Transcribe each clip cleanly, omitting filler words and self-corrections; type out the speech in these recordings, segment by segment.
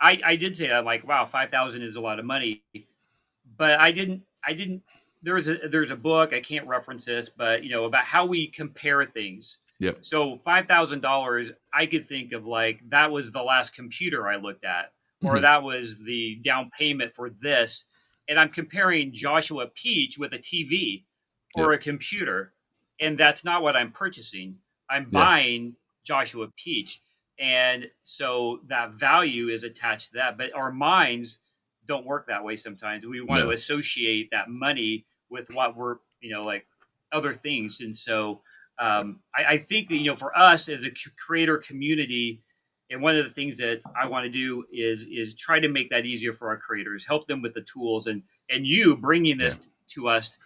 I did say that, like, wow, 5,000 is a lot of money, but I didn't. There's a book, I can't reference this, but about how we compare things. Yep. So $5,000, I could think of like that was the last computer I looked at, or Hmm. that was the down payment for this, and I'm comparing Joshua Peach with a TV or Yep. a computer, and that's not what I'm purchasing. I'm Yeah. buying Joshua Peach, and so that value is attached to that. But our minds don't work that way sometimes. We want to No. associate that money with what we're, like other things. And so I think that, for us as a creator community, and one of the things that I want to do is try to make that easier for our creators, help them with the tools, and you bringing Yeah. this to us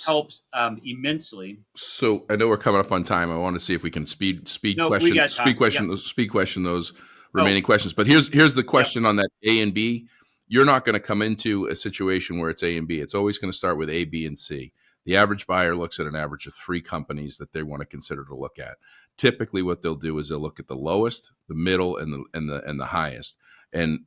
helps immensely. So I know we're coming up on time. I want to see if we can speed No, we question got speed time. question Yep. those speed question those Oh, remaining questions. But here's the yep. question on that A and B. You're not going to come into a situation where it's A and B. It's always going to start with A, B, and C. The average buyer looks at an average of three companies that they want to consider to look at. Typically, what they'll do is they'll look at the lowest, the middle, and the highest. And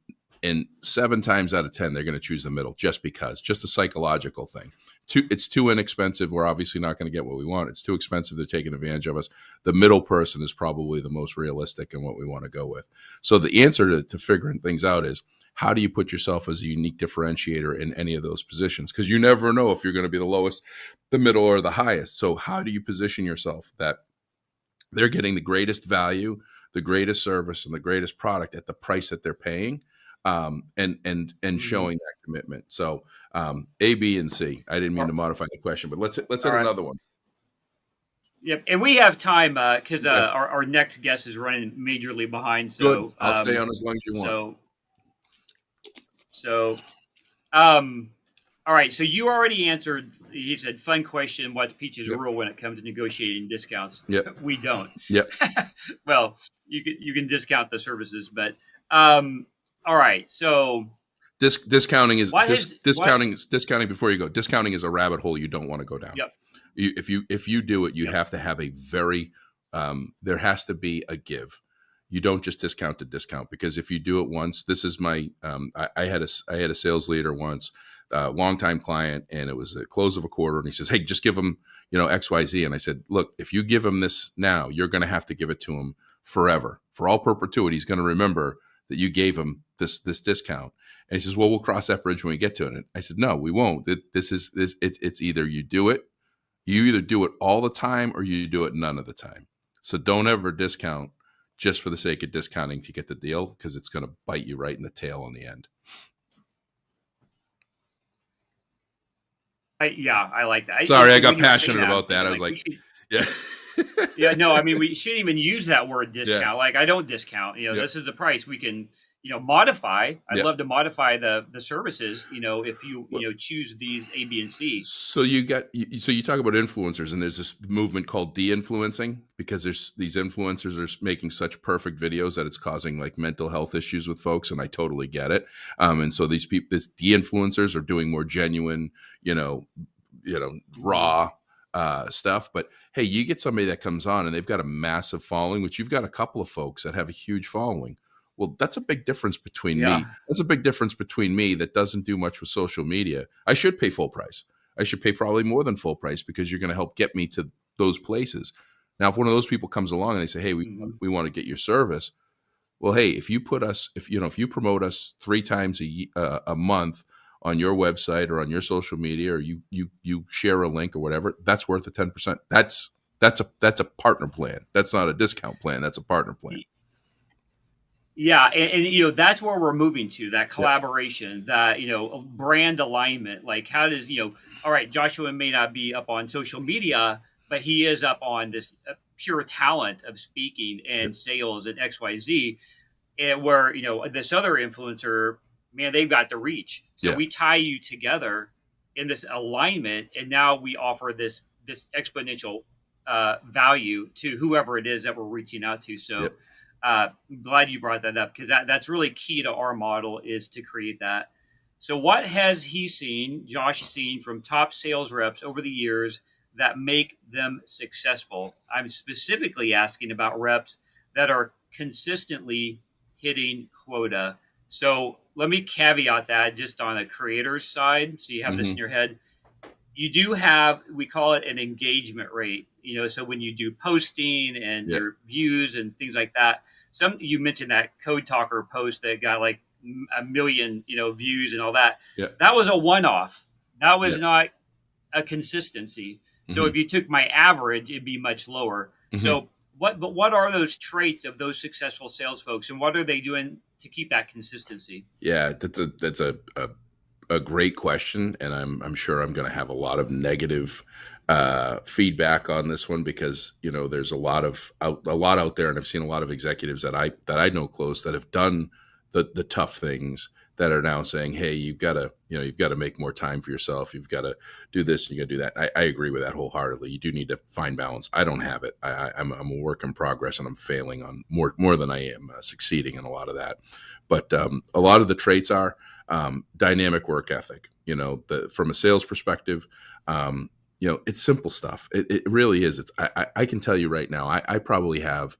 seven times out of 10, they're going to choose the middle just because, just a psychological thing. It's too inexpensive. We're obviously not going to get what we want. It's too expensive. They're taking advantage of us. The middle person is probably the most realistic and what we want to go with. So the answer to figuring things out is, how do you put yourself as a unique differentiator in any of those positions? Because you never know if you're going to be the lowest, the middle, or the highest. So how do you position yourself that they're getting the greatest value, the greatest service, and the greatest product at the price that they're paying, and Hmm. showing that commitment. So A, B, and C. I didn't mean All to modify the question, but let's hit right. another one. Yep, and we have time because Okay, our next guest is running majorly behind. good. So I'll stay on as long as you want. so so um, all right. So you already answered. He said, "Fun question. What's Peach's Yep. rule when it comes to negotiating discounts?" Yep. We don't. Yep. Well, you can discount the services, but all right. So Discounting is what has what? discounting before you go. Discounting is a rabbit hole you don't want to go down. Yep. If you do it, you Yep. have to have a very there has to be a give. You don't just discount to discount, because if you do it once, this is my I had a sales leader once, longtime client, and it was a close of a quarter, and he says, "Hey, just give him XYZ," and I said, "Look, if you give him this now, you're going to have to give it to him forever, for all perpetuity. He's going to remember that you gave him this discount." And he says, "Well, we'll cross that bridge when we get to it." And I said, "No, we won't. It's either you either do it all the time or you do it none of the time. So don't ever discount just for the sake of discounting to get the deal, because it's going to bite you right in the tail in the end." Yeah, I like that. Sorry, I When got you were saying passionate that, I'm about that. thinking I was like like, we should. yeah. Yeah, no, I mean we shouldn't even use that word Yeah. discount. Like I don't discount. Yep. This is the price we can, modify. I'd Yep. love to modify the services. If you Well, choose these A, B, and C. so you talk about influencers, and there's this movement called de-influencing, because there's these influencers are making such perfect videos that it's causing like mental health issues with folks, and I totally get it. And so these people, this de-influencers, are doing more genuine, you know, Mhm. raw stuff. But hey, you get somebody that comes on and they've got a massive following, which you've got a couple of folks that have a huge following. Well, that's a big difference between me. Yeah. That's a big difference between me that doesn't do much with social media. I should pay full price. I should pay probably more than full price, because you're going to help get me to those places. Now, if one of those people comes along and they say, "Hey, Hmm. we want to get your service," well, hey, if you put us, if you promote us three times a month on your website or on your social media, or you share a link or whatever, that's worth the 10%. That's a partner plan. That's not a discount plan. That's a partner plan. Yeah, and that's where we're moving to, that Yep. collaboration, that brand alignment. Like, how does all right, Joshua may not be up on social media, but he is up on this pure talent of speaking Yep. and sales and XYZ, and where this other influencer, man, they've got the reach. So Yeah. we tie you together in this alignment, and now we offer this exponential value to whoever it is that we're reaching out to. So Yep. glad you brought that up, because that's really key to our model, is to create that. So what has he seen, Josh seen, from top sales reps over the years that make them successful? I'm specifically asking about reps that are consistently hitting quota. So let me caveat that just on a creator's side, so you have this in Hmm. your head. You do have, we call it an engagement rate. So when you do posting and Yeah. your views and things like that, some you mentioned that Code Talker post that got like a million views and all that. Yeah. That was a one-off. That Yeah. was not a consistency. So Hmm. if you took my average, it'd be much lower. Hmm. So what are those traits of those successful sales folks, and what are they doing to keep that consistency? Yeah, that's a great question, and I'm sure I'm going to have a lot of negative feedback on this one because there's a lot out there, and I've seen a lot of executives that I know close that have done the tough things that are now saying, hey, you've got to make more time for yourself, you've got to do this and you got to do that. I agree with that wholeheartedly. You do need to find balance. I don't have it. I'm a work in progress, and I'm failing on more than I am succeeding in a lot of that. But a lot of the traits are dynamic work ethic. From a sales perspective, it's simple stuff. It really is. I can tell you right now, I probably have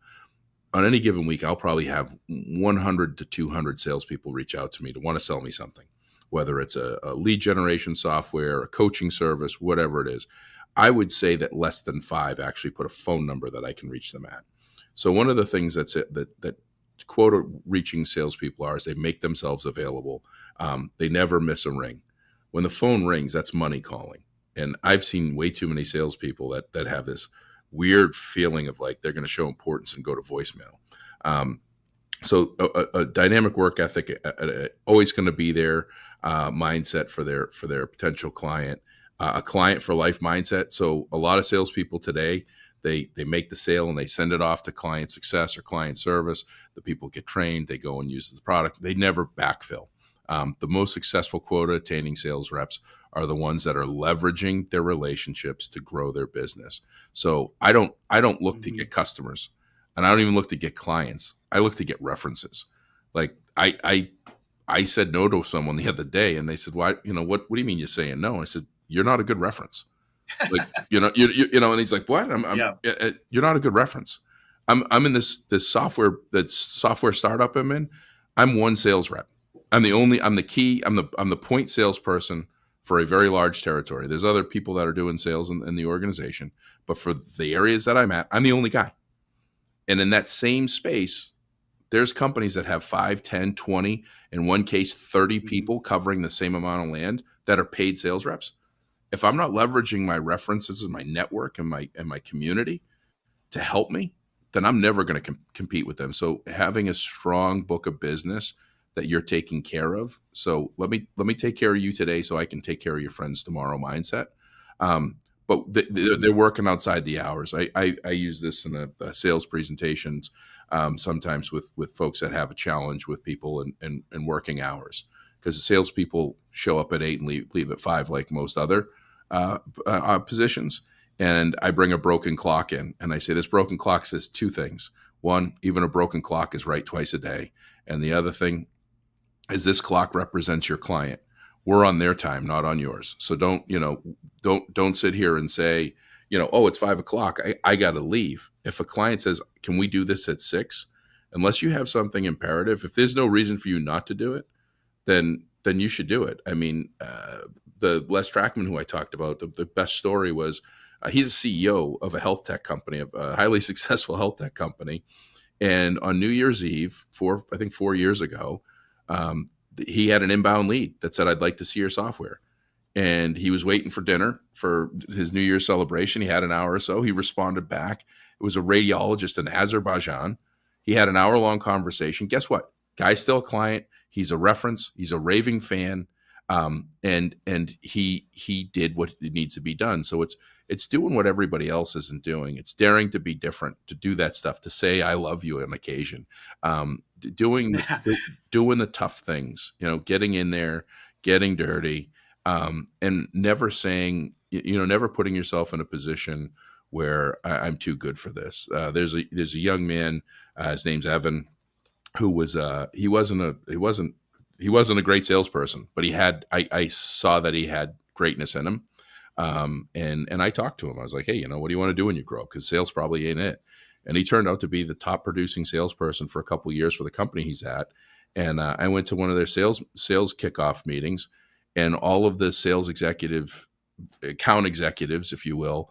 on any given week, I'll probably have 100 to 200 salespeople reach out to me to want to sell me something, whether it's a lead generation software, a coaching service, whatever it is. I would say that less than five actually put a phone number that I can reach them at. So one of the things that quota reaching salespeople are is they make themselves available. They never miss a ring. When the phone rings, that's money calling. And I've seen way too many salespeople that have this weird feeling of like they're going to show importance and go to voicemail. Um, so a dynamic work ethic, always going to be their mindset for their potential client, a client for life mindset. So a lot of salespeople today, they make the sale and they send it off to client success or client service. The people get trained, they go and use the product. They never backfill. The most successful quota attaining sales reps are the ones that are leveraging their relationships to grow their business. So I don't look to Mm-hmm. get customers, and I don't even look to get clients. I look to get references. Like I said no to someone the other day, and they said, "Why? What do you mean you're saying no?" I said, "You're not a good reference." Like and he's like, "What? Yeah. You're not a good reference. I'm in this software startup I'm in. I'm one sales rep. I'm the key. I'm the point salesperson for a very large territory. There's other people that are doing sales in the organization, but for the areas that I'm at, I'm the only guy. And in that same space, there's companies that have 5, 10, 20, in one case 30 Mm-hmm. people covering the same amount of land that are paid sales reps. If I'm not leveraging my references and my network and my community to help me, then I'm never going to compete with them. So having a strong book of business that you're taking care of. So let me take care of you today, so I can take care of your friends tomorrow. Mindset. But they're working outside the hours. I use this in the sales presentations sometimes with folks that have a challenge with people and working hours, because the salespeople show up at 8 and leave at 5 like most other positions. And I bring a broken clock in, and I say this broken clock says two things. One, even a broken clock is right twice a day, and the other thing is this clock represents your client. We're on their time, not on yours. So don't sit here and say, oh, it's 5 o'clock, I got to leave. If a client says, can we do this at 6? Unless you have something imperative, if there's no reason for you not to do it, then you should do it. I mean, the Les Trackman who I talked about, the best story was he's a CEO of a health tech company, of a highly successful health tech company. And on New Year's Eve, I think 4 years ago, he had an inbound lead that said, I'd like to see your software. And he was waiting for dinner for his New Year's celebration. He had an hour or so. He responded back. It was a radiologist in Azerbaijan. He had an hour-long conversation. Guess what? Guy's still a client. He's a reference. He's a raving fan. And he did what needs to be done. So it's doing what everybody else isn't doing. It's daring to be different, to do that stuff, to say I love you on occasion, doing doing the tough things, getting in there, getting dirty, and never saying, never putting yourself in a position where I'm too good for this. There's a young man, his name's Evan, who was he wasn't a great salesperson, but I saw that he had greatness in him. And I talked to him. I was like, hey, what do you want to do when you grow up? Because sales probably ain't it. And he turned out to be the top producing salesperson for a couple of years for the company he's at. And I went to one of their sales kickoff meetings, and all of the sales account executives, if you will,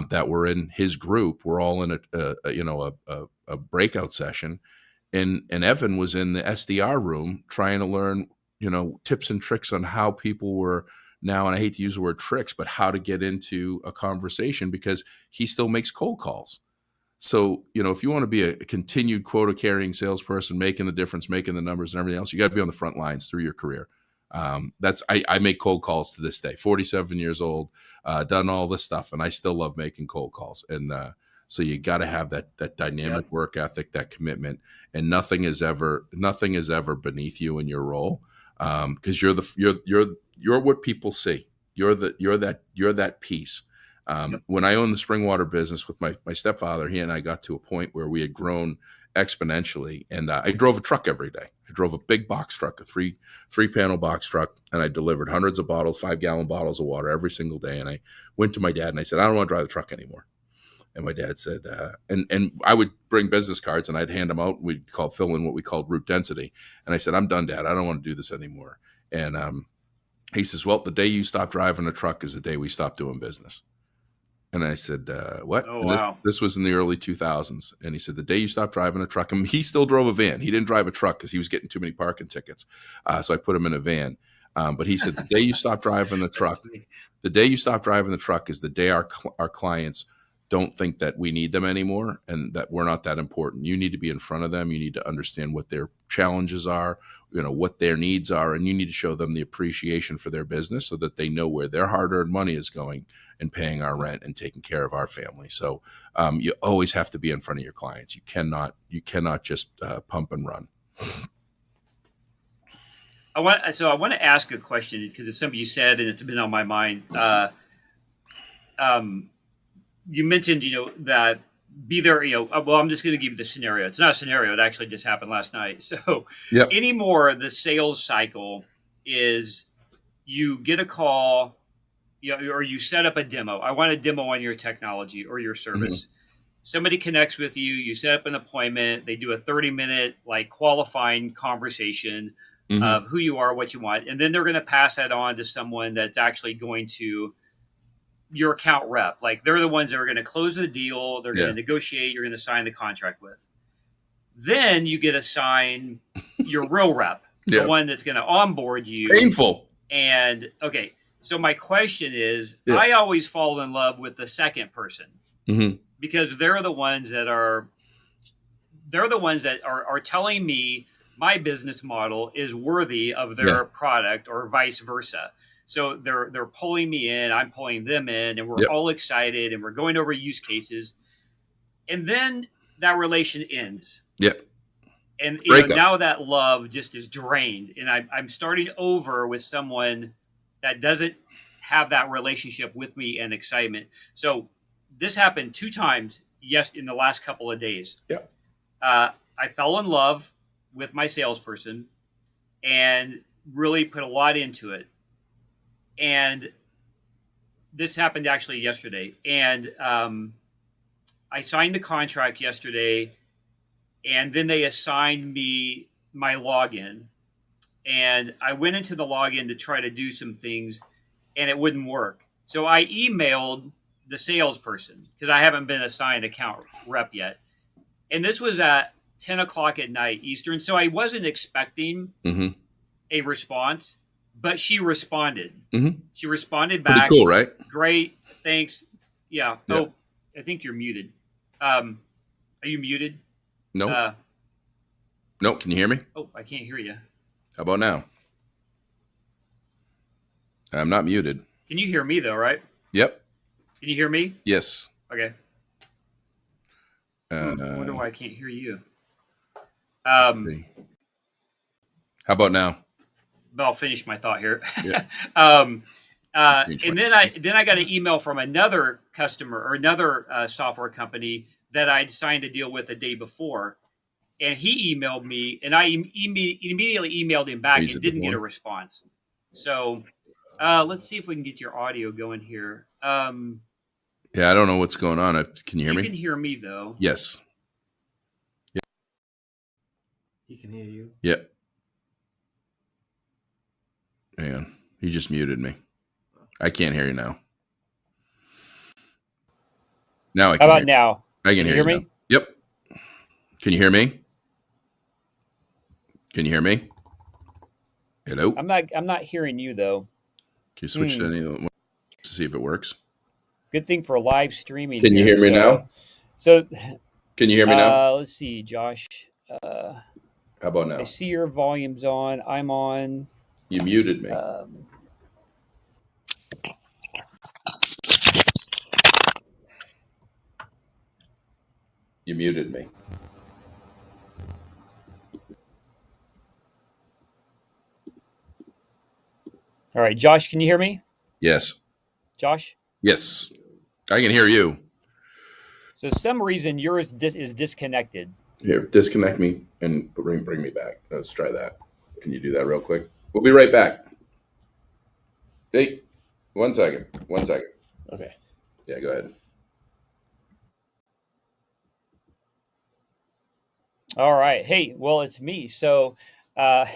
that were in his group were all in a breakout session, and Evan was in the SDR room trying to learn tips and tricks on how people were now, and I hate to use the word tricks, but how to get into a conversation, because he still makes cold calls. So, if you want to be a continued quota carrying salesperson, making the difference, making the numbers and everything else, you got to be on the front lines through your career. I make cold calls to this day, 47 years old, done all this stuff, and I still love making cold calls. And so you got to have that dynamic work ethic, that commitment, and nothing is ever beneath you in your role, because you're what people see. You're that piece. When I owned the Springwater business with my stepfather, he and I got to a point where we had grown exponentially, and I drove a truck every day. I drove a big box truck, a three panel box truck, and I delivered hundreds of bottles, 5-gallon bottles of water every single day. And I went to my dad and I said, I don't want to drive the truck anymore. And my dad said, and I would bring business cards and I'd hand them out. We'd fill in what we called route density. And I said, I'm done, Dad. I don't want to do this anymore. And he says, well, the day you stop driving a truck is the day we stop doing business. And I said, what? Oh, and wow. This was in the early 2000s. And he said, the day you stop driving a truck, and he still drove a van. He didn't drive a truck because he was getting too many parking tickets. So I put him in a van. But he said, the day you stop driving the truck, is the day our clients don't think that we need them anymore and that we're not that important. You need to be in front of them. You need to understand what their challenges are, what their needs are, and you need to show them the appreciation for their business so that they know where their hard-earned money is going and paying our rent and taking care of our family. So you always have to be in front of your clients. You cannot just pump and run. I want to ask a question because it's something you said and it's been on my mind. You mentioned, that be there, well, I'm just going to give you the scenario. It's not a scenario. It actually just happened last night. So anymore, the sales cycle is you get a call, or you set up a demo. I want a demo on your technology or your service. Mm-hmm. Somebody connects with you, you set up an appointment, they do a 30-minute qualifying conversation of who you are, what you want. And then they're going to pass that on to someone that's actually going to your account rep. They're the ones that are going to close the deal. They're going to negotiate. You're going to sign the contract with. Then you get assigned your real rep, the one that's going to onboard you. Painful. And okay. So my question is, I always fall in love with the second person because they're the ones that are telling me my business model is worthy of their product or vice versa. So they're pulling me in, I'm pulling them in, and we're all excited, and we're going over use cases. And then that relation ends. Yep. And now that love just is drained, and I'm starting over with someone that doesn't have that relationship with me and excitement. So this happened 2 times, in the last couple of days. Yep. I fell in love with my salesperson and really put a lot into it. And this happened actually yesterday. And I signed the contract yesterday, and then they assigned me my login. And I went into the login to try to do some things, and it wouldn't work. So I emailed the salesperson because I haven't been assigned account rep yet. And this was at 10 o'clock at night Eastern. So I wasn't expecting a response. But she responded. She responded back. Pretty cool, right? Great, thanks. Yeah. Oh, I think you're muted. Are you muted? No. No. Can you hear me? Oh, I can't hear you. How about now? I'm not muted. Can you hear me though? Right? Yep. Can you hear me? Yes. Okay. I wonder why I can't hear you. How about now? I'll finish my thought here. Yeah. And then I got an email from another customer or another software company that I'd signed a deal with the day before, and he emailed me, and I immediately emailed him back and didn't get a response. So let's see if we can get your audio going here. Yeah, I don't know what's going on. Can you hear me? You can hear me though. Yes. He can hear you. Yeah. He just muted me. I can't hear you now. Now I How can about hear. now? I can Can you hear hear you now. me? Yep. Can you hear me? Can you hear me? Hello. I'm not hearing you though. Can you switch to Hmm. any of them to see if it works? Good thing for live streaming Can you here. hear me now? So Can you hear me now? let's see, Josh. Uh, How about I now? see your volume's on. I'm on. You muted me. Um, You muted me. all right, Josh, can you hear me? Yes. Josh. Yes. I can hear you. So some reason yours is disconnected. Here, disconnect me and bring me back. Let's try that. Can you do that real quick? We'll be right back. Hey, 1 second. 1 second. Okay. Yeah, go ahead. All right. Hey, well, it's me. So uh,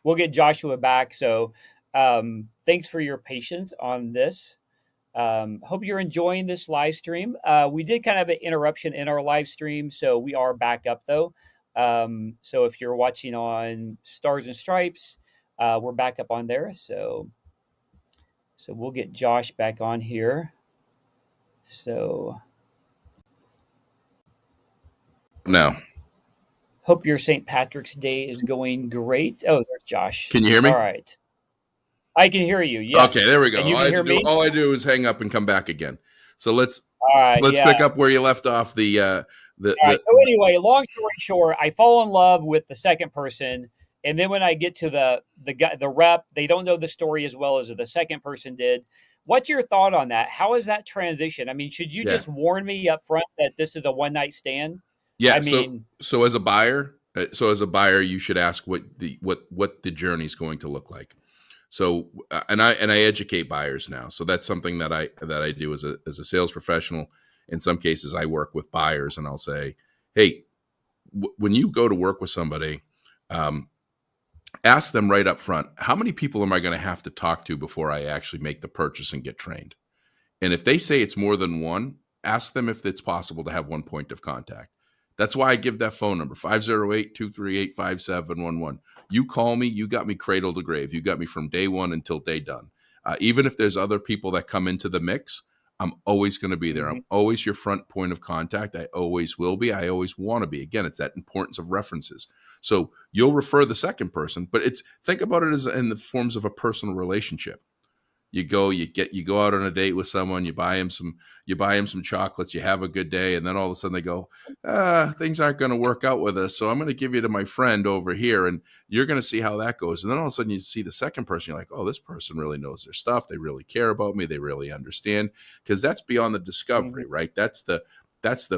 we'll get Joshua back. So thanks for your patience on this. Hope you're enjoying this live stream. We did kind of an interruption in our live stream, so we are back up though. So if you're watching on Stars and Stripes, we're back up on there. So we'll get Josh back on here. So Now, hope your St. Patrick's Day is going great. Oh, there's Josh. can you hear me? All right. I can hear you. Yes. Okay, there we go. And you can hear me? All I do is hang up and come back again. So let's All right. Yeah. pick up where you left off. All right. So anyway, long story short, I fall in love with the second person, and then when I get to the guy, the rep, they don't know the story as well as the second person did. What's your thought on that? How is that transition? I mean, should you Yeah. just warn me up front that this is a one night stand? Yeah. I mean, so as a buyer, you should ask what the journey's going to look like. So and I educate buyers now. So that's something that I do as a sales professional. In some cases, I work with buyers, and I'll say, hey, when you go to work with somebody, ask them right up front, how many people am I going to have to talk to before I actually make the purchase and get trained? And if they say it's more than one, ask them if it's possible to have one point of contact. That's why I give that phone number, 508-238-5711. You call me, you got me cradle to grave. You got me from day one until day done. Even if there's other people that come into the mix, I'm always going to be there. I'm always your front point of contact. I always will be. I always want to be. Again, it's that importance of references. So you'll refer the second person, but think about it as in the forms of a personal relationship. You go out on a date with someone, you buy him some chocolates, you have a good day, and then all of a sudden they go, things aren't going to work out with us, so I'm going to give you to my friend over here, and you're going to see how that goes. And then all of a sudden you see the second person, you're like, oh, this person really knows their stuff. They really care about me. They really understand, because that's beyond the discovery, right? That's the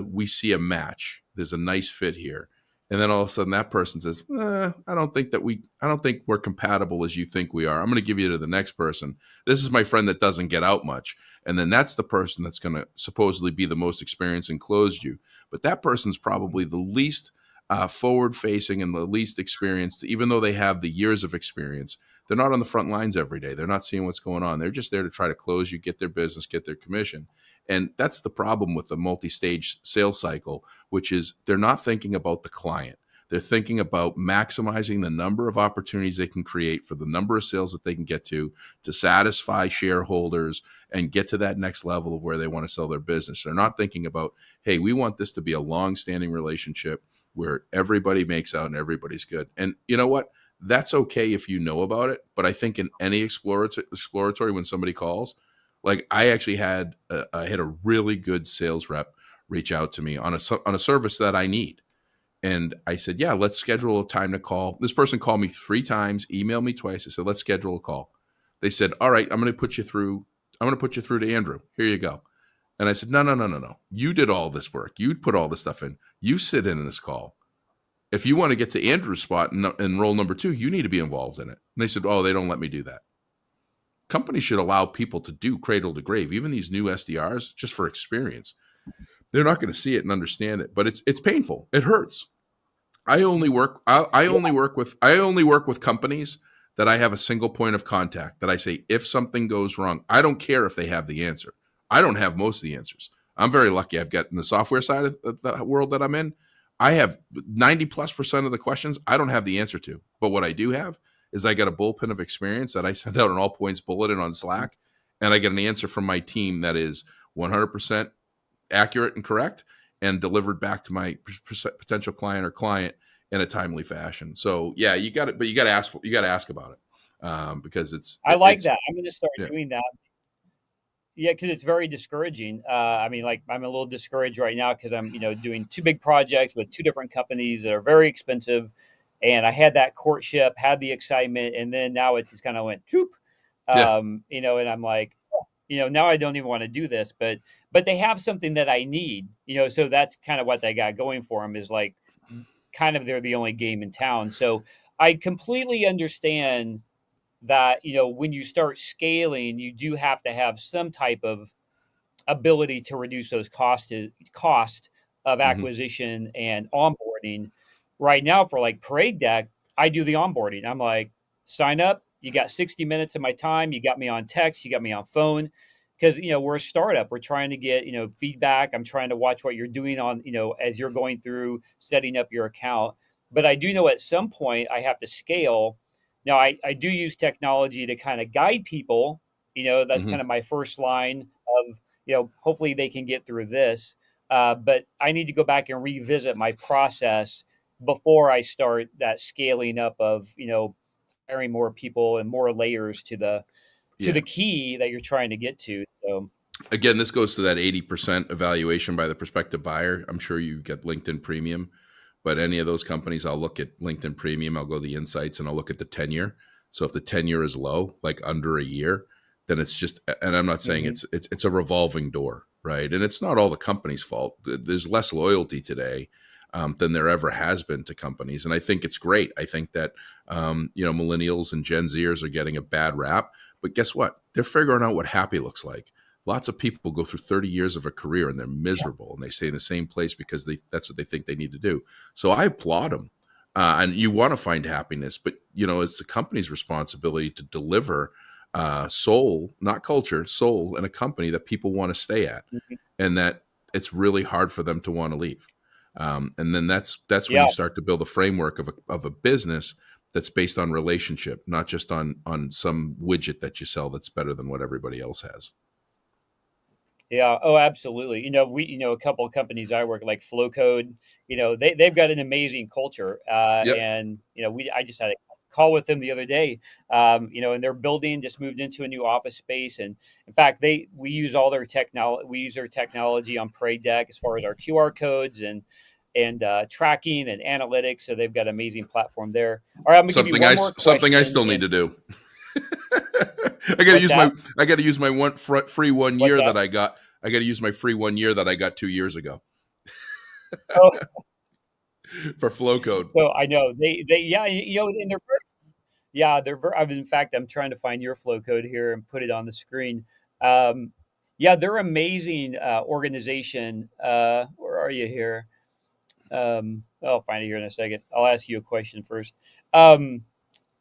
we see a match. There's a nice fit here. And then all of a sudden that person says, I don't think we're compatible as you think we are. I'm going to give you to the next person. This is my friend that doesn't get out much. And then that's the person that's going to supposedly be the most experienced and close you. But that person's probably the least forward facing and the least experienced, even though they have the years of experience. They're not on the front lines every day. They're not seeing what's going on. They're just there to try to close you, get their business, get their commission. And that's the problem with the multi-stage sales cycle, which is they're not thinking about the client. They're thinking about maximizing the number of opportunities they can create for the number of sales that they can get to satisfy shareholders and get to that next level of where they want to sell their business. They're not thinking about, hey, we want this to be a long-standing relationship where everybody makes out and everybody's good. And you know what? That's okay if you know about it. But I think in any exploratory when somebody calls, like I actually had a really good sales rep reach out to me on a service that I need. And I said, yeah, let's schedule a time to call. This person called me 3 times, emailed me twice. I said, let's schedule a call. They said, all right, I'm going to put you through to Andrew. Here you go. And I said, no. You did all this work. You put all this stuff in. You sit in this call. If you want to get to Andrew's spot in role number 2, you need to be involved in it. And they said, oh, they don't let me do that. Companies should allow people to do cradle to grave, even these new SDRs, just for experience. They're not going to see it and understand it, but it's painful. It hurts. I only work with companies that I have a single point of contact that I say, if something goes wrong, I don't care if they have the answer. I don't have most of the answers. I'm very lucky. I've got in the software side of the world that I'm in, I have 90+% of the questions I don't have the answer to. But what I do have is I got a bullpen of experience that I send out an all points bulletin on Slack, and I get an answer from my team that is 100% accurate and correct and delivered back to my potential client or client in a timely fashion. So yeah, you got it, but you got to ask about it because I like that. I'm going to start yeah. doing that. Yeah, because it's very discouraging. I mean, like I'm a little discouraged right now because I'm, doing two big projects with two different companies that are very expensive, and I had that courtship, had the excitement, and then now it just kind of went troop. Yeah. And I'm like, now I don't even want to do this, but they have something that I need, so that's kind of what they got going for them is like kind of they're the only game in town. So I completely understand that, when you start scaling, you do have to have some type of ability to reduce those cost of Mm-hmm. acquisition and onboarding. Right now for like Parade Deck, I do the onboarding. I'm like, sign up, you got 60 minutes of my time, you got me on text, you got me on phone. Because we're a startup, we're trying to get feedback. I'm trying to watch what you're doing on as you're going through setting up your account. But I do know at some point I have to scale. Now I do use technology to kind of guide people. That's Mm-hmm. kind of my first line of hopefully they can get through this. But I need to go back and revisit my process before I start that scaling up of hiring more people and more layers to the Yeah. key that you're trying to get to. So Again, this goes to that 80% evaluation by the prospective buyer. I'm sure you get LinkedIn Premium, but any of those companies, I'll look at LinkedIn Premium, I'll go to the insights, and I'll look at the tenure. So if the tenure is low, like under a year, then it's just, and I'm not saying mhm. it's a revolving door, right? And it's not all the company's fault. There's less loyalty today than there ever has been to companies, and I think it's great. I think that millennials and Gen Zers are getting a bad rap, but guess what? They're figuring out what happy looks like. Lots of people go through 30 years of a career and they're miserable and they stay in the same place because that's what they think they need to do. So I applaud them. And you want to find happiness, but it's the company's responsibility to deliver soul, not culture, soul in a company that people want to stay at, Mhm. and that it's really hard for them to want to leave. And then that's when Yeah, you start to build a framework of a business that's based on relationship, not just on some widget that you sell that's better than what everybody else has. yeah. Oh, absolutely. A couple of companies I work like Flowcode, they've got an amazing culture. Yep. And, I just had a call with them the other day, and their building just moved into a new office space. And in fact, we use all their technology. We use their technology on Parade Deck as far as our QR codes and tracking and analytics. So they've got an amazing platform there. All right, I'm gonna give you one more Something I question. still need And to do. what's that? I got to use my free one What's year that? that I got. I got to use my free 1 year that I got 2 years ago Oh, for flow code. so I know they yeah, and they're yeah, in fact, I'm trying to find your flow code here and put it on the screen. Um, yeah, they're amazing organization. Where are you here? I'll find it here in a second. I'll ask you a question first. Um,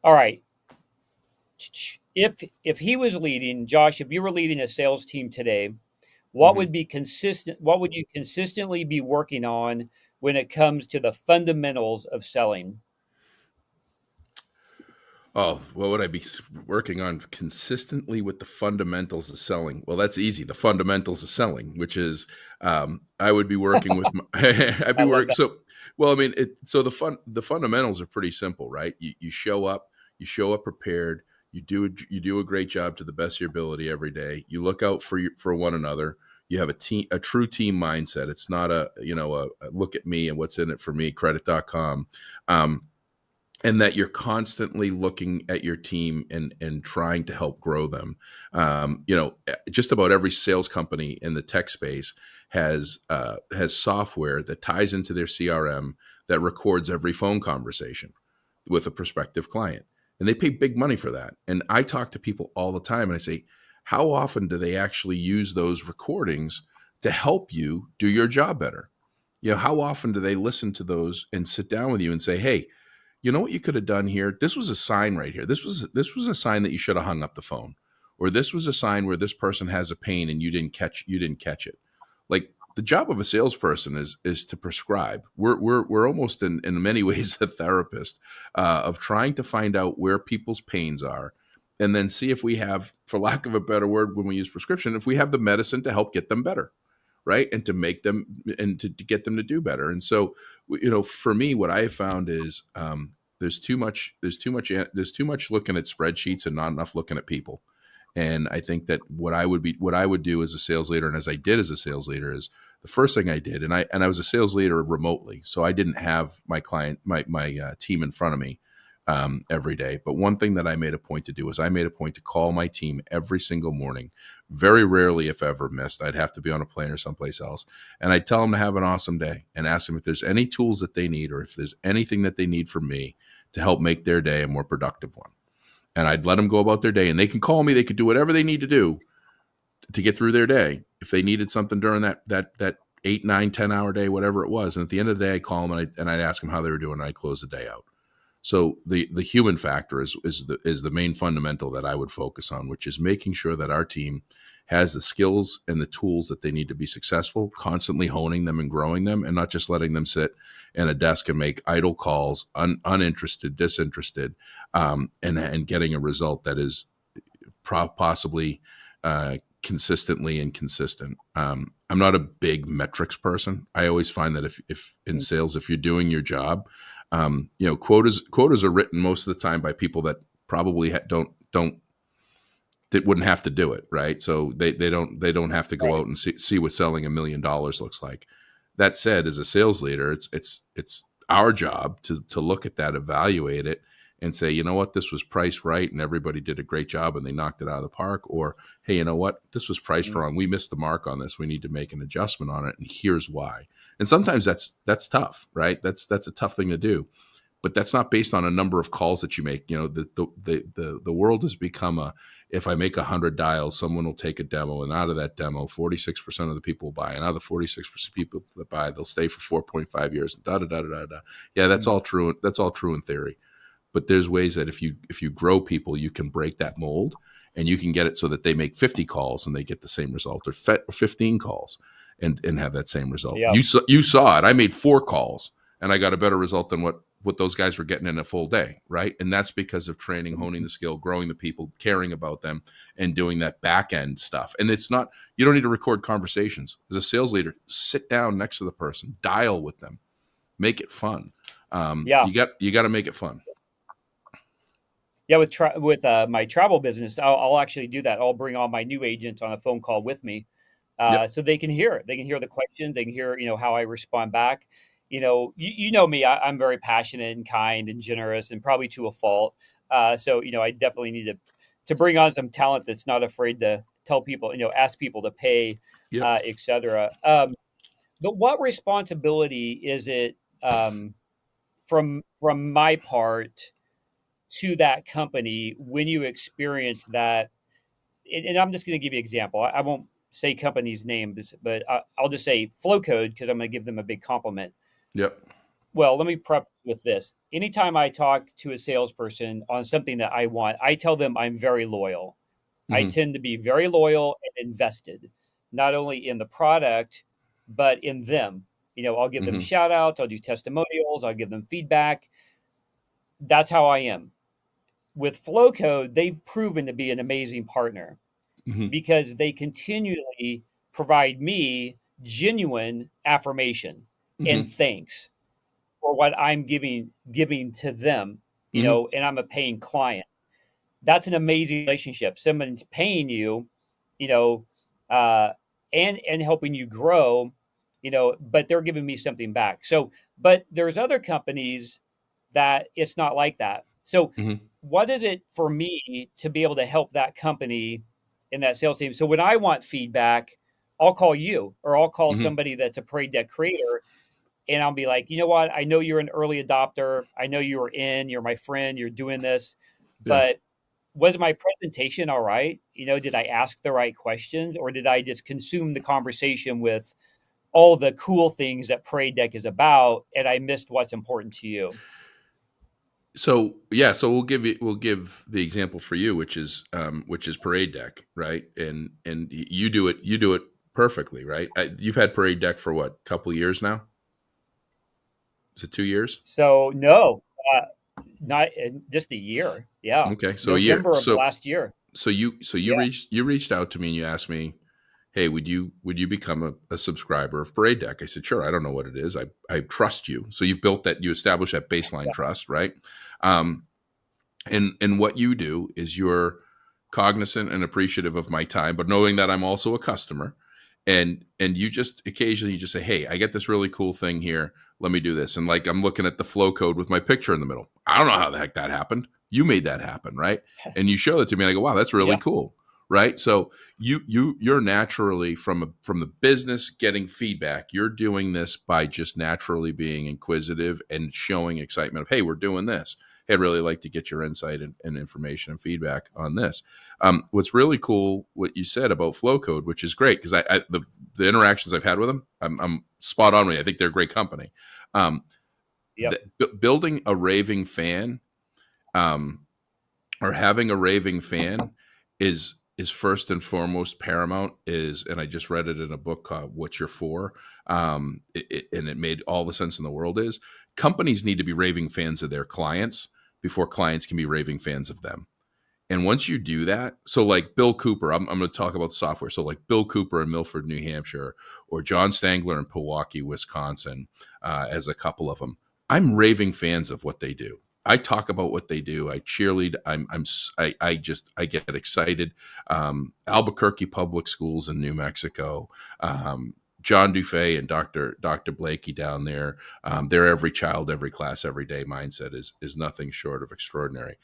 all right. If he was leading, Josh, if you were leading a sales team today, what Mm-hmm. would be consistent? What would you consistently be working on when it comes to the fundamentals of selling? Oh, what would I be working on consistently with the fundamentals of selling? Well, that's easy. The fundamentals of selling, which is I would be working with my, I'd be I love working. that. So, well, I mean, so the fundamentals are pretty simple, right? You you show up prepared. You do a great job to the best of your ability every day. You look out for one another. You have a true team mindset. It's not a look at me and what's in it for me, credit.com. And that you're constantly looking at your team and trying to help grow them. Just about every sales company in the tech space has software that ties into their CRM that records every phone conversation with a prospective client, and they pay big money for that. And I talk to people all the time, and I say, how often do they actually use those recordings to help you do your job better? How often do they listen to those and sit down with you and say, hey, you know what you could have done here? This was a sign right here. This was a sign that you should have hung up the phone. Or this was a sign where this person has a pain and you didn't catch it. Like the job of a salesperson is to prescribe. We're almost in many ways a therapist of trying to find out where people's pains are, and then see if we have, for lack of a better word, when we use prescription, if we have the medicine to help get them better, right, and to make them and to get them to do better. And so, for me, what I have found is there's too much looking at spreadsheets and not enough looking at people. And I think that what I would do as a sales leader, and as I did as a sales leader, is the first thing I did, and I was a sales leader remotely, so I didn't have my team in front of me every day. But one thing that I made a point to do is I made a point to call my team every single morning. Very rarely, if ever, missed. I'd have to be on a plane or someplace else, and I'd tell them to have an awesome day and ask them if there's any tools that they need or if there's anything that they need from me to help make their day a more productive one. And I'd let them go about their day, and they can call me. They could do whatever they need to do to get through their day. If they needed something during that 8, 9, 10 hour day, whatever it was. And at the end of the day, I'd call them and I'd ask them how they were doing, and I'd close the day out. So the human factor is the main fundamental that I would focus on, which is making sure that our team has the skills and the tools that they need to be successful, constantly honing them and growing them, and not just letting them sit in a desk and make idle calls, uninterested, disinterested, and getting a result that is possibly consistently inconsistent. I'm not a big metrics person. I always find that if in sales, if you're doing your job, quotas are written most of the time by people that probably don't that wouldn't have to do it, right? So they don't have to go out and see what selling $1 million looks like. That said, as a sales leader, it's our job to look at that, evaluate it, and say, you know what, this was priced right, and everybody did a great job, and they knocked it out of the park. Or, hey, you know what, this was priced wrong. We missed the mark on this. We need to make an adjustment on it, and here's why. And sometimes that's tough, right? That's a tough thing to do. But that's not based on a number of calls that you make. The world has become if I make 100 dials, someone will take a demo, and out of that demo, 46% of the people will buy, and out of the 46% of people that buy, they'll stay for 4.5 years. Da da da da da. Yeah, that's all true. That's all true in theory. But there's ways that if you grow people, you can break that mold, and you can get it so that they make 50 calls and they get the same result, or 15 calls and have that same result. Yeah. You saw it. I made 4 calls and I got a better result than what those guys were getting in a full day, right? And that's because of training, honing the skill, growing the people, caring about them, and doing that back end stuff. And it's not, you don't need to record conversations. As a sales leader, sit down next to the person, dial with them, make it fun. You got to make it fun. Yeah, with my travel business, I'll actually do that. I'll bring all my new agents on a phone call with me, so they can hear it. They can hear the questions. They can hear how I respond back. You know me. I'm very passionate and kind and generous, and probably to a fault. So I definitely need to bring on some talent that's not afraid to tell people, ask people to pay, etc. But what responsibility is it from my part to that company when you experience that? And I'm just going to give you an example. I won't say company's name, but I'll just say Flowcode, because I'm going to give them a big compliment. Yep. Well, let me prep with this. Anytime I talk to a salesperson on something that I want, I tell them I'm very loyal. Mm-hmm. I tend to be very loyal and invested, not only in the product, but in them. I'll give them shout outs. I'll do testimonials. I'll give them feedback. That's how I am. With Flowcode, they've proven to be an amazing partner because they continually provide me genuine affirmation and thanks for what I'm giving to them, and I'm a paying client. That's an amazing relationship. Someone's paying you, and helping you grow, but they're giving me something back. So, but there's other companies that it's not like that. So what is it for me to be able to help that company in that sales team? So when I want feedback, I'll call you, or I'll call somebody that's a Parade Deck creator, and I'll be like, you know what? I know you're an early adopter. I know you're my friend, you're doing this, but was my presentation all right? Did I ask the right questions, or did I just consume the conversation with all the cool things that Parade Deck is about, and I missed what's important to you? So yeah, so we'll give the example for you, which is Parade Deck, right? And you do it perfectly, right? You've had Parade Deck for what, a couple of years now? Is it 2 years? So no, not in just a year. Yeah, Okay, so a year. November of last year. So you Yeah, reached out to me and you asked me, hey, would you become a subscriber of Parade Deck? I said, sure. I don't know what it is. I trust you. So you've built that, you established that baseline yeah, trust, right? Um, and what you do is you're cognizant and appreciative of my time, but knowing that I'm also a customer, and you just occasionally you just say, hey, I get this really cool thing here, let me do this. And like, I'm looking at the flow code with my picture in the middle. I don't know how the heck that happened. You made that happen, right? And you show it to me and I go, wow, that's really yeah. cool, right? So you're naturally from the business getting feedback, you're doing this by just naturally being inquisitive and showing excitement of, hey, we're doing this. Hey, I'd really like to get your insight and information and feedback on this. What's really cool, what you said about Flow Code, which is great, because the interactions I've had with them, I'm spot on with you. I think they're a great company. Um, Yep. Building a raving fan, um, or having a raving fan is first and foremost paramount. Is, and I just read it in a book called What You're For, and it made all the sense in the world. Is companies need to be raving fans of their clients before clients can be raving fans of them. And once you do that, so like Bill Cooper, I'm going to talk about software. So like Bill Cooper in Milford, New Hampshire, or John Stangler in Pewaukee, Wisconsin, as a couple of them, I'm raving fans of what they do. I talk about what they do. I cheerlead. I get excited. Albuquerque Public Schools in New Mexico. John Dufay and Dr. Blakey down there. Their every child, every class, every day mindset is nothing short of extraordinary.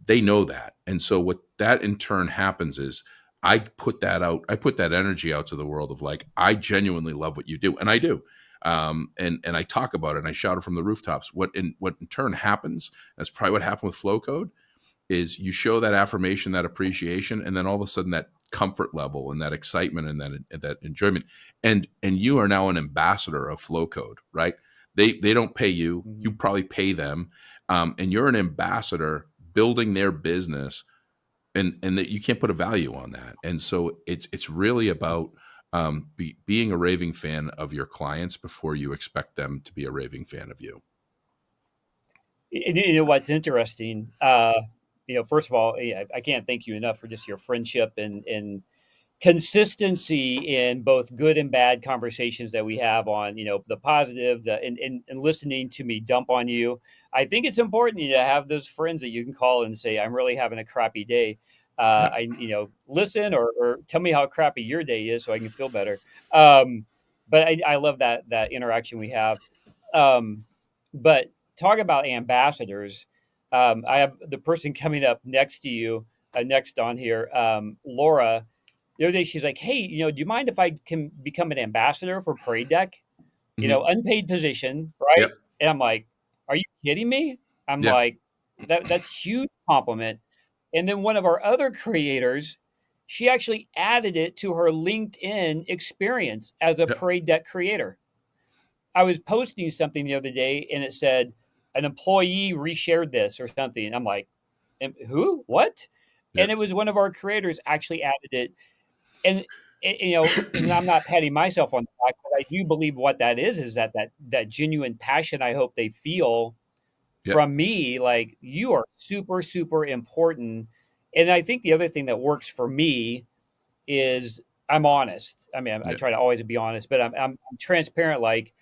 They know that. And so what that in turn happens is I put that out, I put that energy out to the world of like, I genuinely love what you do. And I do. And I talk about it and I shout it from the rooftops. What in turn happens, that's probably what happened with Flow Code, is you show that affirmation, that appreciation, and then all of a sudden that comfort level and that excitement and that enjoyment. And you are now an ambassador of Flow Code, right? They don't pay you, you Mhm. probably pay them. And you're an ambassador building their business, and that you can't put a value on that. And so it's really about being a raving fan of your clients before you expect them to be a raving fan of you. And you know what's interesting? First of all, I can't thank you enough for just your friendship and consistency in both good and bad conversations that we have on, the positive, and listening to me dump on you. I think it's important, to have those friends that you can call and say, I'm really having a crappy day. Yeah. Listen or tell me how crappy your day is so I can feel better. But I love that interaction we have. But talk about ambassadors. I have the person coming up next to you, next on here, Laura. The other day, she's like, "Hey, do you mind if I can become an ambassador for Parade Deck? Hmm. Unpaid position, right?" Yep. And I'm like, "Are you kidding me?" I'm Yeah. like, "That's huge compliment." And then one of our other creators, she actually added it to her LinkedIn experience as a Yep. Parade Deck creator. I was posting something the other day and it said an employee reshared this or something. I'm like, who? What? And Yep. it was one of our creators actually added it. And and I'm not patting myself on the back, but I do believe what that is that genuine passion I hope they feel Yep. from me, like you are super, super important. And I think the other thing that works for me is I'm honest. I mean, I Yep. try to always be honest, but I'm transparent. Like,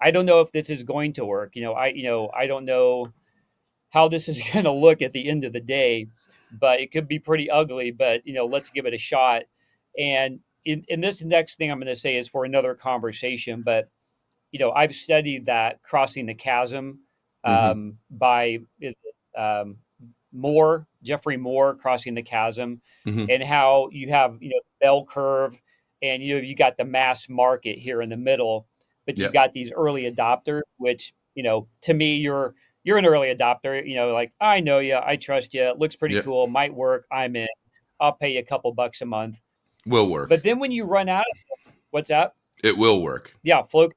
I don't know if this is going to work. I don't know how this is going to look at the end of the day, but it could be pretty ugly. But let's give it a shot. And in this next thing I'm going to say is for another conversation. But I've studied that crossing the chasm Hmm. by is it, Moore, Jeffrey Moore, crossing the chasm, Hmm. and how you have bell curve, and you got the mass market here in the middle, but you've Yep. got these early adopters, which to me you're an early adopter. Like I know you, I trust you, it looks pretty Yep. cool, might work, I'm in, I'll pay you a couple bucks a month. Will But work. then when you run out, what's up? It will work. Yeah, flow.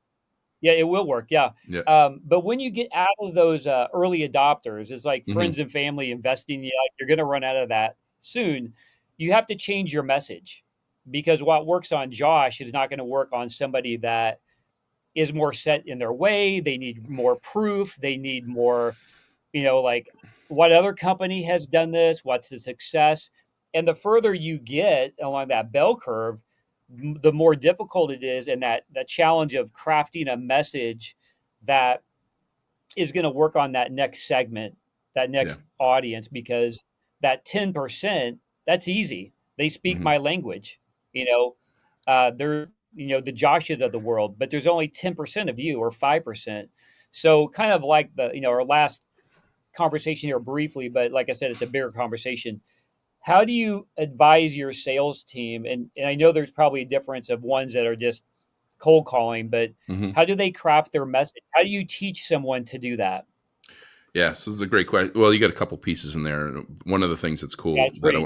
Yeah, it will work. Yeah. Yeah. But when you get out of those early adopters, it's like Hmm. friends and family investing. You like you're going to run out of that soon. You have to change your message because what works on Josh is not going to work on somebody that is more set in their way. They need more proof. They need more, like what other company has done this? What's the success? And the further you get along that bell curve, the more difficult it is, and that challenge of crafting a message that is going to work on that next segment, that Yeah. next audience, because that 10%, that's easy. They speak Hmm. my language, they're, the Joshes of the world, but there's only 10% of you or 5%. So kind of like our last conversation here briefly, but like I said, it's a bigger conversation. How do you advise your sales team? And I know there's probably a difference of ones that are just cold calling, but Hmm. how do they craft their message? How do you teach someone to do that? Yes, this is a great question. Well, you got a couple pieces in there. One of the things that's Yeah, cool it's that I great.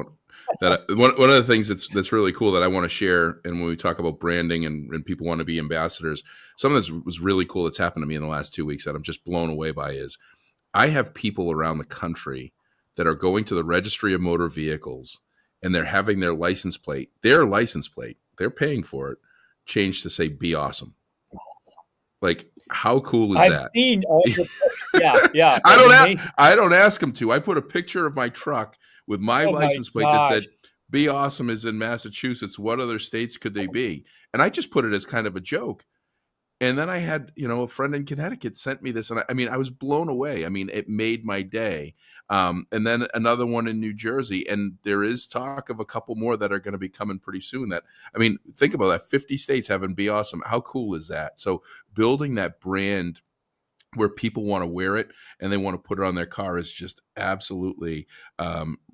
want one of the things that's really cool that I want to share, and when we talk about branding and people want to be ambassadors, something that was really cool that's happened to me in the last 2 weeks that I'm just blown away by is I have people around the country that are going to the registry of motor vehicles and they're having their license plate, they're paying for it, changed to say "Be awesome." Like, how cool is I've that? seen all the, yeah, yeah, I that's don't amazing. I don't ask them to. I put a picture of my truck with my Oh my license plate that gosh. said "Be awesome" is in Massachusetts. What other states could they be? And I just put it as kind of a joke. And then I had, a friend in Connecticut sent me this, and I mean, I was blown away. I mean, it made my day. And then another one in New Jersey, and there is talk of a couple more that are going to be coming pretty soon. That I mean, think about that: 50 states having "Be awesome." How cool is that? So building that brand where people want to wear it and they want to put it on their car is just absolutely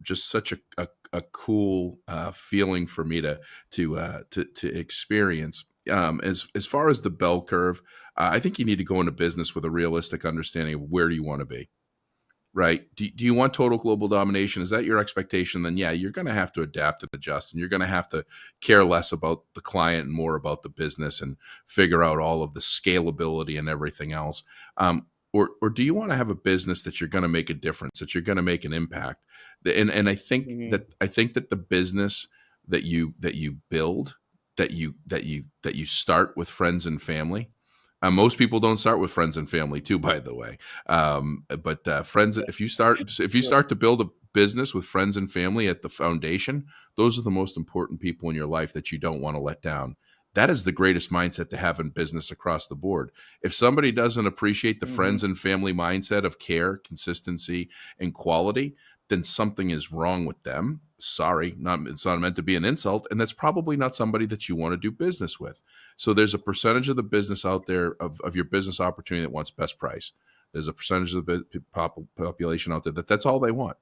just such a cool feeling for me to experience. As far as the bell curve, I think you need to go into business with a realistic understanding of where do you want to be. Right. Do you want total global domination? Is that your expectation? Then, yeah, you're going to have to adapt and adjust, and you're going to have to care less about the client and more about the business and figure out all of the scalability and everything else. Or do you want to have a business that you're going to make a difference, that you're going to make an impact? And Mhm. I think that the business that you build, that you start with friends and family. Most people don't start with friends and family, too, by the way. But friends, Sure. if you start to build a business with friends and family at the foundation, those are the most important people in your life that you don't want to let down. That is the greatest mindset to have in business across the board. If somebody doesn't appreciate the Mhm. friends and family mindset of care, consistency, and quality, then something is wrong with them. Sorry, it's not meant to be an insult, and that's probably not somebody that you want to do business with. So there's a percentage of the business out there of your business opportunity that wants best price. There's a percentage of the population out there that's all they want.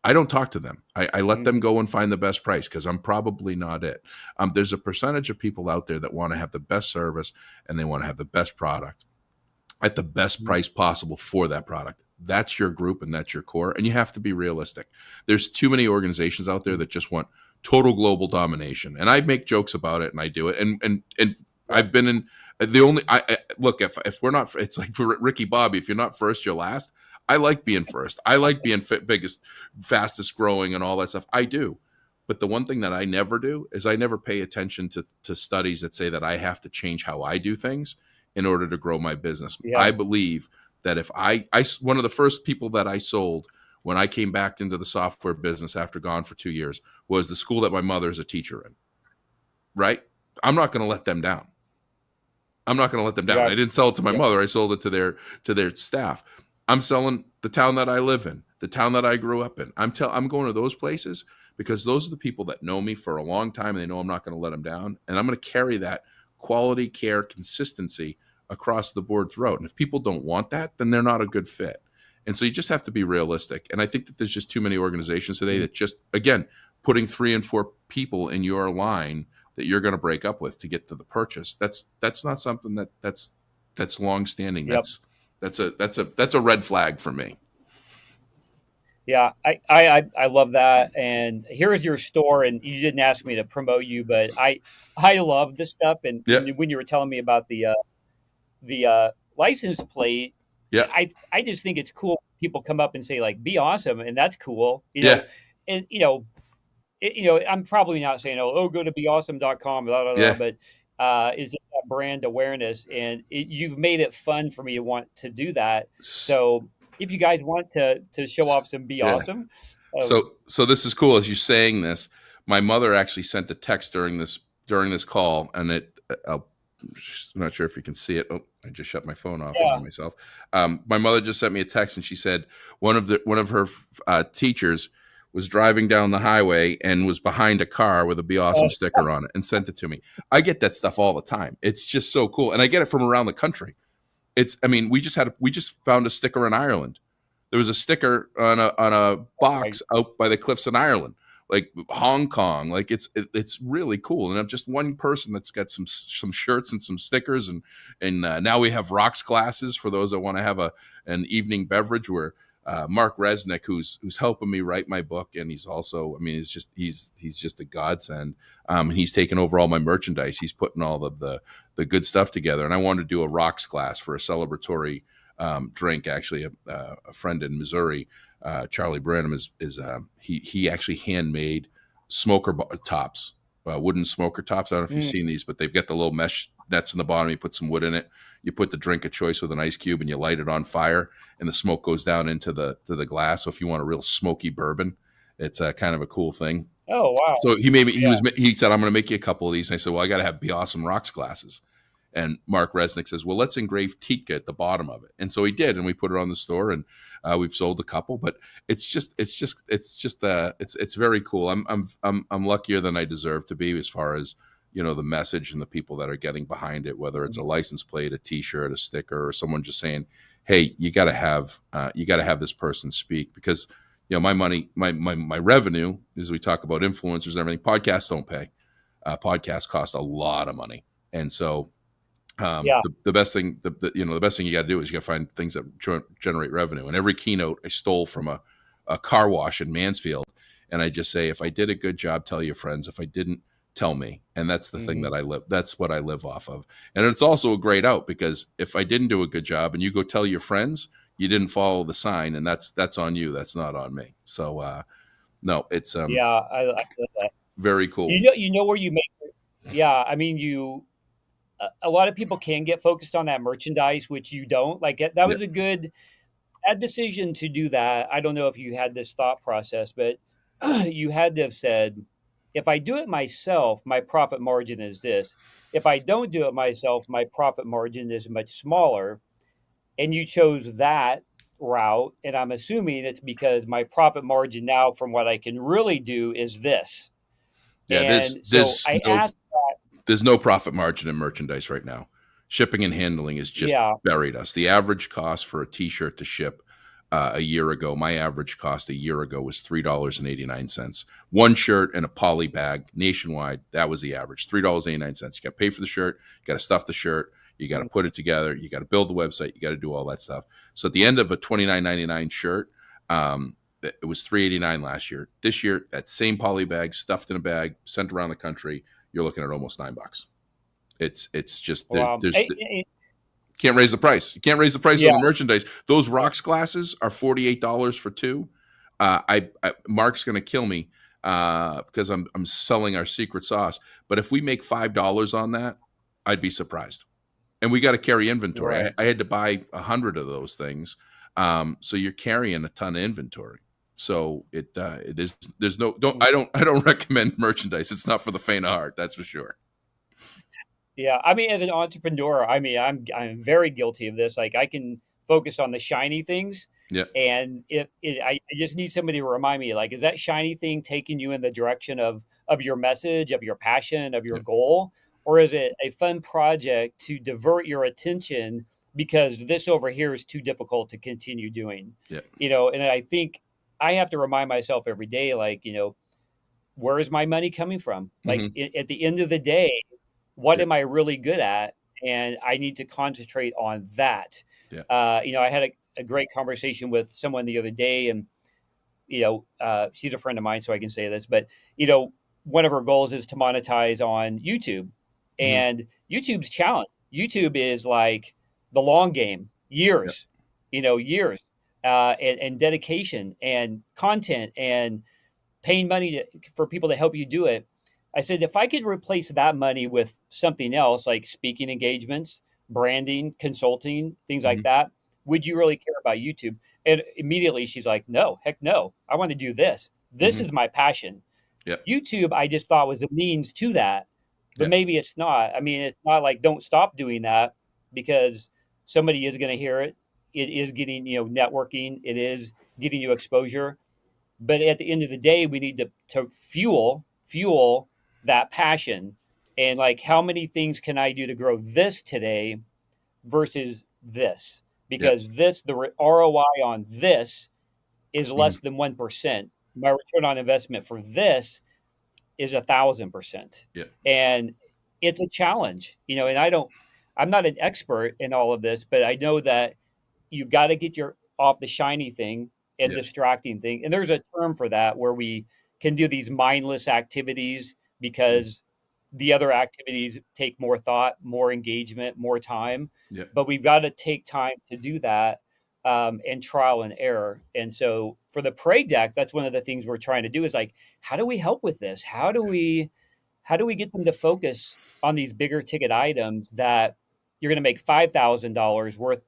I don't talk to them. I let them Mhm. go and find the best price because I'm probably not it. There's a percentage of people out there that want to have the best service and they want to have the best product at the best Mhm. price possible for that product. That's your group and that's your core. And you have to be realistic. There's too many organizations out there Mhm. that just want total global domination. And I make jokes about it and I do it. And Yeah. I've been in the only I look, if we're not, it's like for Ricky Bobby, if you're not first, you're last. I like being first. I like being biggest, fastest growing and all that stuff. I do. But the one thing that I never do is I never pay attention to studies that say that I have to change how I do things in order to grow my business. Yeah. I believe that if one of the first people that I sold when I came back into the software business after gone for 2 years was the school that my mother is a teacher in. Right? I'm not going to let them down. I'm not going to let them down. Yeah. I didn't sell it to my Yeah. mother. I sold it to their staff. I'm selling the town that I live in, the town that I grew up in. I'm going to those places because those are the people that know me for a long time and they know I'm not going to let them down. And I'm going to carry that quality, care, consistency across the board throughout. And if people don't want that, then they're not a good fit. And so you just have to be realistic. And I think that there's just too many organizations today Mhm. that just, again, putting 3 and 4 people in your line that you're going to break up with to get to the purchase. That's not something that's long standing. Yep. That's a red flag for me. Yeah, I love that. And here's your store. And you didn't ask me to promote you, but I love this stuff. And Yeah. when you were telling me about license plate, Yeah. I just think it's cool. People come up and say like, "Be awesome," and that's cool, Yeah. and I'm probably not saying, oh, go to beawesome.com, blah, blah, blah, Yeah. but is just that brand awareness. And you've made it fun for me to want to do that. S- So if you guys want to show off some Be Yeah. Awesome, So this is cool as you saying this. My mother actually sent a text during this call, and I'm not sure if you can see it. Oh, I just shut my phone off yeah. on myself. My mother just sent me a text, and she said one of her teachers was driving down the highway and was behind a car with a "Be Awesome" sticker on it, and sent it to me. I get that stuff all the time. It's just so cool, and I get it from around the country. I mean, we just found a sticker in Ireland. There was a sticker on a Right. box out by the cliffs in Ireland, like Hong Kong. Like it's really cool. And I'm just one person that's got some shirts and some stickers, and now we have rocks glasses for those that want to have an evening beverage. Where Mark Resnick, who's helping me write my book, and he's also, I mean, he's just a godsend. And he's taken over all my merchandise. He's putting all of the good stuff together. And I wanted to do a rocks glass for a celebratory drink. Actually, a friend in Missouri, Charlie Branham, he actually handmade smoker tops, wooden smoker tops. I don't know if you've Mm. seen these, but they've got the little mesh nets in the bottom. You put some wood in it. You put the drink of choice with an ice cube, and you light it on fire, and the smoke goes down into the glass. So if you want a real smoky bourbon, it's kind of a cool thing. Oh, wow. So he made me. Yeah. He said, "I'm going to make you a couple of these." And I said, "Well, I got to have Be Awesome rocks glasses." And Mark Resnick says, "Well, let's engrave Tika at the bottom of it." And so he did, and we put it on the store, and we've sold a couple. But it's very cool. I'm luckier than I deserve to be as far as the message and the people that are getting behind it. Whether it's a license plate, a T-shirt, a sticker, or someone just saying, "Hey, you got to have this person speak," because my money, my revenue, as we talk about influencers and everything, podcasts don't pay. Podcasts cost a lot of money, and so Yeah. the best thing, the best thing you got to do is you got to find things that generate revenue. And every keynote I stole from a car wash in Mansfield, and I just say, if I did a good job, tell your friends. If I didn't, tell me. And that's the thing Mhm. that I live. That's what I live off of. And it's also a great out, because if I didn't do a good job and you go tell your friends, you didn't follow the sign, and that's on you. That's not on me. So no, it's Yeah. I love that. very cool. You know where you make, yeah. I mean, a lot of people can get focused on that merchandise, which you don't. Like that Yeah. was a good that decision to do that. I don't know if you had this thought process, but you had to have said, if I do it myself, my profit margin is this. If I don't do it myself, my profit margin is much smaller. And you chose that route. And I'm assuming it's because my profit margin now from what I can really do is this. Yeah, And so I asked, there's no profit margin in merchandise right now. Shipping and handling has just yeah, buried us. The average cost for a T-shirt to ship a year ago, my average cost a year ago was $3.89. One shirt and a poly bag nationwide, that was the average, $3.89. You got to pay for the shirt, you got to stuff the shirt, you got to put it together, you got to build the website, you got to do all that stuff. So at the end of a $29.99 shirt, it was $3.89 last year. This year, that same poly bag stuffed in a bag, sent around the country, you're looking at almost $9. It's just there's can't raise the price. You can't raise the price on yeah, the merchandise. Those rocks glasses are $48 for two. Mark's going to kill me because I'm selling our secret sauce. But if we make $5 on that, I'd be surprised. And we got to carry inventory. right. I had to buy 100 of those things, so you're carrying a ton of inventory. So there's no I don't recommend merchandise. It's not for the faint of heart. That's for sure. Yeah, I mean, as an entrepreneur, I mean, I'm very guilty of this. Like, I can focus on the shiny things, Yeah. and I just need somebody to remind me, like, is that shiny thing taking you in the direction of your message, of your passion, of your Yeah. goal, or is it a fun project to divert your attention because this over here is too difficult to continue doing? Yeah. And I think I have to remind myself every day, like, where is my money coming from? Like, Hmm. at the end of the day, what Yeah. am I really good at? And I need to concentrate on that. Yeah. I had a great conversation with someone the other day, and she's a friend of mine, so I can say this. But one of her goals is to monetize on YouTube, Hmm. and YouTube's challenge. YouTube is like the long game, years, years, and dedication and content and paying money for people to help you do it. I said, if I could replace that money with something else like speaking engagements, branding, consulting, things like Hmm. that, would you really care about YouTube? And immediately she's like, no, heck no. I want to do this. This Hmm. is my passion. Yeah. YouTube, I just thought was a means to that, but Yeah. maybe it's not. I mean, it's not like don't stop doing that because somebody is going to hear it. It is getting, networking. It is getting you exposure. But at the end of the day, we need to fuel that passion. And like, how many things can I do to grow this today versus this? Yeah. Because the ROI on this is Hmm. less than 1%. My return on investment for this is 1,000%. Yeah. And it's a challenge, and I'm not an expert in all of this, but I know that you've got to get your off the shiny thing and Yeah. distracting thing. And there's a term for that where we can do these mindless activities because the other activities take more thought, more engagement, more time. Yeah. But we've got to take time to do that, and trial and error. And so for the Prey deck, that's one of the things we're trying to do is like, how do we help with this? How do we get them to focus on these bigger ticket items that you're going to make $5,000 worth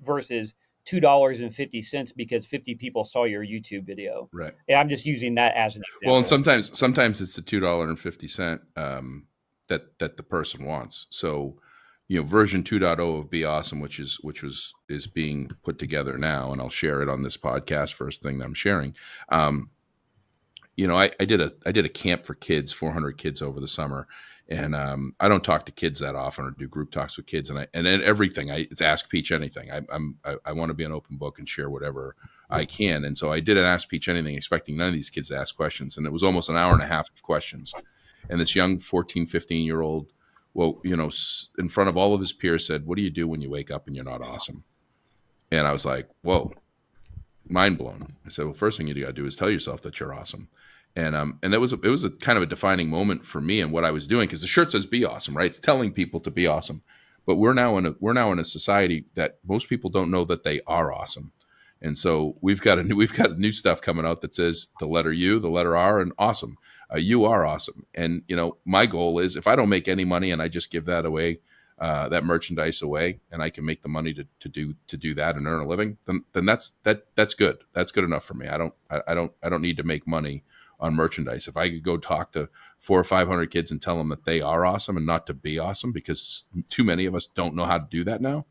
versus $2.50 because 50 people saw your YouTube video. Right. And I'm just using that as an Well, and example. sometimes it's the $2.50 that the person wants. So, version 2.0 of Be Awesome, which is being put together now, and I'll share it on this podcast. First thing that I'm sharing. I did a camp for kids, 400 kids over the summer, and I don't talk to kids that often or do group talks with kids, and then everything it's Ask Peach Anything. I want to be an open book and share whatever I can, and so I did an Ask Peach Anything, expecting none of these kids to ask questions, and it was almost an hour and a half of questions, and this young 14, 15-year-old, well, in front of all of his peers, said, "What do you do when you wake up and you're not awesome?" And I was like, "Whoa." Mind blown. I said, well, first thing you got to do is tell yourself that you're awesome. And it was a kind of a defining moment for me and what I was doing, because the shirt says "Be Awesome," right? It's telling people to be awesome. But we're now in a society that most people don't know that they are awesome. And so we've got new stuff coming out that says the letter U, the letter R, and awesome. You are awesome. And my goal is, if I don't make any money and I just give that away, that merchandise away, and I can make the money to do that and earn a living, then that's good. That's good enough for me. I don't need to make money on merchandise. If I could go talk to 400 or 500 kids and tell them that they are awesome and not to be awesome, because too many of us don't know how to do that now,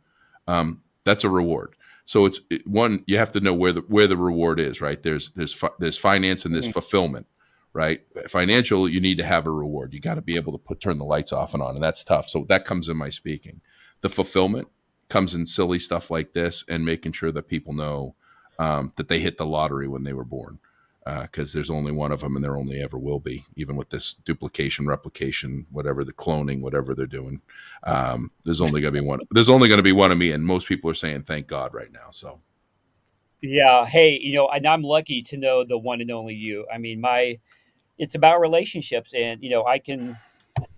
that's a reward. So it's one, you have to know where the reward is, right? There's finance and there's fulfillment, right? Financial, you need to have a reward. You got to be able to turn the lights off and on, and that's tough. So that comes in my speaking. The fulfillment comes in silly stuff like this, and making sure that people know that they hit the lottery when they were born, because there's only one of them, and there only ever will be, even with this duplication, replication, whatever the cloning, whatever they're doing. There's only going to be one. There's only going to be one of me, and most people are saying thank God right now. So Yeah. Hey, and I'm lucky to know the one and only you. I mean, it's about relationships, and I can,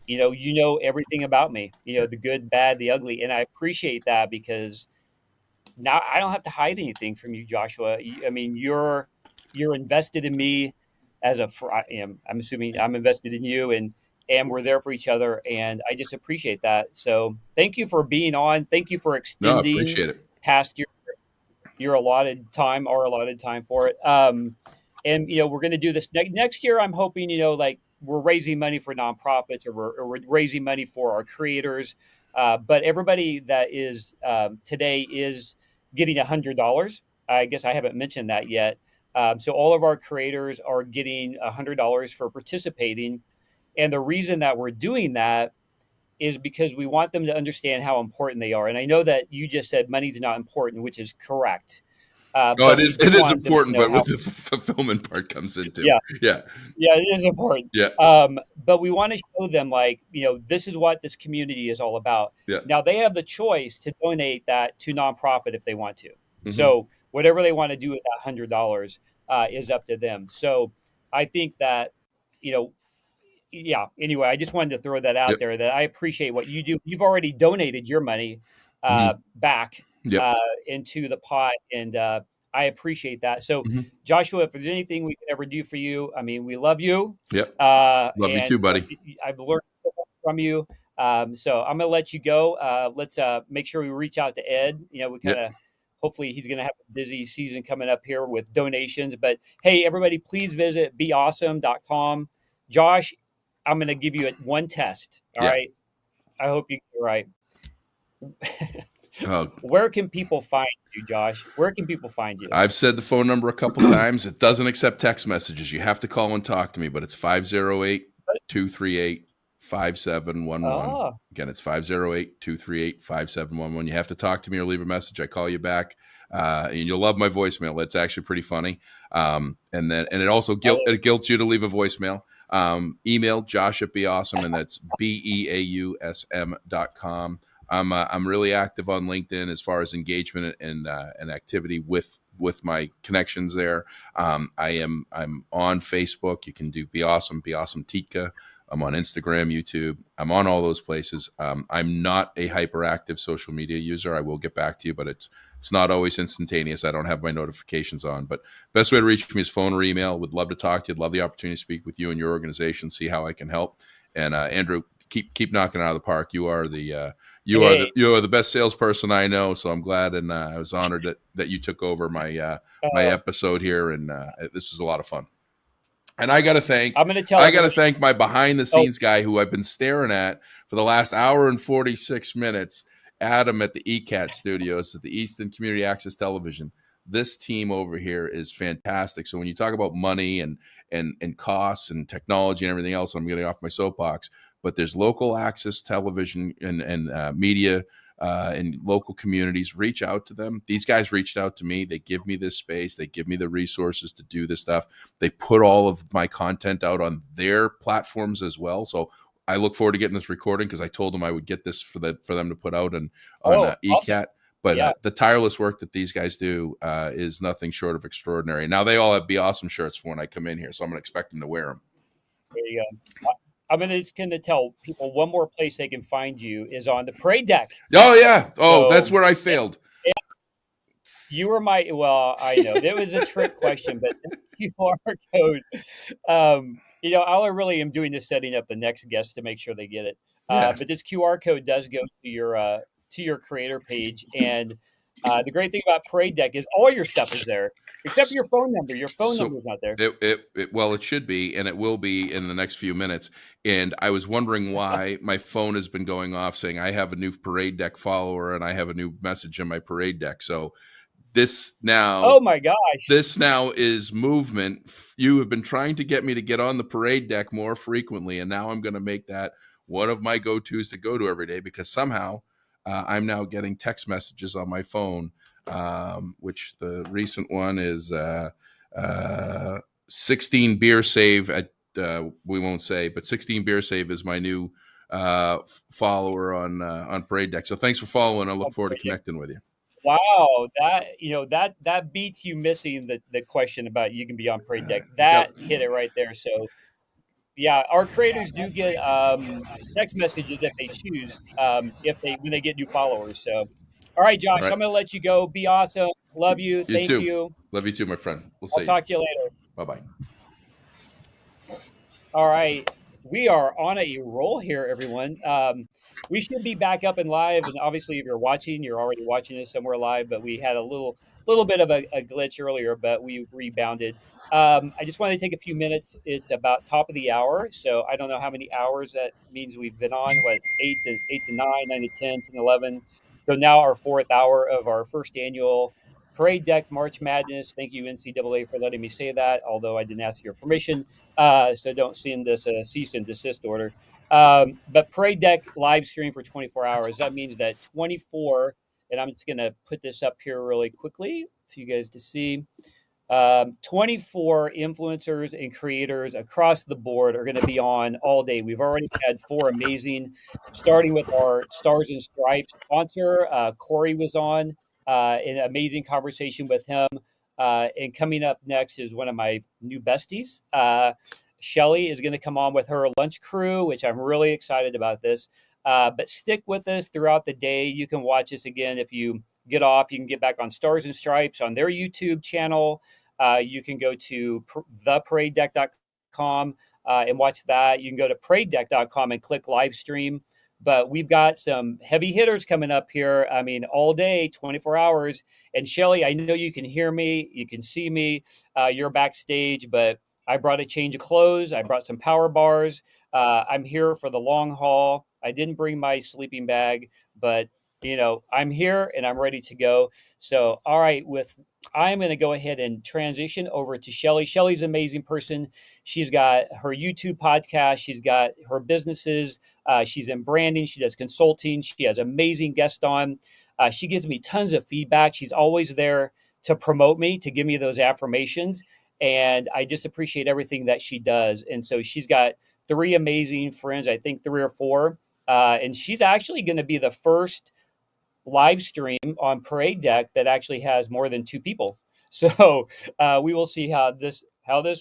everything about me, the good, bad, the ugly. And I appreciate that because now I don't have to hide anything from you, Joshua. I mean, you're invested in me I'm assuming I'm invested in you, and we're there for each other. And I just appreciate that. So thank you for being on. Thank you for no, I extending appreciate it. past your allotted time, our allotted time for it. And we're going to do this next year. I'm hoping, like we're raising money for nonprofits, or we're raising money for our creators. But everybody that is today is getting $100. I guess I haven't mentioned that yet. So all of our creators are getting $100 for participating. And the reason that we're doing that is because we want them to understand how important they are. And I know that you just said money's not important, which is correct. No, But we do it is want them to important, know but how, with the fulfillment part comes into, yeah, yeah, yeah, it is important. yeah, But we want to show them, like, this is what this community is all about. yeah. Now they have the choice to donate that to nonprofit if they want to. Hmm. So whatever they want to do with that $100 is up to them. So I think that, you know, yeah. Anyway, I just wanted to throw that out Yep. there that I appreciate what you do. You've already donated your money. back Yep. into the pot. And I appreciate that. So, Mhm. Joshua, if there's anything we can ever do for you, I mean, we love you. Yep. Love you And too, buddy. I've learned so much from you. So I'm going to let you go. Let's make sure we reach out to Ed. We kind Yep. of, hopefully he's going to have a busy season coming up here with donations. But hey, everybody, please visit beawesome.com. Josh, I'm going to give you one test. All Yeah. right. I hope you get it right. Oh, Where can people find you, Josh? Where can people find you? I've said the phone number a couple times. It doesn't accept text messages. You have to call and talk to me, but it's 508-238-5711. Oh, Again, it's 508-238-5711. You have to talk to me or leave a message. I call you back. And you'll love my voicemail. It's actually pretty funny. And it also it guilts you to leave a voicemail. Email Josh@beawesome, and that's BEAUSM.com. I'm really active on LinkedIn as far as engagement and activity with my connections there. I'm on Facebook. You can do Be Awesome Titka. I'm on Instagram, YouTube. I'm on all those places. I'm not a hyperactive social media user. I will get back to you, but it's not always instantaneous. I don't have my notifications on. But best way to reach me is phone or email. Would love to talk to you. I'd love the opportunity to speak with you and your organization, see how I can help. And Andrew, keep knocking it out of the park. You are the you are the best salesperson I know. So I'm glad, and I was honored that you took over my my episode here, and this was a lot of fun. And I got to thank my behind the scenes guy who I've been staring at for the last hour and 46 minutes, Adam at the ECAT Studios at the Easton Community Access Television. This team over here is fantastic. So when you talk about money and costs and technology and everything else, I'm getting off my soapbox, but there's local access television and media in local communities. Reach out to them. These guys reached out to me. They give me this space. They give me the resources to do this stuff. They put all of my content out on their platforms as well. So I look forward to getting this recording because I told them I would get this for them to put out on ECAT. Awesome. But the tireless work that these guys do is nothing short of extraordinary. Now they all have Be Awesome shirts for when I come in here, so I'm going to expect them to wear them. There you go. I'm just going to tell people one more place they can find you is on the Parade Deck. Oh, yeah. Oh, so, that's where I failed. You were I know. It was a trick question, but QR code. All I really am doing is setting up the next guest to make sure they get it. But this QR code does go to your creator page. And the great thing about Parade Deck is all your stuff is there. Except your phone number. Your phone number is not there. It should be, and it will be in the next few minutes. And I was wondering why my phone has been going off saying I have a new Parade Deck follower and I have a new message in my Parade Deck. So this now, oh my gosh, this now is movement. You have been trying to get me to get on the Parade Deck more frequently, and now I'm going to make that one of my go-tos to go to every day because somehow I'm now getting text messages on my phone. Which the recent one is 16 beer save at we won't say, but 16 beer save is my new follower on Parade Deck. So thanks for following. I look forward to connecting with you. Wow, that beats you missing the question about you can be on Parade Deck. That hit it right there. So yeah, our creators do get text messages if they choose when they get new followers. So. All right, Josh, I'm going to let you go. Be awesome. Love you. Thank you. Love you too, my friend. I'll talk to you later. Bye-bye. All right. We are on a roll here, everyone. We should be back up and live. And obviously, if you're watching, you're already watching this somewhere live. But we had a little bit of a glitch earlier, but we rebounded. I just wanted to take a few minutes. It's about top of the hour. So I don't know how many hours that means we've been on. 8 to 9, 9 to 10, 10 to 11. So now our fourth hour of our first annual Parade Deck March Madness. Thank you, NCAA, for letting me say that, although I didn't ask your permission. So don't send us a cease and desist order. But Parade Deck live stream for 24 hours. That means that 24, and I'm just going to put this up here really quickly for you guys to see. 24 influencers and creators across the board are going to be on all day. We've already had 4 amazing, starting with our Stars and Stripes sponsor. Corey was on an amazing conversation with him. And coming up next is one of my new besties. Shelly is going to come on with her lunch crew, which I'm really excited about this. But stick with us throughout the day. You can watch us again if you get off. You can get back on Stars and Stripes on their YouTube channel. You can go to theparadedeck.com and watch that. You can go to paradedeck.com and click live stream. But we've got some heavy hitters coming up here. I mean, all day, 24 hours. And Shelly, I know you can hear me, you can see me. You're backstage, but I brought a change of clothes. I brought some power bars. I'm here for the long haul. I didn't bring my sleeping bag, but I'm here and I'm ready to go. So, all right, I'm going to go ahead and transition over to Shelly. Shelly's an amazing person. She's got her YouTube podcast. She's got her businesses. She's in branding. She does consulting. She has amazing guests on. She gives me tons of feedback. She's always there to promote me, to give me those affirmations. And I just appreciate everything that she does. And so she's got 3 amazing friends, I think 3 or 4. And she's actually going to be the first live stream on Parade Deck that actually has more than 2 people. So we will see how this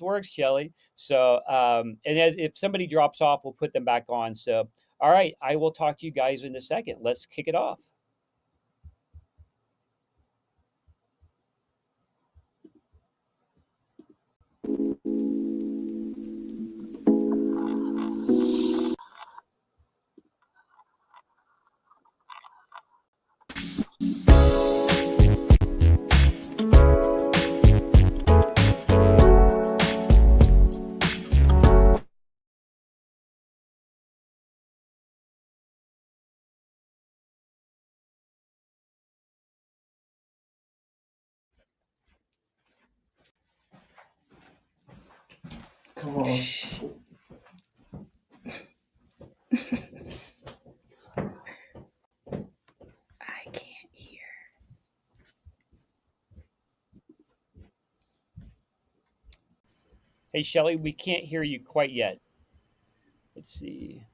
works, Shelly. So and if somebody drops off, we'll put them back on. So all right, I will talk to you guys in a second. Let's kick it off. Come on. I can't hear. Hey, Shelly, we can't hear you quite yet. Let's see.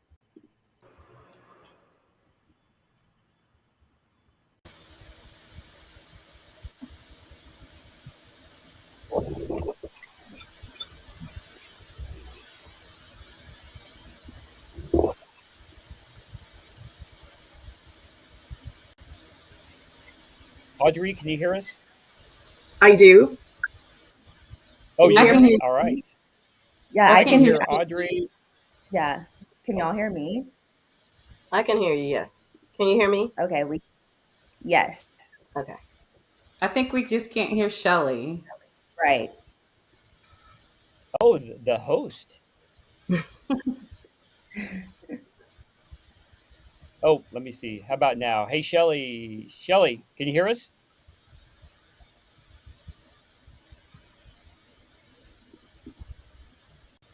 Audrey, can you hear us? I do. Oh, you I hear can me? hear All right. Yeah, I I can can hear Audrey. Yeah. Can y'all hear me? I can hear you, yes. Can you hear me? Okay, yes. Okay. I think we just can't hear Shelly. Right. Oh, the host. Oh, let me see. How about now? Hey, Shelly. Shelly, can you hear us?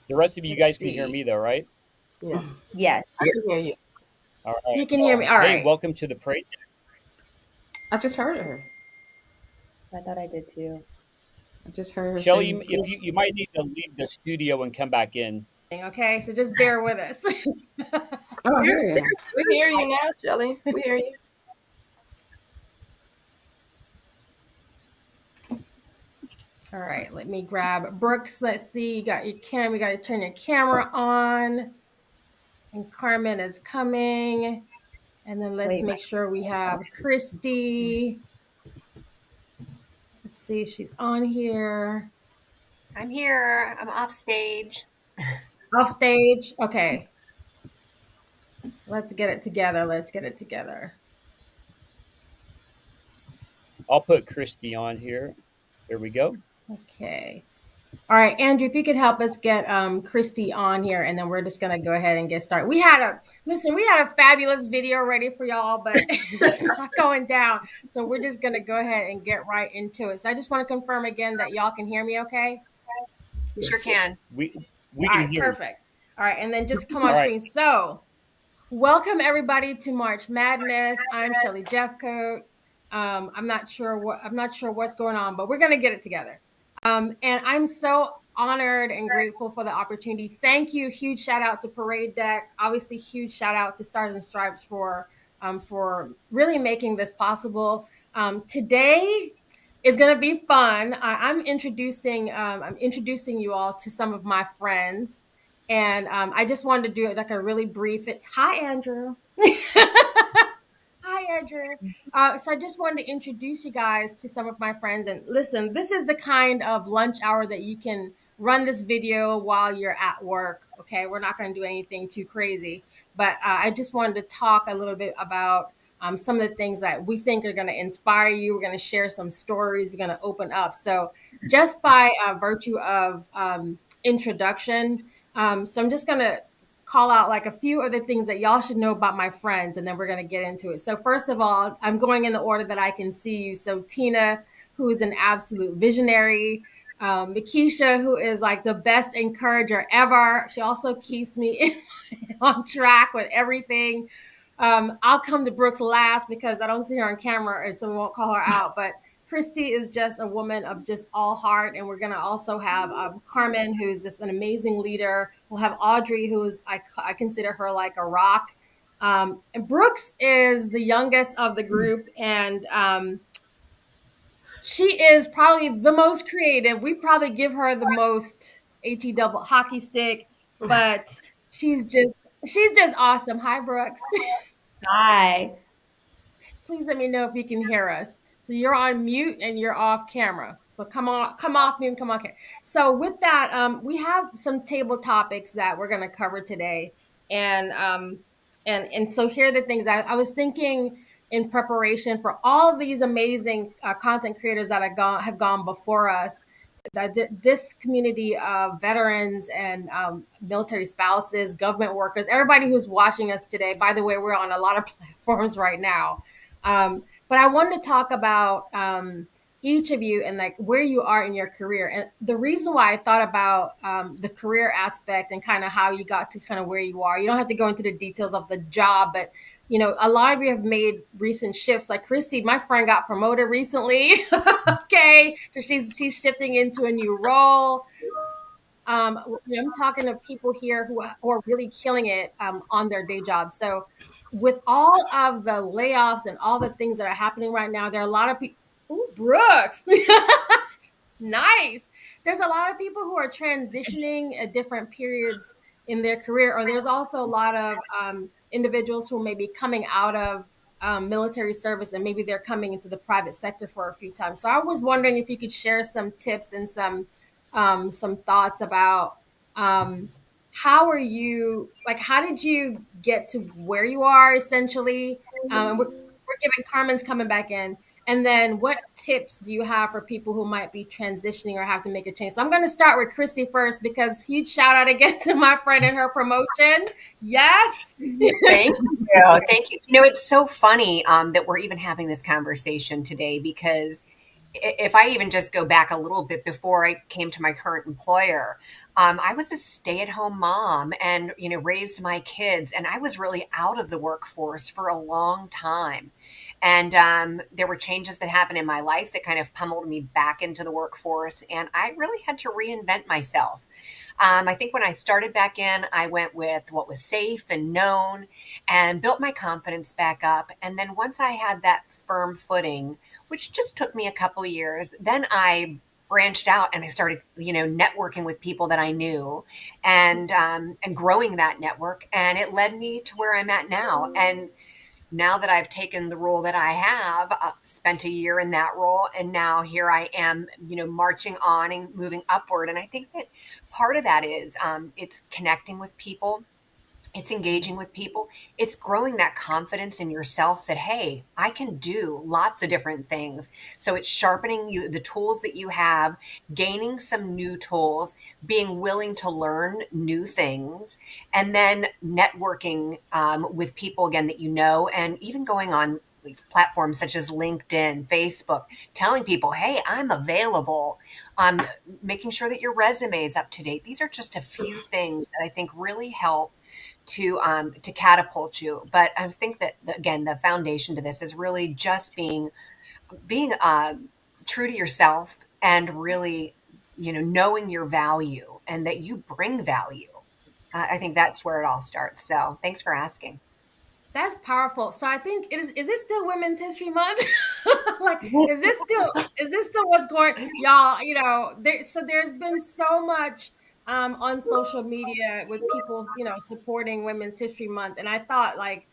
The rest of you guys can hear me, though, right? Yeah. Yes. I can hear you. All right. You can hear me. All Hey, right. welcome to the Parade Deck. I just heard her. I thought I did too. I just heard her Shelly, say, if you might need to leave the studio and come back in. Okay, so just bear with us. "Oh, I hear you." We hear you now, Shelly. We hear you. All right, let me grab Brooks. Let's see. You got your camera. You got to turn your camera on. And Carmen is coming. And then let's Wait, make sure we have Christy. Let's see if she's on here. I'm here. I'm off stage. Off stage. Okay. Let's get it together. Let's get it together. I'll put Christy on here. There we go. Okay. All right, Andrew, if you could help us get Christy on here, and then we're just gonna go ahead and get started. We had a fabulous video ready for y'all, but it's not going down. So we're just gonna go ahead and get right into it. So I just want to confirm again that y'all can hear me okay? Sure can. We All can right, hear. perfect. All right, and then just come on All right. screen. So welcome everybody to March Madness. I'm Shelly Jeffcoat. I'm not sure what's going on, but we're gonna get it together. And I'm so honored and grateful for the opportunity. Thank you. Huge shout out to Parade Deck. Obviously, huge shout out to Stars and Stripes for really making this possible. Today is going to be fun. I'm introducing you all to some of my friends. And I just wanted to do it like a really brief. Hi, Andrew. Hi, Andrew. So I just wanted to introduce you guys to some of my friends. And listen, this is the kind of lunch hour that you can run this video while you're at work. Okay, we're not going to do anything too crazy, but I just wanted to talk a little bit about some of the things that we think are going to inspire you. We're going to share some stories. We're going to open up. So just by virtue of introduction, so I'm just going to call out like a few other things that y'all should know about my friends, and then we're going to get into it. So first of all, I'm going in the order that I can see you. So Tina, who is an absolute visionary. Makisha, who is like the best encourager ever. She also keeps me on track with everything. I'll come to Brooks last because I don't see her on camera, and so we won't call her out. But Christy is just a woman of just all heart, and we're gonna also have Carmen, who's just an amazing leader. We'll have Audrey, who's I consider her like a rock. And Brooks is the youngest of the group, and she is probably the most creative. We probably give her the most HE double hockey stick, but she's just awesome. Hi, Brooks. Hi. Please let me know if you can hear us. So you're on mute and you're off camera. So come off mute and come on camera. So with that, we have some table topics that we're going to cover today, and so here are the things I was thinking in preparation for all of these amazing content creators that have gone before us. That this community of veterans and military spouses, government workers, everybody who's watching us today. By the way, we're on a lot of platforms right now. But I wanted to talk about each of you and like where you are in your career. And the reason why I thought about the career aspect and kind of how you got to kind of where you are, you don't have to go into the details of the job, but you know, a lot of you have made recent shifts. Like Christy, my friend, got promoted recently. Okay, so she's shifting into a new role. I'm talking to people here who are really killing it on their day jobs. So with all of the layoffs and all the things that are happening right now, there are a lot of people. Ooh, Brooks. Nice. There's a lot of people who are transitioning at different periods in their career, or there's also a lot of individuals who may be coming out of military service and maybe they're coming into the private sector for a few times. So I was wondering if you could share some tips and some thoughts about how did you get to where you are essentially? We're giving Carmen's coming back in. And then what tips do you have for people who might be transitioning or have to make a change? So I'm going to start with Christy first because huge shout out again to my friend and her promotion. Yes. Thank you. Thank you. You know, it's so funny that we're even having this conversation today because if I even just go back a little bit before I came to my current employer, I was a stay-at-home mom and, you know, raised my kids, and I was really out of the workforce for a long time. And there were changes that happened in my life that kind of pummeled me back into the workforce, and I really had to reinvent myself. I think when I started back in, I went with what was safe and known and built my confidence back up. And then once I had that firm footing, which just took me a couple of years, then I branched out and I started, you know, networking with people that I knew and growing that network. And it led me to where I'm at now. And now that I've taken the role that I have, spent a year in that role, and now here I am, you know, marching on and moving upward. And I think that part of that is it's connecting with people. It's engaging with people. It's growing that confidence in yourself that, hey, I can do lots of different things. So it's sharpening the tools that you have, gaining some new tools, being willing to learn new things, and then networking with people again that you know, and even going on platforms such as LinkedIn, Facebook, telling people, hey, I'm available, making sure that your resume is up to date. These are just a few things that I think really help to catapult you. But I think that, again, the foundation to this is really just being true to yourself and really, you know, knowing your value and that you bring value. I think that's where it all starts. So thanks for asking. That's powerful. So I think is it still Women's History Month? Like, is this still what's going, y'all? You know, there's been so much on social media with people, supporting Women's History Month, and I thought like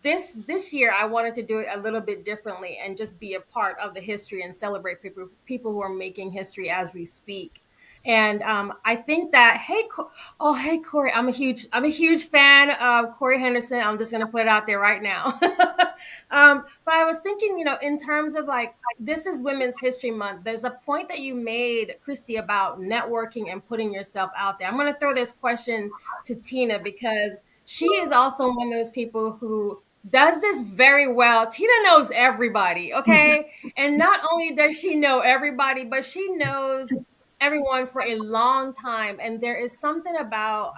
this year I wanted to do it a little bit differently and just be a part of the history and celebrate people who are making history as we speak. And I think that hey Corey, I'm a huge fan of Corey Henderson. I'm just gonna put it out there right now. But I was thinking, in terms of like this is Women's History Month. There's a point that you made, Christy, about networking and putting yourself out there. I'm gonna throw this question to Tina because she is also one of those people who does this very well. Tina knows everybody, okay? And not only does she know everybody, but she knows everyone for a long time. And there is something about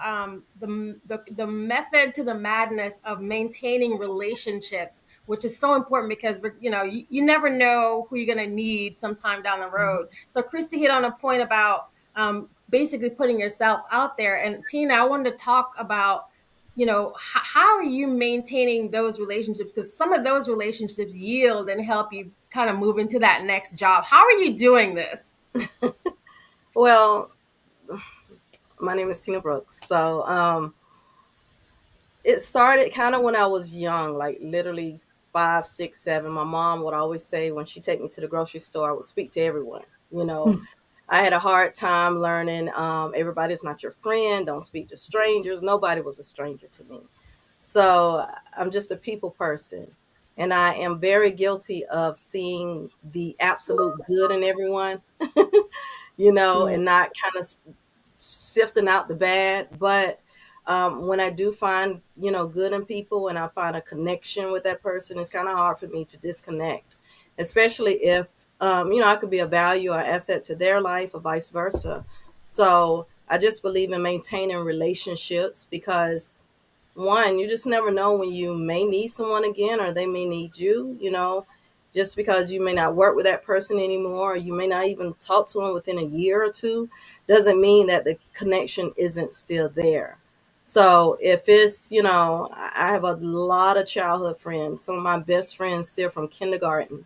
the method to the madness of maintaining relationships, which is so important because you never know who you're going to need sometime down the road. So Christy hit on a point about basically putting yourself out there. And Tina, I wanted to talk about how are you maintaining those relationships? Because some of those relationships yield and help you kind of move into that next job. How are you doing this? Well, my name is Tina Brooks. So it started kind of when I was young, like literally 5, 6, 7. My mom would always say when she take me to the grocery store, I would speak to everyone. I had a hard time learning everybody's not your friend. Don't speak to strangers. Nobody was a stranger to me. So I'm just a people person. And I am very guilty of seeing the absolute good in everyone, and not kind of sifting out the bad. But when I do find, good in people and I find a connection with that person, it's kind of hard for me to disconnect, especially if I could be a value or asset to their life or vice versa. So I just believe in maintaining relationships because one, you just never know when you may need someone again or they may need you, just because you may not work with that person anymore, or you may not even talk to them within a year or two, doesn't mean that the connection isn't still there. So if it's, I have a lot of childhood friends, some of my best friends still from kindergarten.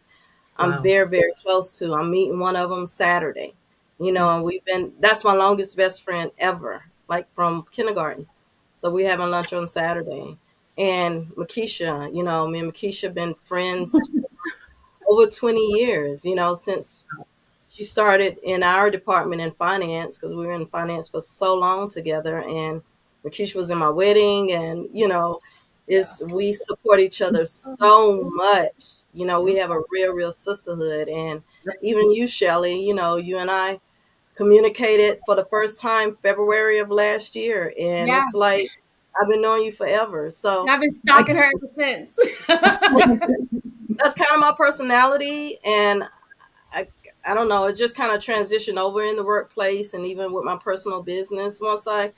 I'm very, very close to. I'm meeting one of them Saturday, and that's my longest best friend ever, like from kindergarten. So we having lunch on Saturday. And Makisha, me and Makisha been friends over 20 years, since she started in our department in finance, because we were in finance for so long together. And Makisha was in my wedding and, we support each other so much. We have a real, real sisterhood. And even you, Shelley, you and I communicated for the first time February of last year. And It's like, I've been knowing you forever. So I've been stalking her ever since. That's kind of my personality. And I don't know, it just kind of transitioned over in the workplace and even with my personal business. Once I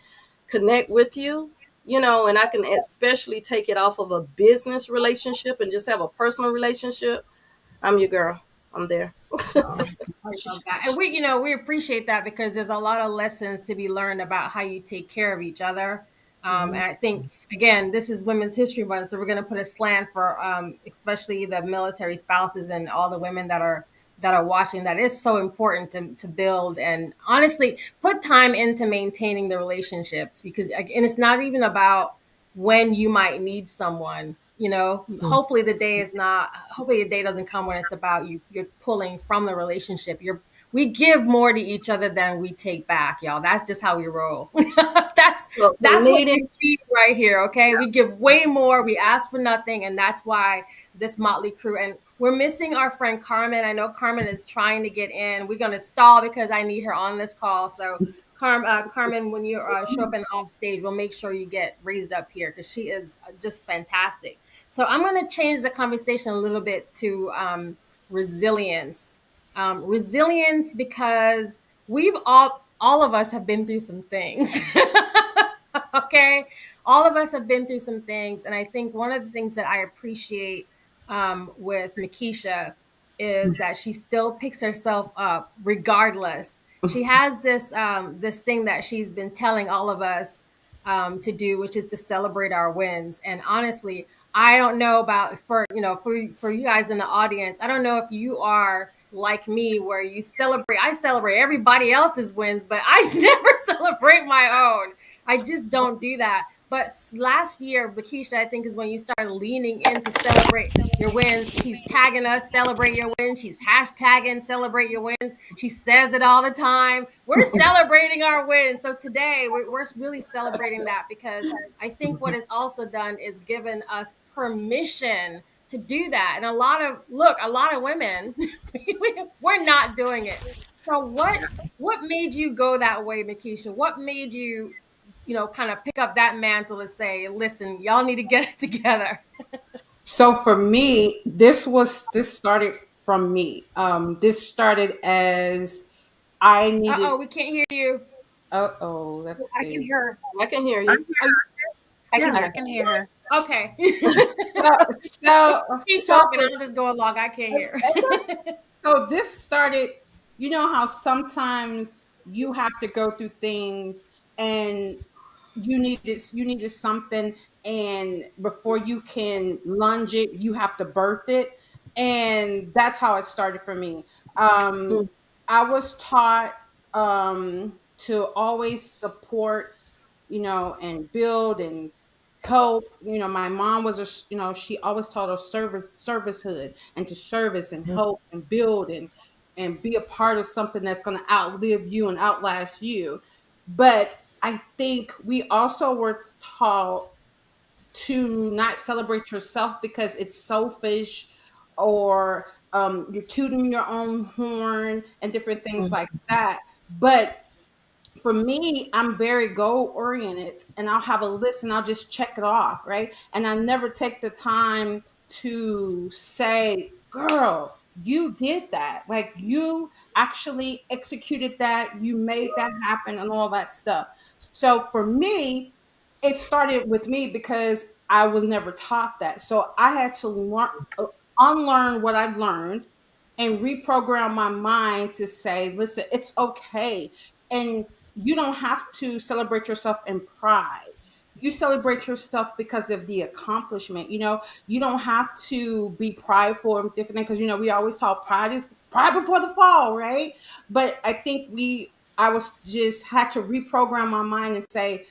connect with you, and I can especially take it off of a business relationship and just have a personal relationship, I'm your girl. I'm there. I love that. And we appreciate that because there's a lot of lessons to be learned about how you take care of each other. And I think, again, this is Women's History Month, so we're going to put a slant for especially the military spouses and all the women that are watching. That is so important to build and honestly put time into maintaining the relationships, because and it's not even about when you might need someone. Hopefully the day doesn't come when it's about you're pulling from the relationship. We give more to each other than we take back, y'all. That's just how we roll. That's what we see right here, okay? We give way more, we ask for nothing, and that's why this motley crew. And we're missing our friend Carmen. I know Carmen is trying to get in. We're going to stall because I need her on this call. So Carmen, when you show up and off stage, we'll make sure you get raised up here because she is just fantastic. So I'm going to change the conversation a little bit to resilience. Resilience, because we've all of us have been through some things. Okay, all of us have been through some things, and I think one of the things that I appreciate with Makisha is that she still picks herself up regardless. She has this this thing that she's been telling all of us to do, which is to celebrate our wins. And honestly, I don't know about for you guys in the audience. I don't know if you are like me, where I celebrate everybody else's wins, but I never celebrate my own. I just don't do that. But last year, Bakisha, I think, is when you started leaning in to celebrate your wins. She's tagging us, celebrate your wins. She's hashtagging, celebrate your wins. She says it all the time. We're celebrating our wins. So today, we're really celebrating that, because I think what it's also done is given us permission to do that. And a lot of women, we're not doing it. So what made you go that way, Makisha? What made you, kind of pick up that mantle to say, listen, y'all need to get it together? So for me, this started from me. This started as I needed. Uh-oh, we can't hear you. Let's I can see. hear her. I can hear you. I can Yeah, hear I can hear her. Okay. She's So talking, I'm just going along. I can't hear. So this started, you know how sometimes you have to go through things and you needed something, and before you can lunge it, you have to birth it. And that's how it started for me. Mm. I was taught to always support, and build and help. My mom was she always taught us servicehood, and to service and help and build and be a part of something that's going to outlive you and outlast you. But I think we also were taught to not celebrate yourself because it's selfish, or you're tooting your own horn and different things like that. But for me, I'm very goal oriented, and I'll have a list and I'll just check it off, right? And I never take the time to say, girl, you did that. Like, you actually executed that, you made that happen, and all that stuff. So for me, it started with me because I was never taught that. So I had to unlearn what I've learned and reprogram my mind to say, listen, it's okay. And you don't have to celebrate yourself in pride. You celebrate yourself because of the accomplishment. You don't have to be prideful and different things, because we always talk pride is pride before the fall, right? But I think I was just had to reprogram my mind and say,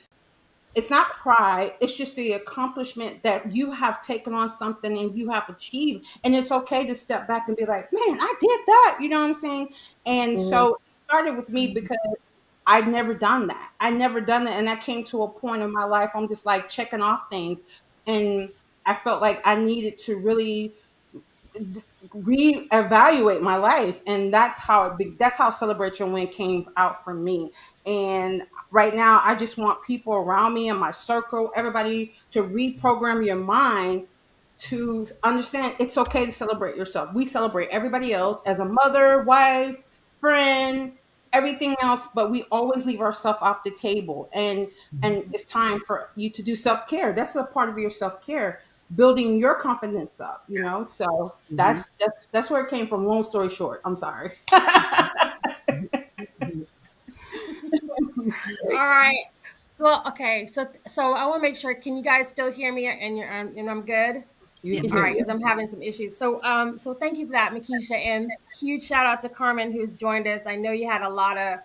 it's not pride, it's just the accomplishment that you have taken on something and you have achieved. And it's okay to step back and be like, man, I did that. You know what I'm saying? And so it started with me because I'd never done that. I never done it. And I came to a point in my life, I'm just like checking off things. And I felt like I needed to really reevaluate my life, and that's how Celebrate Your Win came out for me. And right now, I just want people around me in my circle, everybody, to reprogram your mind to understand it's okay to celebrate yourself. We celebrate everybody else as a mother, wife, friend, everything else, but we always leave ourselves off the table. And it's time for you to do self-care. That's a part of your self-care, building your confidence up. So that's where it came from. Long story short, I'm sorry. All right. Well, okay. So I want to make sure. Can you guys still hear me? And I'm good. You can All hear right, you. because I'm having some issues. So thank you for that, Makisha, and huge shout out to Carmen, who's joined us. I know you had a lot of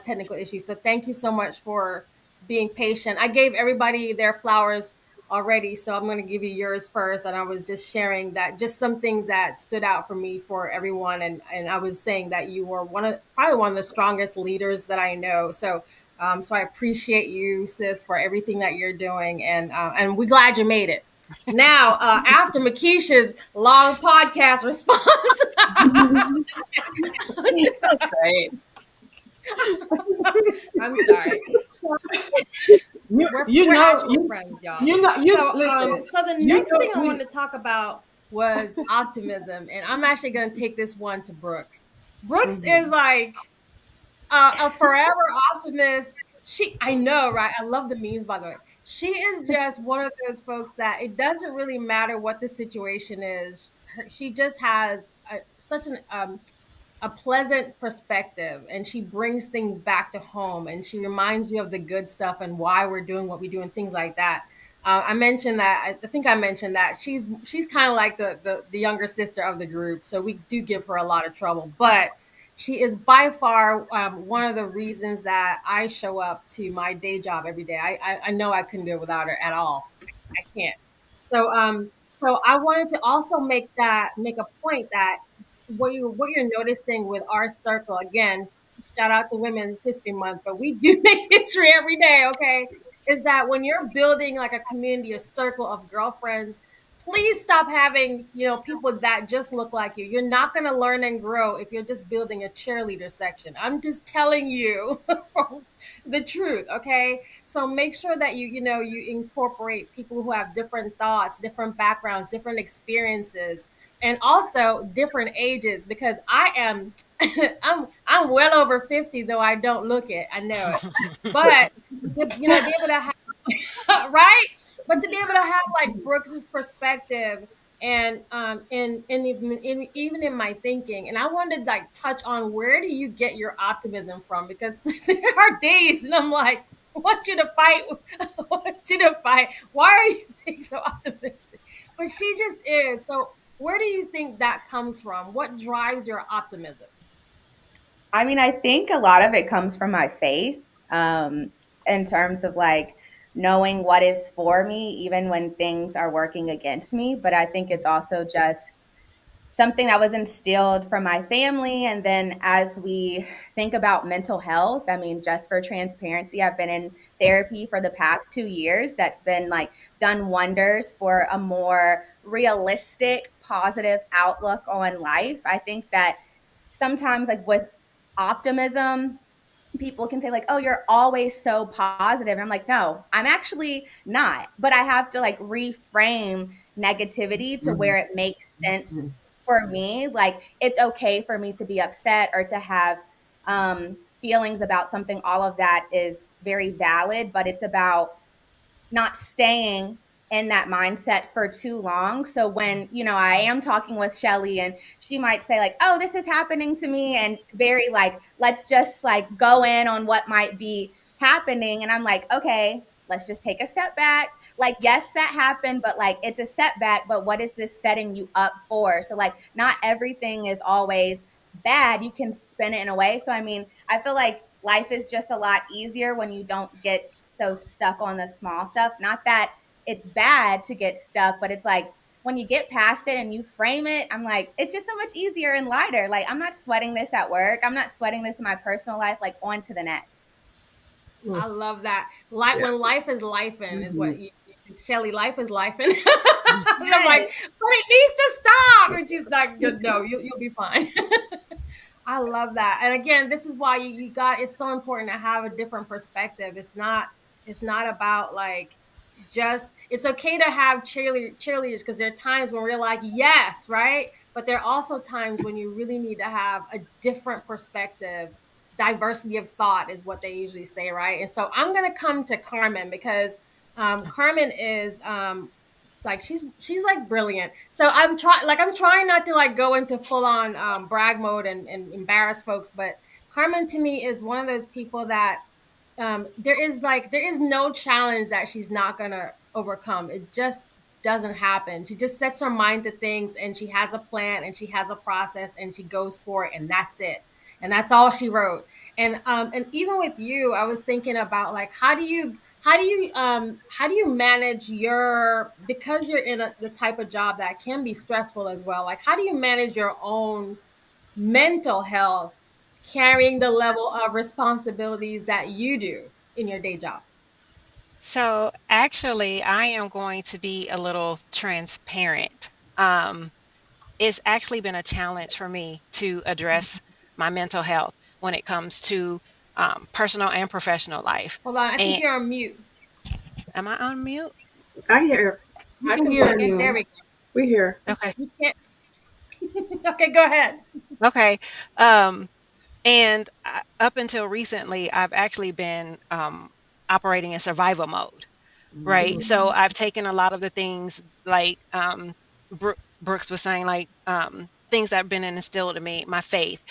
technical issues, so thank you so much for being patient. I gave everybody their flowers already, so I'm going to give you yours first. And I was just sharing that, just some things that stood out for me for everyone, and I was saying that you were probably one of the strongest leaders that I know. So I appreciate you, sis, for everything that you're doing, and we're glad you made it. Now, after Makisha's long podcast response, That's great. I'm sorry. We're actual friends, y'all. Listen. So the next thing I wanted to talk about was optimism, and I'm actually going to take this one to Brooks. Brooks is like a forever optimist. I know, right? I love the memes, by the way. She is just one of those folks that it doesn't really matter what the situation is. She just has such a pleasant perspective, and she brings things back to home, and she reminds you of the good stuff and why we're doing what we do and things like that. I mentioned that. I think I mentioned that she's kind of like the younger sister of the group, so we do give her a lot of trouble. But she is by far one of the reasons that I show up to my day job every day. I know I couldn't do it without her at all. I can't. So I wanted to also make a point that what you're noticing with our circle again. Shout out to Women's History Month, but we do make history every day. Okay, is that when you're building like a community, a circle of girlfriends, please stop having, people that just look like you. You're not going to learn and grow if you're just building a cheerleader section. I'm just telling you from the truth, okay? So make sure that you incorporate people who have different thoughts, different backgrounds, different experiences, and also different ages, because I am I'm well over 50, though I don't look it. I know it. But be able to have right? But to be able to have like Brooks's perspective and even in my thinking, and I wanted to like touch on where do you get your optimism from? Because there are days and I'm like, I want you to fight. I want you to fight. Why are you being so optimistic? But she just is. So where do you think that comes from? What drives your optimism? I mean, I think a lot of it comes from my faith, in terms of like knowing what is for me, even when things are working against me. But I think it's also just something that was instilled from my family. And then as we think about mental health, I mean, just for transparency, I've been in therapy for the past 2 years. That's been like done wonders for a more realistic, positive outlook on life. I think that sometimes, like with optimism, people can say like, oh, you're always so positive. And I'm like, no, I'm actually not. But I have to like reframe negativity to where it makes sense for me. Like it's okay for me to be upset or to have feelings about something. All of that is very valid, but it's about not staying in that mindset for too long. So when, I am talking with Shelly and she might say like, oh, this is happening to me, and very like, let's just like go in on what might be happening. And I'm like, okay, let's just take a step back. Like, yes, that happened, but like, it's a setback, but what is this setting you up for? So like, not everything is always bad. You can spin it in a way. So, I mean, I feel like life is just a lot easier when you don't get so stuck on the small stuff. Not that it's bad to get stuck, but it's like when you get past it and you frame it, I'm like, it's just so much easier and lighter. Like, I'm not sweating this at work. I'm not sweating this in my personal life. Like, on to the next. I love that. Like when life is lifing is what Shelly, life is lifing. And I'm like, but it needs to stop. And she's like, no, you'll be fine. I love that. And again, this is why it's so important to have a different perspective. It's not about like it's okay to have cheerleaders, because there are times when we're like, yes, right? But there are also times when you really need to have a different perspective. Diversity of thought is what they usually say, right? And so I'm going to come to Carmen, because Carmen is like she's like brilliant. So I'm trying not to like go into full on brag mode and embarrass folks, but Carmen to me is one of those people that there is no challenge that she's not gonna overcome. It just doesn't happen. She just sets her mind to things, and she has a plan, and she has a process, and she goes for it, and that's it. And that's all she wrote. And even with you, I was thinking about like how do you manage because you're in the type of job that can be stressful as well. Like how do you manage your own mental health carrying the level of responsibilities that you do in your day job? So actually, I am going to be a little transparent. It's actually been a challenge for me to address my mental health when it comes to personal and professional life. Hold on, I think you're on mute. Am I on mute? I hear. I can hear There you. we go. We hear. Okay. You can't. Okay, go ahead. Okay. And up until recently, I've actually been operating in survival mode, right? So I've taken a lot of the things like Brooks was saying, like things that have been instilled in me, my faith,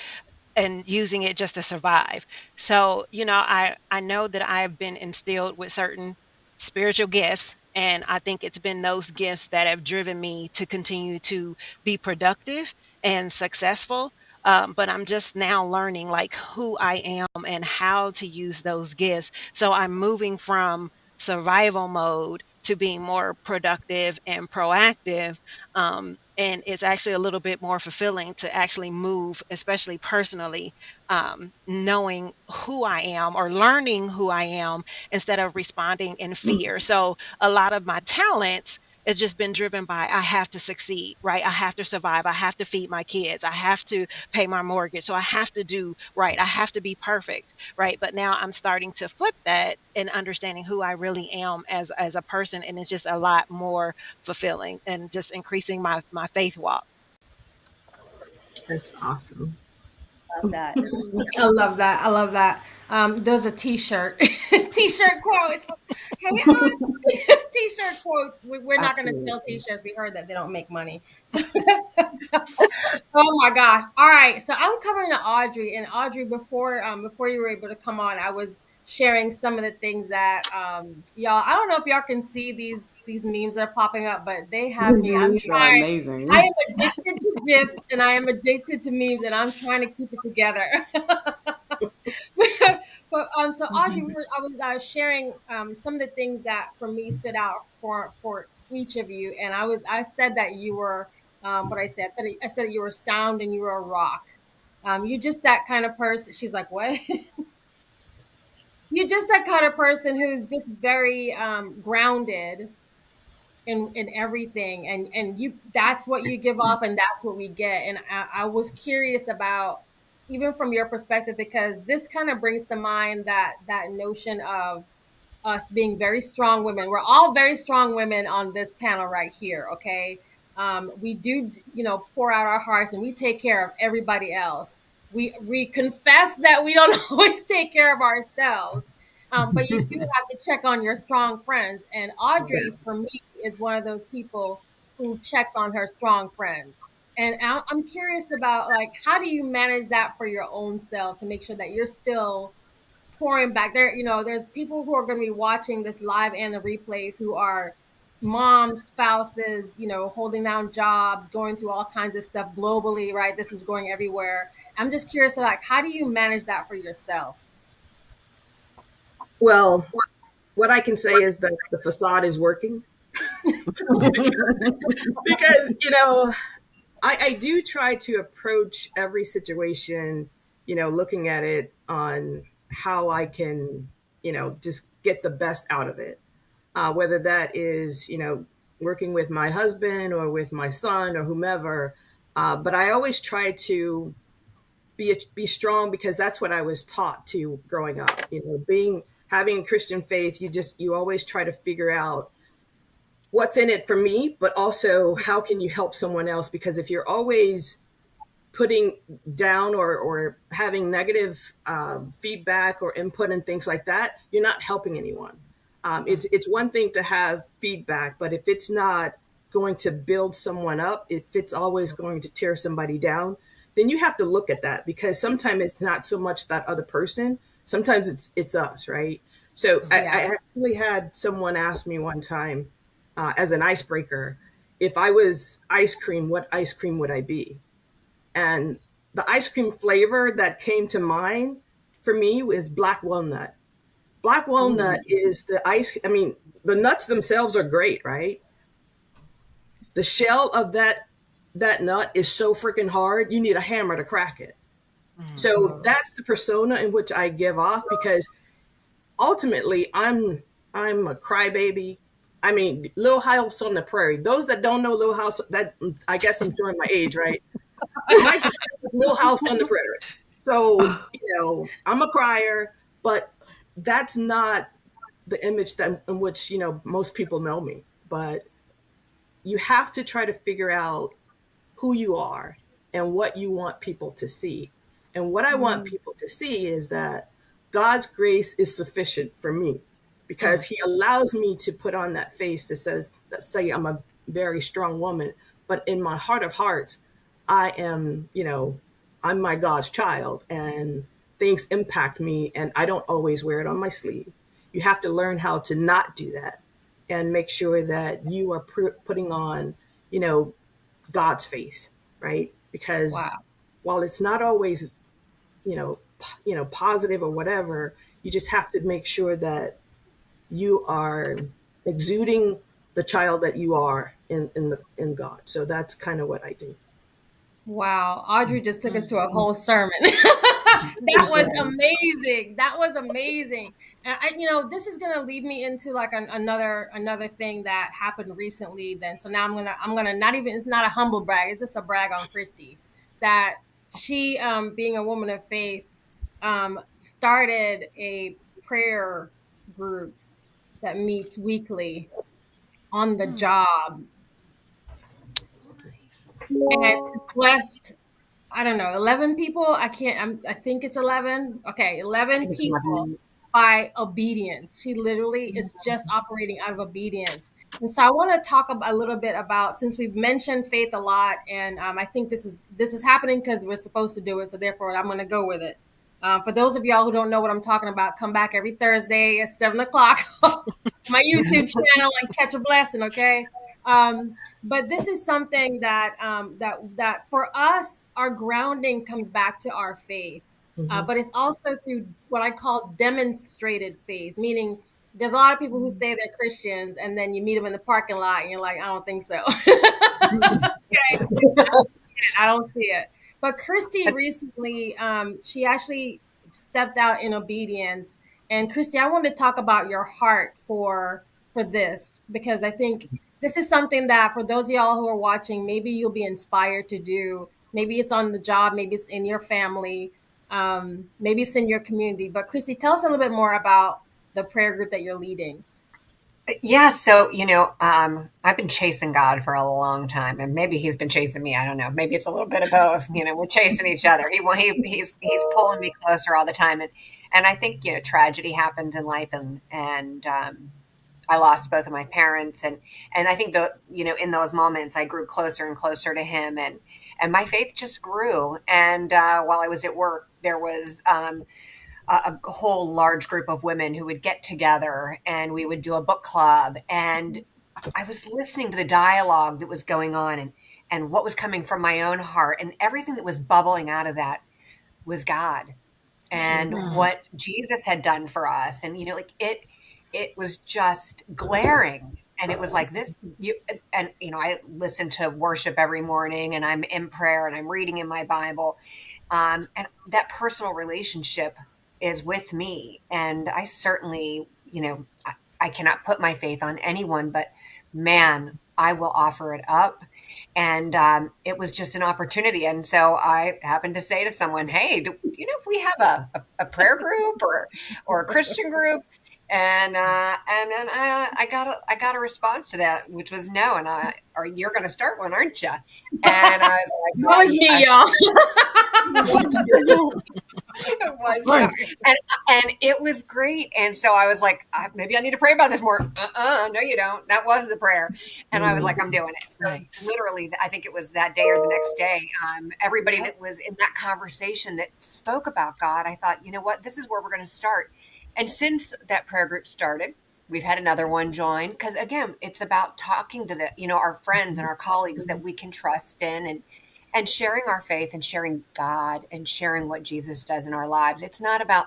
and using it just to survive. So, I know that I've been instilled with certain spiritual gifts And I think it's been those gifts that have driven me to continue to be productive and successful. But I'm just now learning like who I am and how to use those gifts. So I'm moving from survival mode to being more productive and proactive. And it's actually a little bit more fulfilling to actually move, especially personally, knowing who I am or learning who I am instead of responding in fear. So a lot of my talents has just been driven by I have to succeed, right? I have to survive. I have to feed my kids. I have to pay my mortgage. So I have to do right. I have to be perfect, right? But now I'm starting to flip that and understanding who I really am as a person, and it's just a lot more fulfilling and just increasing my faith walk. That's awesome. Love that. I love that. I love that. Those are t-shirt quotes. Hey, t-shirt quotes. We're not going to sell t-shirts. We heard that they don't make money. So, oh my God. All right. So I'm coming to Audrey, and Audrey, before you were able to come on, I was sharing some of the things that y'all. I don't know if y'all can see these memes that are popping up, but they have me. I'm trying. Amazing. I am addicted to GIFs, and I am addicted to memes, and I'm trying to keep it together. But so Audrey, I was sharing some of the things that for me stood out for each of you, and I said that you were what I said. I said that you were sound and you were a rock. You're just that kind of person. She's like, what? You're just that kind of person who's just very grounded in everything, and you that's what you give off, and that's what we get. And I was curious about, even from your perspective, because this kind of brings to mind that notion of us being very strong women. We're all very strong women on this panel right here, okay? We do, pour out our hearts, and we take care of everybody else. We confess that we don't always take care of ourselves, but you do have to check on your strong friends. And Audrey, for me, is one of those people who checks on her strong friends. And I'm curious about, like, how do you manage that for your own self to make sure that you're still pouring back there? There's people who are going to be watching this live and the replay who are moms, spouses, holding down jobs, going through all kinds of stuff globally, right? This is going everywhere. I'm just curious, like, how do you manage that for yourself? Well, what I can say is that the facade is working. because I do try to approach every situation, looking at it on how I can, just get the best out of it. Whether that is, working with my husband or with my son or whomever. But I always try to be strong, because that's what I was taught to growing up, having Christian faith. You always try to figure out what's in it for me, but also how can you help someone else? Because if you're always putting down or having negative feedback or input and things like that, you're not helping anyone. It's one thing to have feedback, but if it's not going to build someone up, if it's always going to tear somebody down, then you have to look at that, because sometimes it's not so much that other person, sometimes it's us, right? So I actually had someone ask me one time, as an icebreaker, if I was ice cream, what ice cream would I be? And the ice cream flavor that came to mind for me was black walnut. Black walnut is the the nuts themselves are great, right? The shell of that nut is so freaking hard, you need a hammer to crack it. So that's the persona in which I give off, because ultimately I'm a crybaby. Little House on the Prairie. Those that don't know Little House, that I guess I'm showing my age, right? Little House on the Prairie. So, I'm a crier, but that's not the image in which, most people know me. But you have to try to figure out who you are and what you want people to see. And what I want people to see is that God's grace is sufficient for me, because he allows me to put on that face that say I'm a very strong woman, but in my heart of hearts, I am, I'm my God's child, and things impact me, and I don't always wear it on my sleeve. You have to learn how to not do that. and make sure that you are putting on, God's face, right? Because Wow. while it's not always, positive or whatever, you just have to make sure that you are exuding the child that you are in God. So that's kind of what I do. Wow, Audrey just took us to a whole sermon. That was amazing. That was amazing. And this is gonna lead me into like another thing that happened recently. Then, so now I'm gonna not even, it's not a humble brag. It's just a brag on Christy that she, being a woman of faith, started a prayer group that meets weekly on the job, and blessed, I don't know, 11 people. I think it's 11. Okay, 11 people by obedience. She literally is just operating out of obedience. And so I want to talk a little bit about, since we've mentioned faith a lot, and I think this is happening because we're supposed to do it. So therefore, I'm going to go with it. For those of y'all who don't know what I'm talking about, come back every Thursday at 7:00 my YouTube channel and catch a blessing. Okay. But this is something that that for us, our grounding comes back to our faith, but it's also through what I call demonstrated faith, meaning there's a lot of people who say they're Christians, and then you meet them in the parking lot, and you're like, I don't think so. Okay. I don't see it. But Christy recently, she actually stepped out in obedience. And Christy, I wanted to talk about your heart for this, because I think this is something that for those of y'all who are watching, maybe you'll be inspired to do. Maybe it's on the job, maybe it's in your family, maybe it's in your community. But Christy, tell us a little bit more about the prayer group that you're leading. Yeah, so I've been chasing God for a long time, and maybe He's been chasing me. I don't know. Maybe it's a little bit of both. We're chasing each other. He's pulling me closer all the time, and I think tragedy happened in life, and I lost both of my parents, and I think in those moments I grew closer and closer to Him, and my faith just grew. And while I was at work, there was a whole large group of women who would get together, and we would do a book club. And I was listening to the dialogue that was going on, and what was coming from my own heart, and everything that was bubbling out of that was God and what Jesus had done for us. And it was just glaring. And it was like this, I listen to worship every morning, and I'm in prayer, and I'm reading in my Bible. And that personal relationship is with me. And I certainly, I cannot put my faith on anyone, but man, I will offer it up. And it was just an opportunity. And so I happened to say to someone, hey, if we have a prayer group or a Christian group? And then I got a response to that, which was no. And you're going to start one, aren't you? And I was like, that was me, y'all. It was, yeah. And it was great. And so I was like, maybe I need to pray about this more. No, you don't. That was the prayer. And I was like, I'm doing it. So literally, I think it was that day or the next day. Everybody that was in that conversation that spoke about God, I thought, you know what, this is where we're going to start. And since that prayer group started, we've had another one join, because again, it's about talking to our friends and our colleagues that we can trust in, and sharing our faith and sharing God and sharing what Jesus does in our lives. It's not about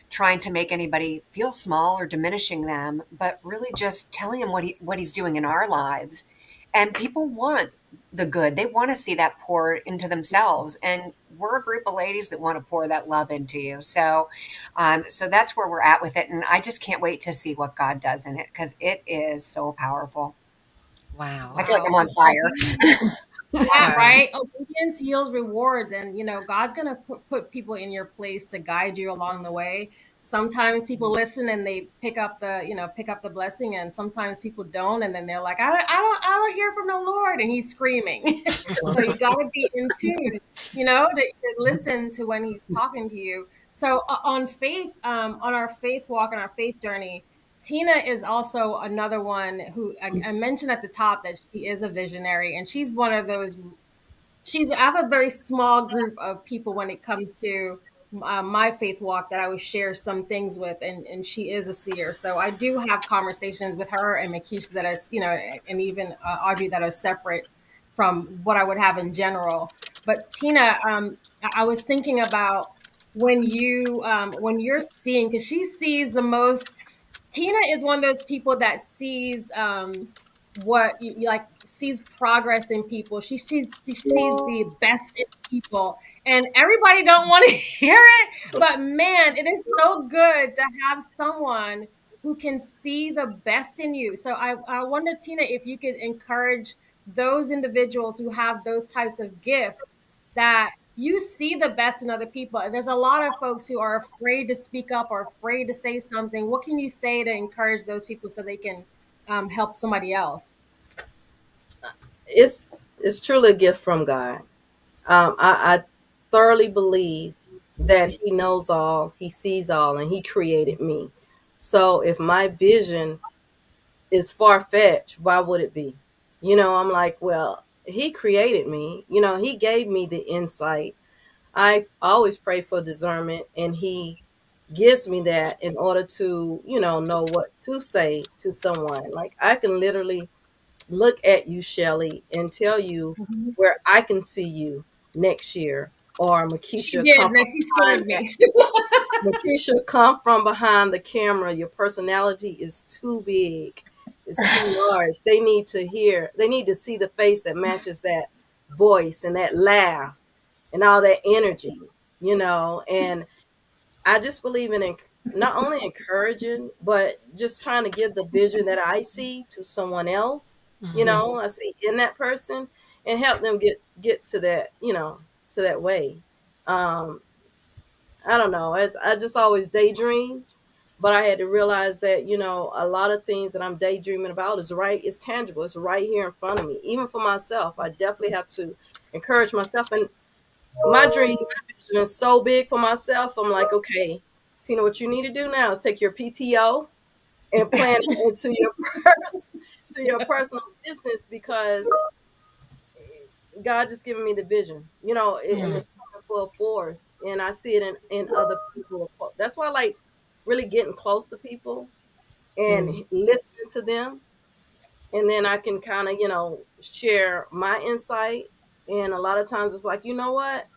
trying to make anybody feel small or diminishing them, but really just telling them what He's doing in our lives. And people want the good. They want to see that pour into themselves. And we're a group of ladies that want to pour that love into you. So that's where we're at with it. And I just can't wait to see what God does in it, because it is so powerful. Wow. I feel like I'm on fire. Yeah, right. Obedience yields rewards, and God's gonna put people in your place to guide you along the way. Sometimes people listen and they pick up the blessing, and sometimes people don't, and then they're like, I don't hear from the Lord, and He's screaming. So you got to be in tune, to listen to when He's talking to you. So on faith, on our faith walk and our faith journey, Tina is also another one who I mentioned at the top that she is a visionary, and I have a very small group of people when it comes to my faith walk that I would share some things with, and she is a seer. So I do have conversations with her and Makisha that are, and even Audrey, that are separate from what I would have in general. But Tina, I was thinking about when you're seeing, because she sees the most. Tina is one of those people that sees what like sees progress in people. She sees the best in people, and everybody don't want to hear it, but man, it is so good to have someone who can see the best in you. So I wonder, Tina, if you could encourage those individuals who have those types of gifts, that you see the best in other people. And there's a lot of folks who are afraid to speak up or afraid to say something. What can you say to encourage those people so they can help somebody else? It's truly a gift from God. I thoroughly believe that He knows all, He sees all, and He created me. So if my vision is far fetched, why would it be? I'm like, well, He created me. He gave me the insight. I always pray for discernment, and He gives me that in order to, know what to say to someone. Like, I can literally look at you, Shelly, and tell you Mhm. where I can see you next year. Or She Makisha, did, come and then from she behind scared that. me. Makisha, come from behind the camera. Your personality is too big. It's too large. They need to hear. They need to see the face that matches that voice and that laugh and all that energy. And I just believe in not only encouraging, but just trying to give the vision that I see to someone else. Mhm. I see in that person, and help them get to that, to that way. Um, I don't know. As I just always daydream, but I had to realize that, a lot of things that I'm daydreaming about is right. It's tangible. It's right here in front of me. Even for myself, I definitely have to encourage myself. And my vision is so big for myself. I'm like, okay, Tina, what you need to do now is take your PTO and plan it into your to your personal business, because God just given me the vision, and Mm. it's coming full force, and I see it in other people. That's why I like really getting close to people and Mm. listening to them, and then I can kind of, share my insight. And a lot of times it's like, you know what?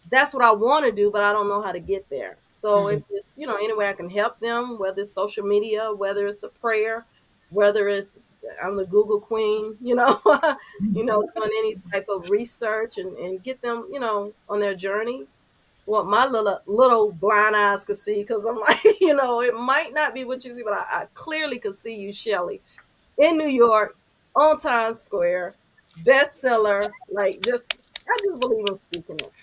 That's what I want to do, but I don't know how to get there. So if Mhm. it's, any way I can help them, whether it's social media, whether it's a prayer, whether it's I'm the Google queen, doing any type of research and get them, on their journey. What my little blind eyes could see, because I'm like, it might not be what you see, but I clearly could see you, Shelly, in New York, on Times Square, bestseller. Like, I just believe in speaking it.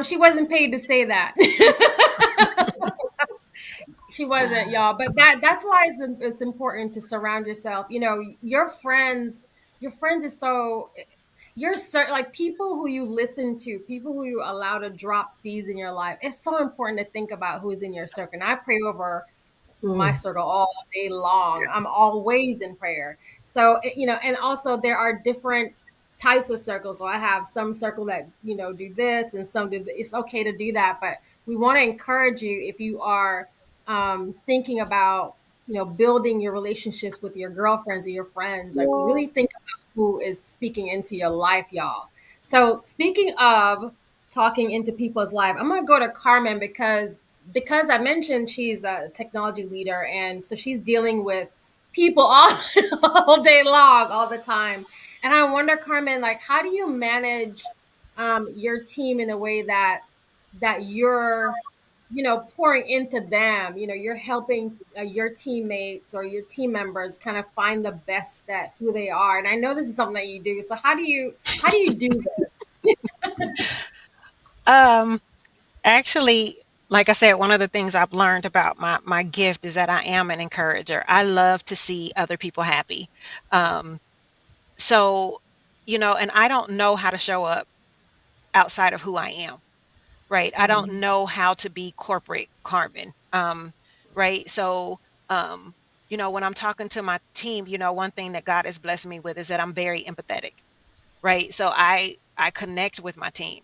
She wasn't paid to say that. She wasn't, y'all. But that's why it's important to surround yourself. Your friends is so. Like people who you listen to, people who you allow to drop seeds in your life. It's so important to think about who's in your circle. And I pray over my Mm. circle all day long. I'm always in prayer. So, and also there are different types of circles. So I have some circle that, do this, and some do it's okay to do that. But we want to encourage you, if you are thinking about, building your relationships with your girlfriends or your friends, like really think about who is speaking into your life, y'all. So speaking of talking into people's life, I'm going to go to Carmen, because I mentioned she's a technology leader, and so she's dealing with people all day long, all the time. And I wonder, Carmen, like, how do you manage your team in a way that you're, pouring into them? You're helping your teammates or your team members kind of find the best at who they are. And I know this is something that you do. So how do you do this? Um, Actually, like I said, one of the things I've learned about my gift is that I am an encourager. I love to see other people happy. Um, so, and I don't know how to show up outside of who I am, right? I don't know how to be corporate Carmen, right? So, um, when I'm talking to my team, one thing that God has blessed me with is that I'm very empathetic, right? So I connect with my team.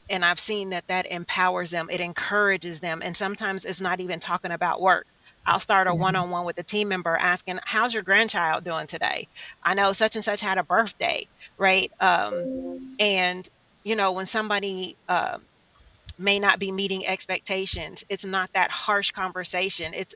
And I've seen that empowers them, it encourages them. And sometimes it's not even talking about work. I'll start a one-on-one with a team member asking, how's your grandchild doing today? I know such and such had a birthday, right? And when somebody may not be meeting expectations, it's not that harsh conversation. It's,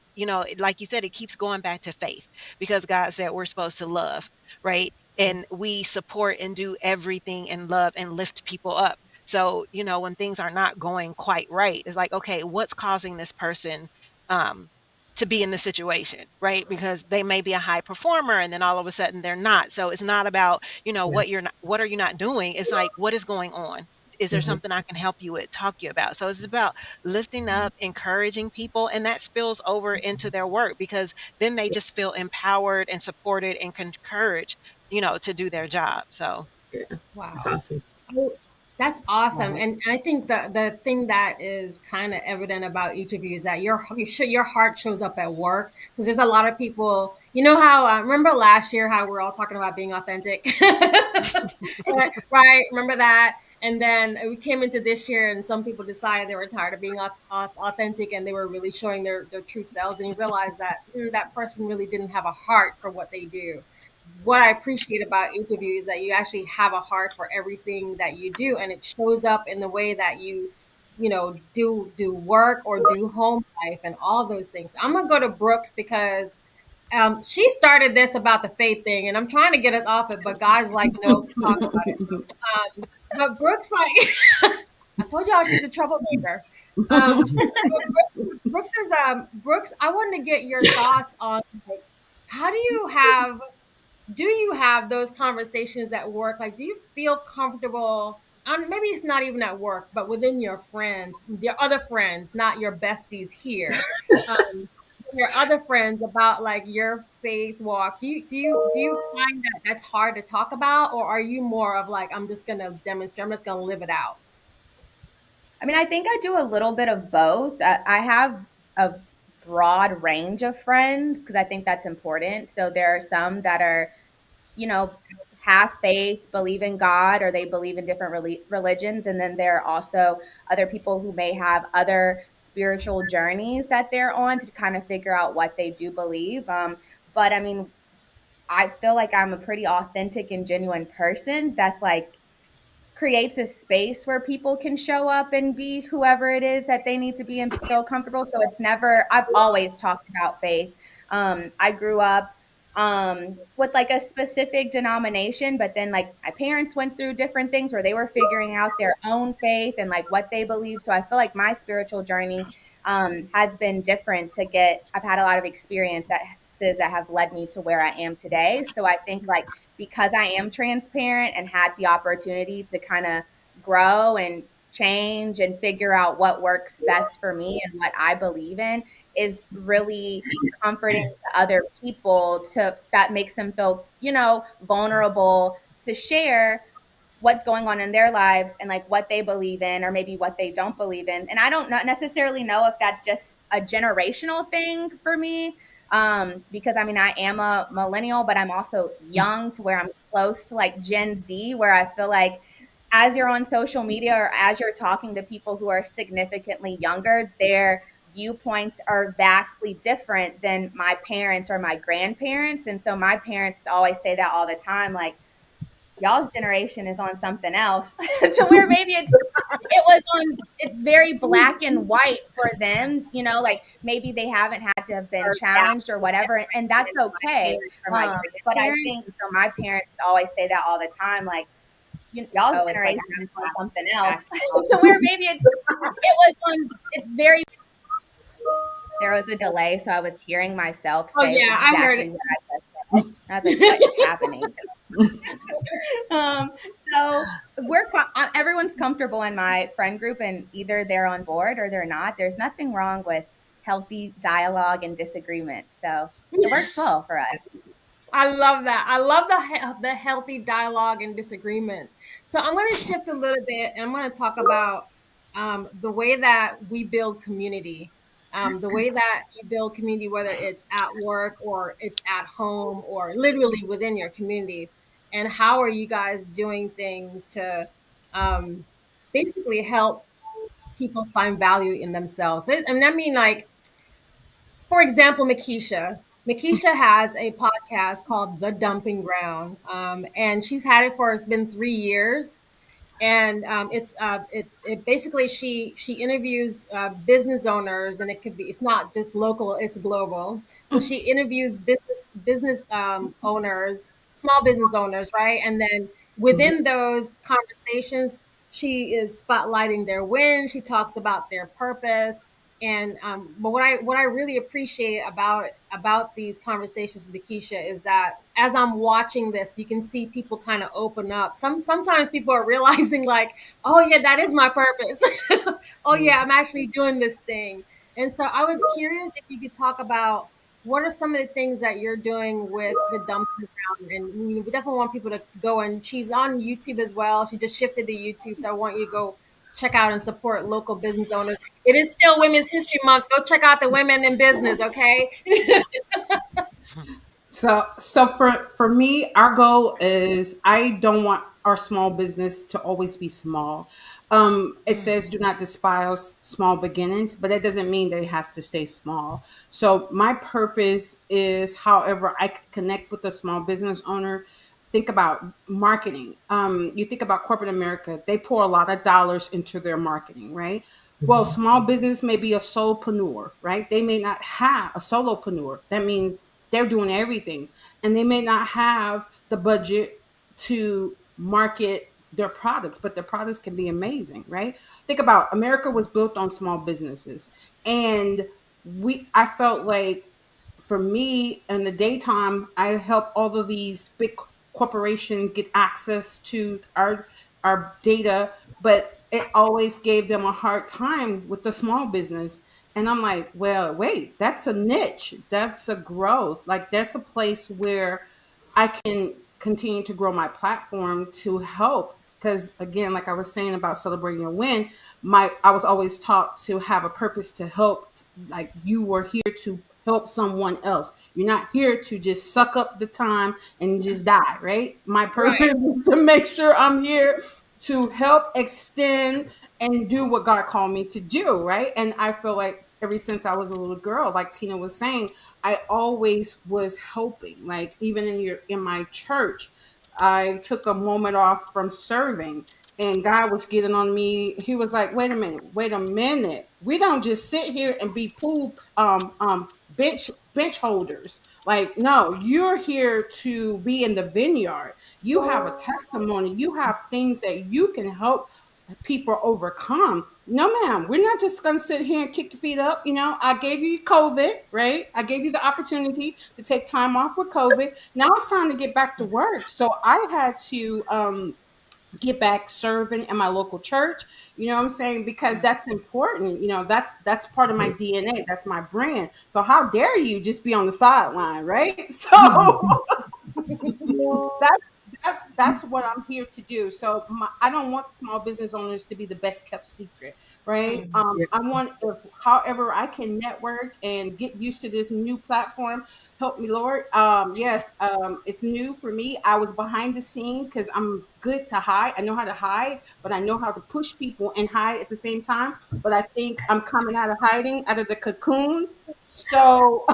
like you said, it keeps going back to faith, because God said we're supposed to love, right? And we support and do everything in love and lift people up. So, when things are not going quite right, it's like, okay, what's causing this person to be in the situation, right? Because they may be a high performer and then all of a sudden they're not. So it's not about, what are you not doing? It's like, what is going on? Is there something I can help you with, talk to you about? So it's about lifting up, encouraging people, and that spills over into their work, because then they just feel empowered and supported and encouraged, to do their job. So Wow. That's awesome. That's awesome. And I think the thing that is kind of evident about each of you is that your heart shows up at work, because there's a lot of people, how, remember last year how we're all talking about being authentic, right? Remember that? And then we came into this year and some people decided they were tired of being authentic, and they were really showing their true selves, and you realize that that person really didn't have a heart for what they do. What I appreciate about each of you is that you actually have a heart for everything that you do, and it shows up in the way that you do work or do home life and all those things. I'm gonna go to Brooks, because she started this about the faith thing, and I'm trying to get us off it, but God's like, no, talk about it. But Brooks, like, I told y'all she's a troublemaker. Brooks is Brooks, I wanted to get your thoughts on, like, how do you have those conversations at work? Like, do you feel comfortable? Maybe it's not even at work, but within your friends, your other friends, not your besties here, your other friends, about like your faith walk. Do you find that that's hard to talk about, or are you more of like, I'm just gonna demonstrate, I'm just gonna live it out? I mean, I think I do a little bit of both. I have a broad range of friends because I think that's important. So there are some that are, have faith, believe in God, or they believe in different religions. And then there are also other people who may have other spiritual journeys that they're on to kind of figure out what they do believe. But I mean, I feel like I'm a pretty authentic and genuine person that's like creates a space where people can show up and be whoever it is that they need to be and feel comfortable. So I've always talked about faith. I grew up with like a specific denomination, but then like my parents went through different things where they were figuring out their own faith and like what they believe. So I feel like my spiritual journey has been different I've had a lot of experiences that have led me to where I am today. So I think like, because I am transparent and had the opportunity to kind of grow and change and figure out what works best for me and what I believe in, is really comforting to other people, that makes them feel, vulnerable to share what's going on in their lives and like what they believe in or maybe what they don't believe in. And I don't necessarily know if that's just a generational thing for me, because I mean, I am a millennial, but I'm also young to where I'm close to like Gen Z, where I feel like as you're on social media or as you're talking to people who are significantly younger, their viewpoints are vastly different than my parents or my grandparents. And so my parents always say that all the time, like, y'all's generation is on something else to where maybe it's very black and white for them, like maybe they haven't had to have been challenged or whatever. And that's okay. But I think for my parents always say that all the time, like, y'all's generation is on something else to where maybe it's very, there was a delay. So I was hearing myself say I heard it. what I just said. I was like, what is happening? So everyone's comfortable in my friend group, and either they're on board or they're not. There's nothing wrong with healthy dialogue and disagreement. So it works well for us. I love that. I love the healthy dialogue and disagreements. So I'm going to shift a little bit, and I'm going to talk about the way that we build community. The way that you build community, whether it's at work or it's at home or literally within your community. and how are you guys doing things to um, basically help people find value in themselves? And I mean, like, for example, Makisha has a podcast called The Dumping Ground, and she's had it for, it's been 3 years, and it basically, she interviews business owners, and it could be, it's not just local, it's global. So she interviews business owners, small business owners, right? And then within those conversations, she is spotlighting their win. She talks about their purpose. And but what I really appreciate about these conversations with Keisha is that as I'm watching this, you can see people kind of open up. Sometimes people are realizing like, oh yeah, that is my purpose. Oh yeah, I'm actually doing this thing. And so I was curious if you could talk about what are some of the things that you're doing with the dumping ground. And we definitely want people to go, and she's on YouTube as well. She just shifted to YouTube, so I want you to go check out and support local business owners. It is still Women's History Month. Go check out the women in business, okay? So for me, our goal is, I don't want our small business to always be small. It says do not despise small beginnings, but that doesn't mean that it has to stay small. So my purpose is, however I can connect with a small business owner. Think about marketing. You think about corporate America; they pour a lot of dollars into their marketing, right? Well, small business may be a solopreneur, right? They may not have a solopreneur. That means they're doing everything, and they may not have the budget to market their products, but their products can be amazing, right? Think about, America was built on small businesses, and I felt like, for me, in the daytime, I help all of these big corporations get access to our data, but it always gave them a hard time with the small business. And I'm like, well, wait, that's a niche. That's a growth. Like, that's a place where I can continue to grow my platform to help. Because again, like I was saying about celebrating a win, I was always taught to have a purpose to help. Like, you were here to help someone else. You're not here to just suck up the time and just die, right? My purpose is to make sure I'm here to help extend and do what God called me to do, right? And I feel like ever since I was a little girl, like Tina was saying, I always was helping. Like, even in my church, I took a moment off from serving, and God was getting on me. He was like, wait a minute. We don't just sit here and be pool bench holders. Like, no, you're here to be in the vineyard. You have a testimony. You have things that you can help people overcome. No, ma'am, we're not just going to sit here and kick your feet up. I gave you COVID, right? I gave you the opportunity to take time off with COVID. Now it's time to get back to work. So I had to get back serving in my local church. You know what I'm saying? Because that's important. That's part of my DNA. That's my brand. So how dare you just be on the sideline, right? So that's what I'm here to do. So I don't want small business owners to be the best kept secret, right? I want, however I can network and get used to this new platform. Help me, Lord. Yes, it's new for me. I was behind the scene because I'm good to hide. I know how to hide, but I know how to push people and hide at the same time. But I think I'm coming out of hiding, out of the cocoon. So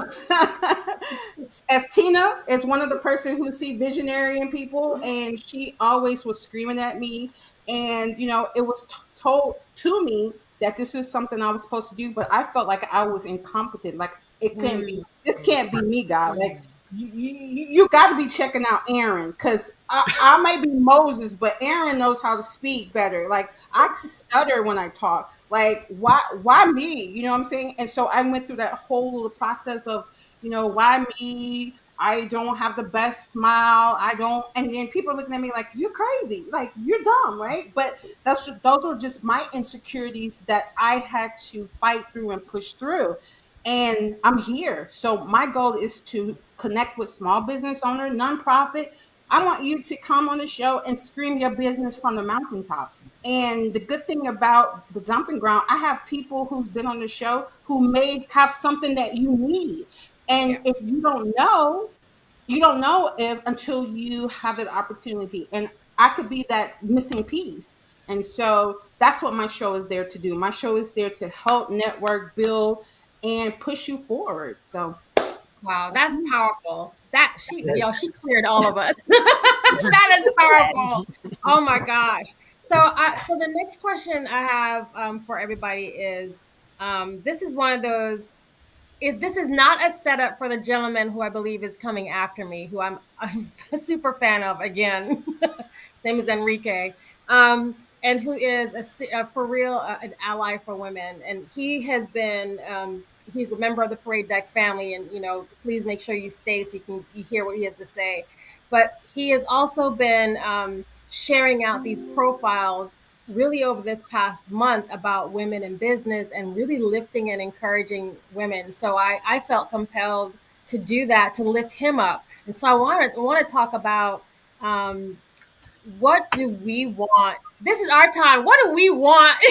as Tina is one of the person who see visionary in people, and she always was screaming at me, and it was told to me that this is something I was supposed to do, but I felt like I was incompetent. Like, it can't be, this can't be me, God. Like, you got to be checking out Aaron, because I might be Moses, but Aaron knows how to speak better. Like, I stutter when I talk. Like, why me? You know what I'm saying? And so I went through that whole little process of, why me? I don't have the best smile. I don't. And then people are looking at me like, you're crazy. Like, you're dumb, right? But those are just my insecurities that I had to fight through and push through. And I'm here. So my goal is to connect with small business owner, nonprofit. I want you to come on the show and scream your business from the mountaintop. And the good thing about the dumping ground, I have people who's been on the show who may have something that you need. And if you don't know, you don't know if until you have that opportunity. And I could be that missing piece. And so that's what my show is there to do. My show is there to help network, build, and push you forward. So Wow, that's powerful. That she cleared all of us. That is powerful. Oh my gosh. So the next question I have for everybody is, this is one of those. If this is not a setup for the gentleman who I believe is coming after me, who I'm a super fan of again. His name is Enrique, and who is for real an ally for women. And he has been he's a member of the Parade Deck family, and please make sure you stay so you hear what he has to say. But he has also been sharing out these profiles really over this past month about women in business and really lifting and encouraging women. So I felt compelled to do that, to lift him up. And so I want to talk about what do we want? This is our time. What do we want?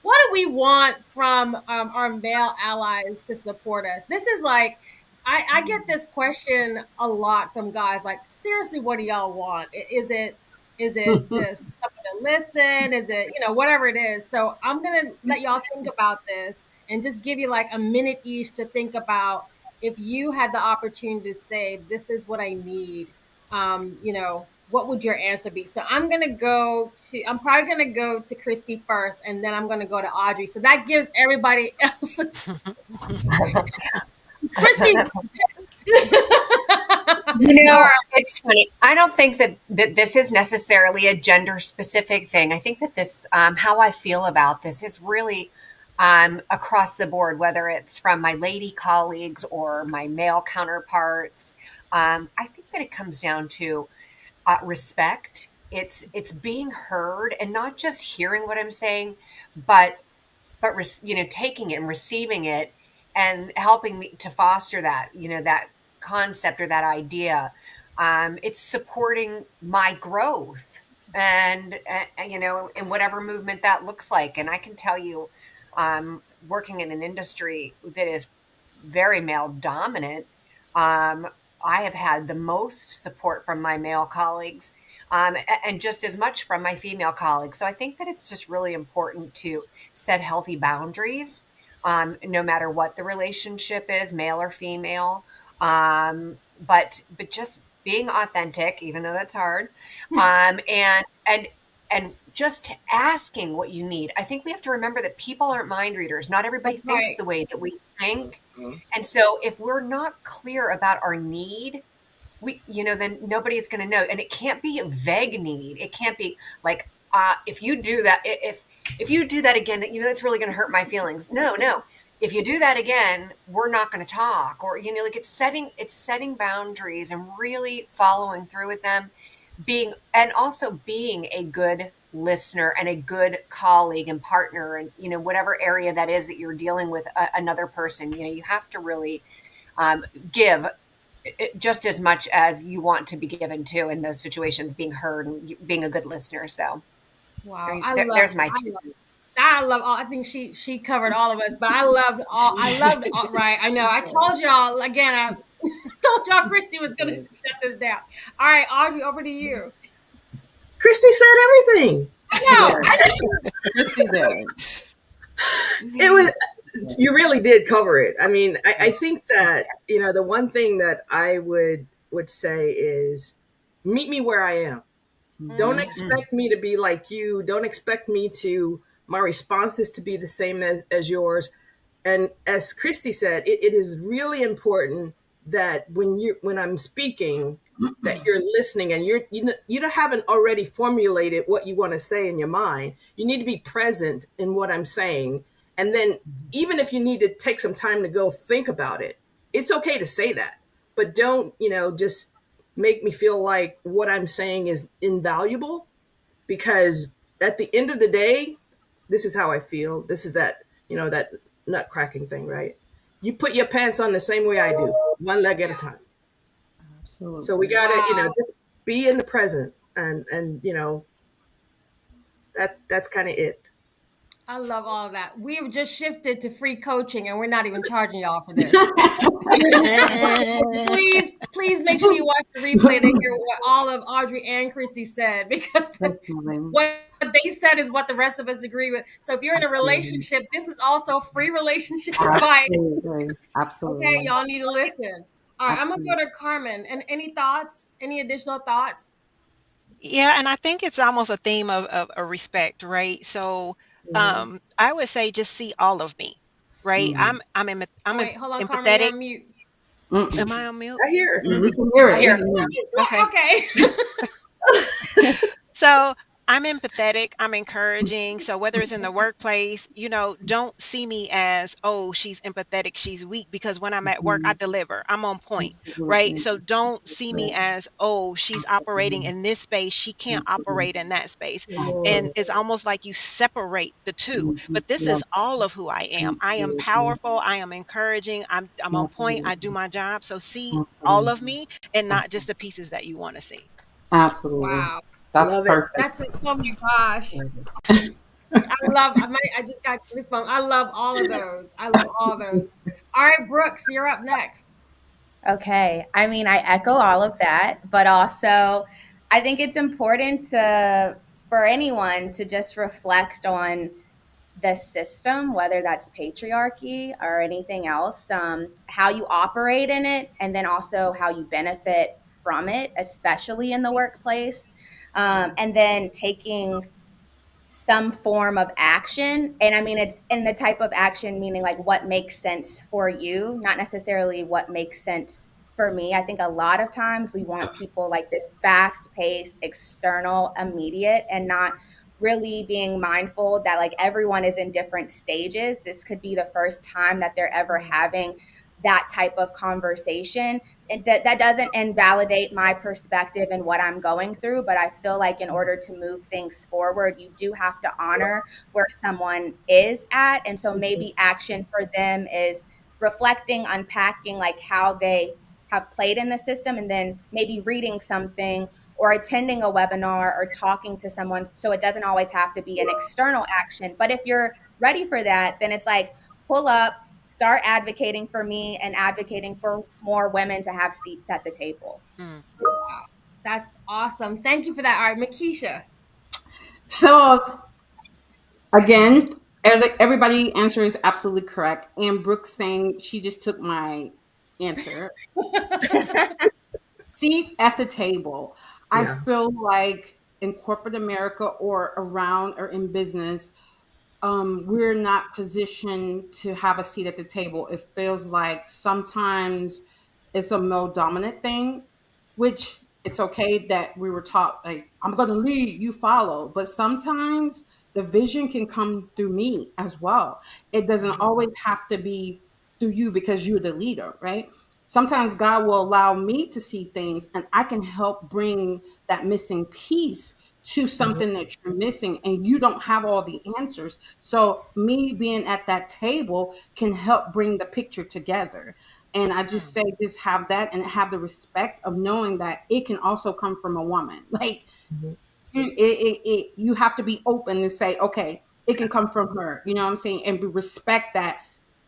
What do we want from our male allies to support us? This is like, I get this question a lot from guys. Like, seriously, what do y'all want? Is it just something to listen? Is it, whatever it is? So I'm going to let y'all think about this and just give you like a minute each to think about if you had the opportunity to say, this is what I need, what would your answer be? So I'm probably going to go to Christy first, and then I'm going to go to Audrey. So that gives everybody else Christy's it's funny. I don't think that this is necessarily a gender specific thing. I think that this, how I feel about this is really across the board, whether it's from my lady colleagues or my male counterparts. I think that it comes down to respect. It's being heard, and not just hearing what I'm saying, but taking it and receiving it and helping me to foster that, that concept or that idea. It's supporting my growth and in whatever movement that looks like. And I can tell you, working in an industry that is very male dominant, I have had the most support from my male colleagues, and just as much from my female colleagues. So I think that it's just really important to set healthy boundaries, no matter what the relationship is, male or female. But just being authentic, even though that's hard, and just asking what you need. I think we have to remember that people aren't mind readers. Not everybody thinks the way that we think. Mm-hmm. And so if we're not clear about our need, then nobody's going to know. And it can't be a vague need. It can't be like, if you do that, if you do that again, that's really going to hurt my feelings. No. If you do that again, we're not going to talk. Or, it's setting boundaries and really following through with them, and also being a good listener and a good colleague and partner, and, whatever area that is that you're dealing with another person, you have to really give just as much as you want to be given to in those situations, being heard and being a good listener. So, wow, there's my two. I think she covered all of us, but I loved all, right. I know. I told y'all again, I told y'all Christy was going to shut this down. All right, Audrey, over to you. Christy said everything. I know. Christy did. It was, you really did cover it. I mean, I think that, the one thing that I would say is meet me where I am. Mm-hmm. Don't expect me to be like you. Don't expect me my responses to be the same as yours. And as Christy said, it is really important that when I'm speaking, that you're listening, and you haven't already formulated what you want to say in your mind. You need to be present in what I'm saying. And then even if you need to take some time to go think about it, it's okay to say that, but don't, just make me feel like what I'm saying is invaluable, because at the end of the day, this is how I feel. This is that, that nut cracking thing, right? You put your pants on the same way I do, one leg at a time. Absolutely. So we got to, just be in the present, and that's kind of it. I love all of that. We've just shifted to free coaching, and we're not even charging y'all for this. please make sure you watch the replay to hear what all of Audrey and Chrissy said, because what they said is what the rest of us agree with. So if you're in a relationship, this is also free relationship advice. Absolutely. Okay, y'all need to listen. All right, I'm gonna go to Carmen. And any thoughts? Any additional thoughts? Yeah, and I think it's almost a theme of respect, right? So I would say just see all of me, right? I'm Wait, hold on, Carmen, you're empathetic. on mute. Am I on mute? I hear. We can hear it. I hear. Okay. Okay. So I'm empathetic, I'm encouraging. So whether it's in the workplace, don't see me as, oh, she's empathetic, she's weak, because when I'm at work, I deliver, I'm on point, right? So don't see me as, oh, she's operating in this space, she can't operate in that space. And it's almost like you separate the two. But this is all of who I am. I am powerful, I am encouraging, I'm on point, I do my job. So see all of me and not just the pieces that you want to see. Absolutely. Wow. That's Love it. perfect. That's it. Oh my gosh. I just got goosebumps. I love all of those. I love all of those. All right, Brooks, you're up next. Okay. I mean, I echo all of that, but also I think it's important for anyone to just reflect on the system, whether that's patriarchy or anything else, how you operate in it, and then also how you benefit from it, especially in the workplace, and then taking some form of action. And I mean, it's in the type of action, meaning like what makes sense for you, not necessarily what makes sense for me. I think a lot of times we want people like this fast paced, external, immediate, and not really being mindful that like everyone is in different stages. This could be the first time that they're ever having that type of conversation. That doesn't invalidate my perspective and what I'm going through, but I feel like in order to move things forward, you do have to honor where someone is at. And so maybe action for them is reflecting, unpacking like how they have played in the system, and then maybe reading something or attending a webinar or talking to someone. So it doesn't always have to be an external action. But if you're ready for that, then it's like pull up, start advocating for me and advocating for more women to have seats at the table. Wow. That's awesome. Thank you for that. All right, Makisha. So again, everybody answer is absolutely correct. And Brooks saying she just took my answer. Seat at the table. I feel like in corporate America or around or in business, we're not positioned to have a seat at the table. It feels like sometimes it's a male dominant thing, which it's okay that we were taught like, I'm going to lead, you follow. But sometimes the vision can come through me as well. It doesn't always have to be through you because you're the leader, right? Sometimes God will allow me to see things and I can help bring that missing piece to something that you're missing, and you don't have all the answers. So me being at that table can help bring the picture together. And I just say, just have that and have the respect of knowing that it can also come from a woman. Like you have to be open and say, okay, it can come from her. You know what I'm saying? And we respect that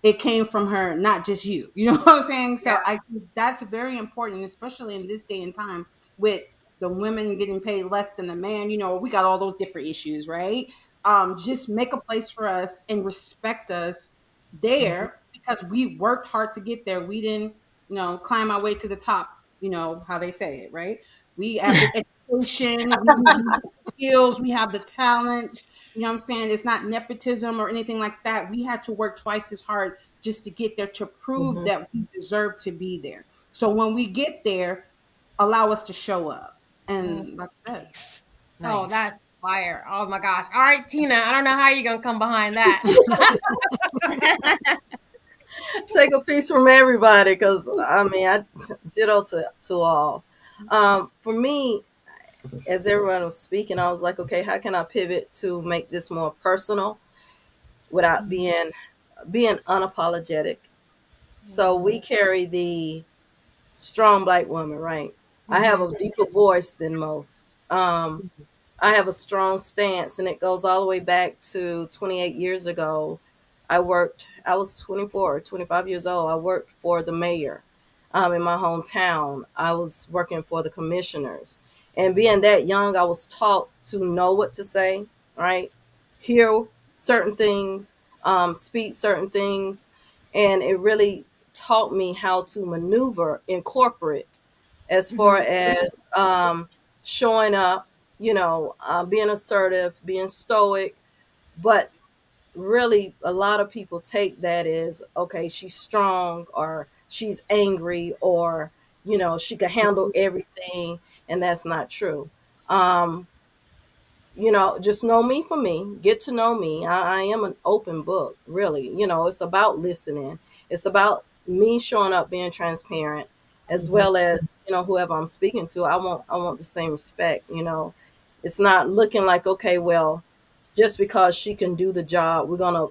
it came from her, not just you. You know what I'm saying? So I think that's very important, especially in this day and time with the women getting paid less than the man. You know, we got all those different issues, right? Just make a place for us and respect us there because we worked hard to get there. We didn't, climb our way to the top, how they say it, right? We have the education, we have the skills, we have the talent. You know what I'm saying? It's not nepotism or anything like that. We had to work twice as hard just to get there to prove that we deserve to be there. So when we get there, allow us to show up. And that's it. Nice. Oh, that's fire. Oh my gosh. All right, Tina, I don't know how you're going to come behind that. Take a piece from everybody because I ditto to all. For me, as everyone was speaking, I was like, okay, how can I pivot to make this more personal without being unapologetic? So we carry the strong Black woman, right? I have a deeper voice than most. I have a strong stance, and it goes all the way back to 28 years ago. I was 24, 25 years old. I worked for the mayor. in my hometown. I was working for the commissioners. And being that young, I was taught to know what to say, right? Hear certain things, speak certain things. And it really taught me how to maneuver in corporate as far Mhm. as showing up, being assertive, being stoic. But really, a lot of people take that as, okay, she's strong, or she's angry, or she can handle everything, and that's not true. um just know me for me, get to know me. I am an open book, really. It's about listening. It's about me showing up, being transparent, as well as whoever I'm speaking to. I want the same respect. It's not looking like, okay, well, just because she can do the job, we're gonna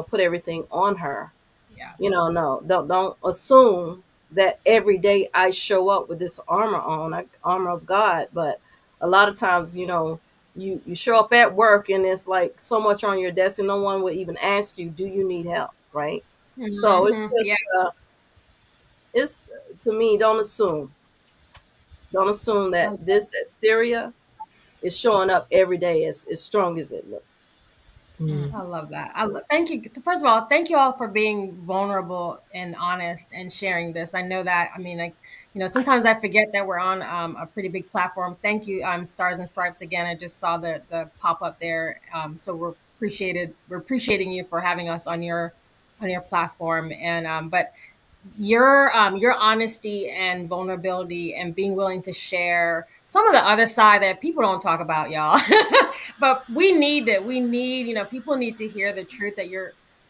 put everything on her. Yeah. No, don't assume that every day I show up with this armor on, like armor of God. But a lot of times, you show up at work and it's like so much on your desk, and no one will even ask you, do you need help, right? So it's Mhm. just Yeah. it's to me, don't assume that this exterior is showing up every day as strong as it looks. Mm. I love that. Thank you. First of all, thank you all for being vulnerable and honest and sharing this. I know that. I mean, like, sometimes I forget that we're on a pretty big platform. Thank you, Stars and Stripes again. I just saw the pop up there. So we're appreciating you for having us on your platform. And but your honesty and vulnerability and being willing to share some of the other side that people don't talk about, y'all. But we need it. We need, people need to hear the truth that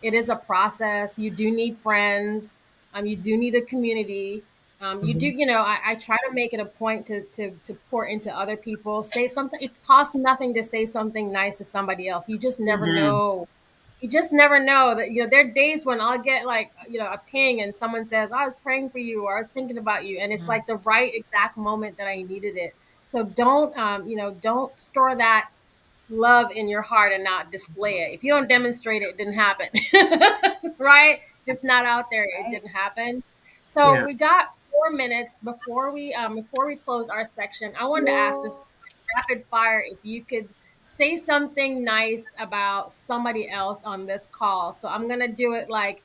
it is a process. You do need friends. You do need a community. You do, I try to make it a point to pour into other people. Say something. It costs nothing to say something nice to somebody else. Mhm. You just never know that, there are days when I'll get like, a ping and someone says, I was praying for you, or I was thinking about you, and it's Mm. like the right exact moment that I needed it. So don't store that love in your heart and not display it. If you don't demonstrate it, it didn't happen. Right? If it's not out there, it Right. didn't happen. So Yeah. we got 4 minutes before we close our section. I wanted to ask this rapid fire, if you could say something nice about somebody else on this call. So I'm gonna do it like,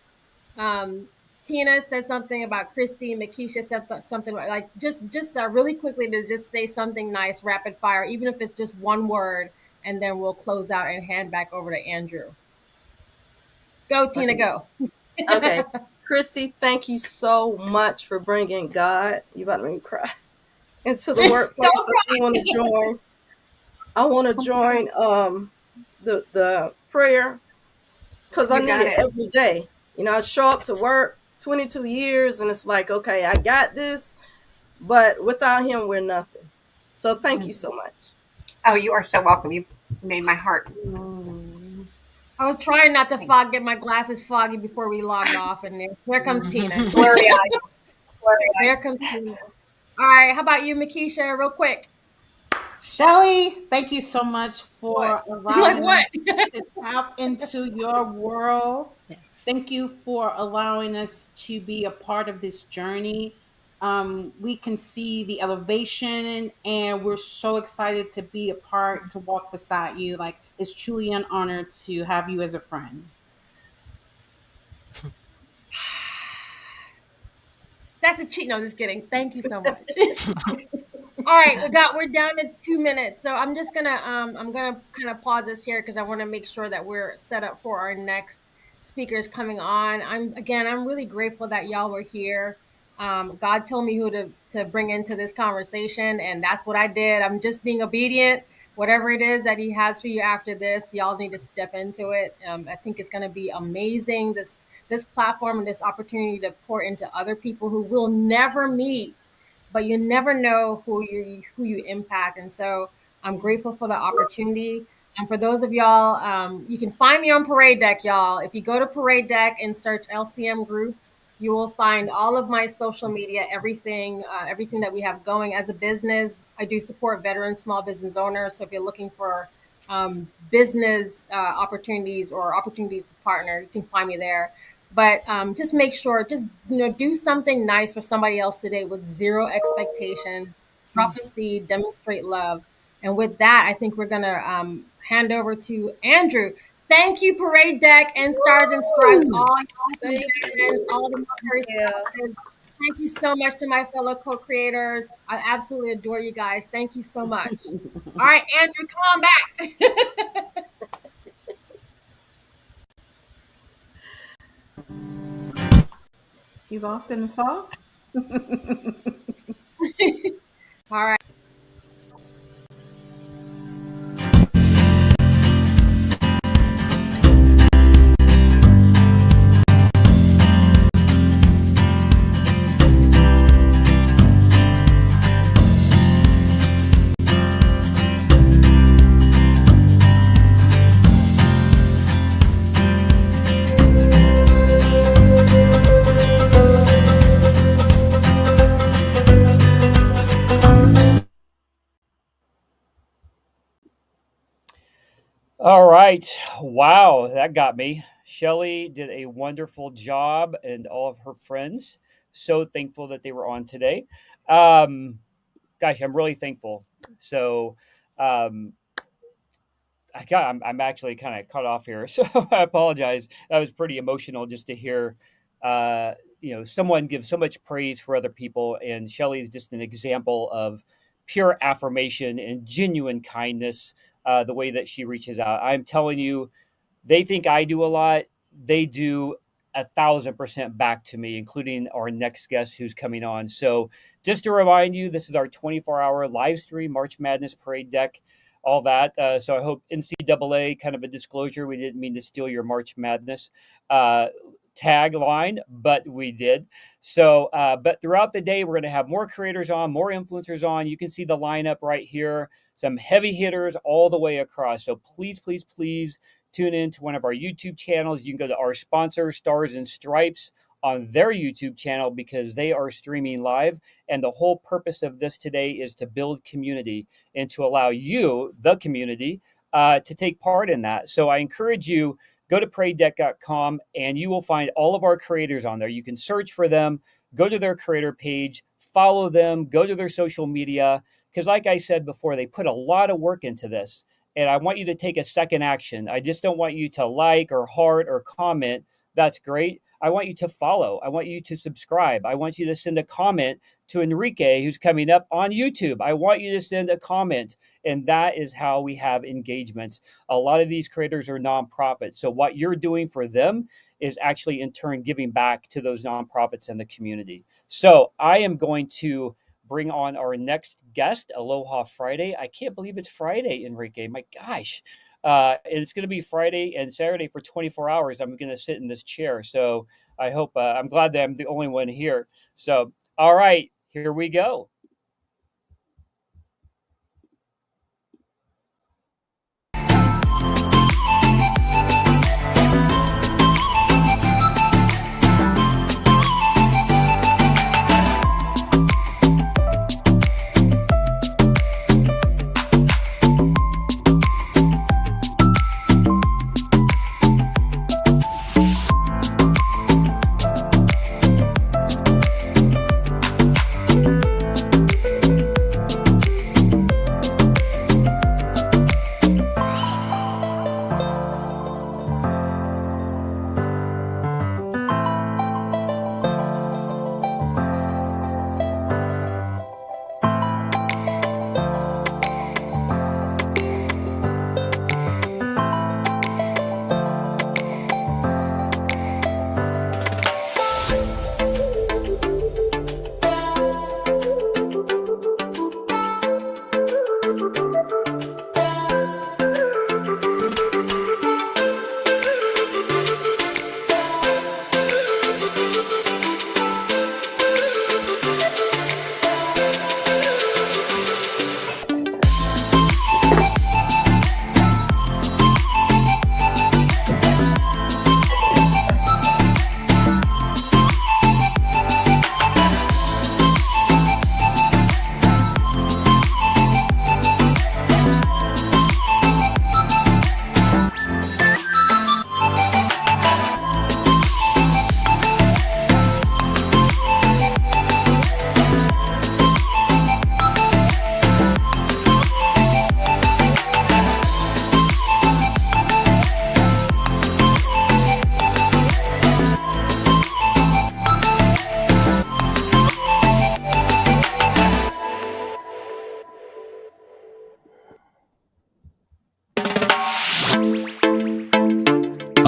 um, Tina said something about Christy, Makisha said something like, just really quickly, to just say something nice, rapid fire, even if it's just one word, and then we'll close out and hand back over to Andrew. Go, Tina, Okay. go. Okay. Christy, thank you so much for bringing God, you about to make me cry, into the workplace. Don't I want to cry. join. I want to join the prayer, because I You need got it it. every day. I show up to work 22 years, and it's like, okay, I got this, but without him, we're nothing. So thank you so much. Oh, you are so welcome. You made my heart. Mm. I was trying not to get my glasses foggy before we logged off, and there comes Tina. Blurry eyes. Blurry eyes. There comes Tina. All right, how about you, Makisha, real quick? Shelly, thank you so much What? for Like allowing what? us to tap into your world. Thank you for allowing us to be a part of this journey. We can see the elevation, and we're so excited to be a part, to walk beside you. Like, it's truly an honor to have you as a friend. That's a cheat. No, just kidding. Thank you so much. All right, we're down to 2 minutes. So I'm gonna kind of pause this here because I want to make sure that we're set up for our next speakers coming on. I'm really grateful that y'all were here. God told me who to bring into this conversation, and that's what I did. I'm just being obedient. Whatever it is that He has for you after this, y'all need to step into it. I think it's going to be amazing. This platform and this opportunity to pour into other people who will never meet, but you never know who you impact. And so I'm grateful for the opportunity. And for those of y'all, you can find me on Parade Deck, y'all. If you go to Parade Deck and search LCM Group, you will find all of my social media, everything that we have going as a business. I do support veteran small business owners. So if you're looking for business opportunities or opportunities to partner, you can find me there. But just make sure, just do something nice for somebody else today with zero expectations. Drop a seed, demonstrate love, and with that, I think we're gonna hand over to Andrew. Thank you, Parade Deck and Stars and Stripes, all awesome veterans, all the military spouses. Thank you so much to my fellow co-creators. I absolutely adore you guys. Thank you so much. All right, Andrew, come on back. You lost in the sauce? All right. All right. Wow, that got me. Shelly did a wonderful job, and all of her friends. So thankful that they were on today. Gosh, I'm really thankful. So, um, I'm actually kind of cut off here, so I apologize. That was pretty emotional just to hear, someone give so much praise for other people, and Shelly is just an example of pure affirmation and genuine kindness. The way that she reaches out, I'm telling you, they think I do a lot. They do 1,000% back to me, including our next guest who's coming on. So, just to remind you, this is our 24-hour live stream, March Madness Parade Deck, all that. So I hope NCAA, kind of a disclosure, we didn't mean to steal your March Madness tagline, but we did. So, but throughout the day, we're going to have more creators on, more influencers on. You can see the lineup right here, some heavy hitters all the way across. So please, please, please tune in to one of our YouTube channels. You can go to our sponsor, Stars and Stripes, on their YouTube channel because they are streaming live. And the whole purpose of this today is to build community and to allow you, the community, to take part in that. So I encourage you, go to paradedeck.com and you will find all of our creators on there. You can search for them, go to their creator page, follow them, go to their social media. Because like I said before, they put a lot of work into this. And I want you to take a second action. I just don't want you to like or heart or comment. That's great. I want you to follow. I want you to subscribe. I want you to send a comment to Enrique, who's coming up on YouTube. I want you to send a comment. And that is how we have engagement. A lot of these creators are nonprofits. So what you're doing for them is actually in turn giving back to those nonprofits and the community. So I am going to bring on our next guest, Aloha Friday. I can't believe it's Friday, Enrique. My gosh. It's going to be Friday and Saturday for 24 hours. I'm going to sit in this chair. So I hope, I'm glad that I'm the only one here. So, all right, here we go.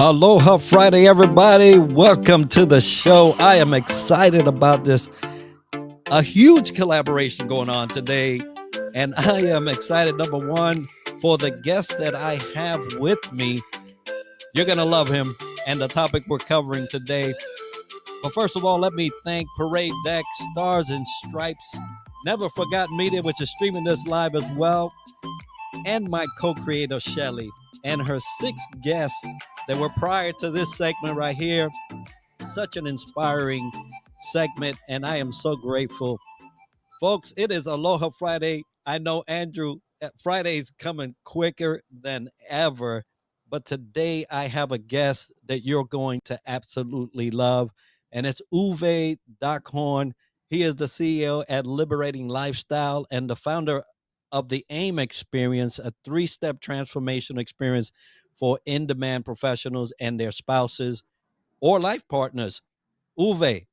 Aloha Friday, everybody. Welcome to the show. I am excited about this. A huge collaboration going on today. And I am excited, number one, for the guest that I have with me. You're going to love him and the topic we're covering today. But first of all, let me thank Parade Deck, Stars and Stripes, Never Forgotten Media, which is streaming this live as well, and my co-creator, Shelly, and her 6 guests that were prior to this segment right here. Such an inspiring segment, and I am so grateful. Folks, it is Aloha Friday. I know, Andrew, Friday's coming quicker than ever, but today I have a guest that you're going to absolutely love, and it's Uwe Dockhorn. He is the CEO at Liberating Lifestyle and the founder of the AIM experience, a 3-step transformation experience for in-demand professionals and their spouses or life partners. Uwe,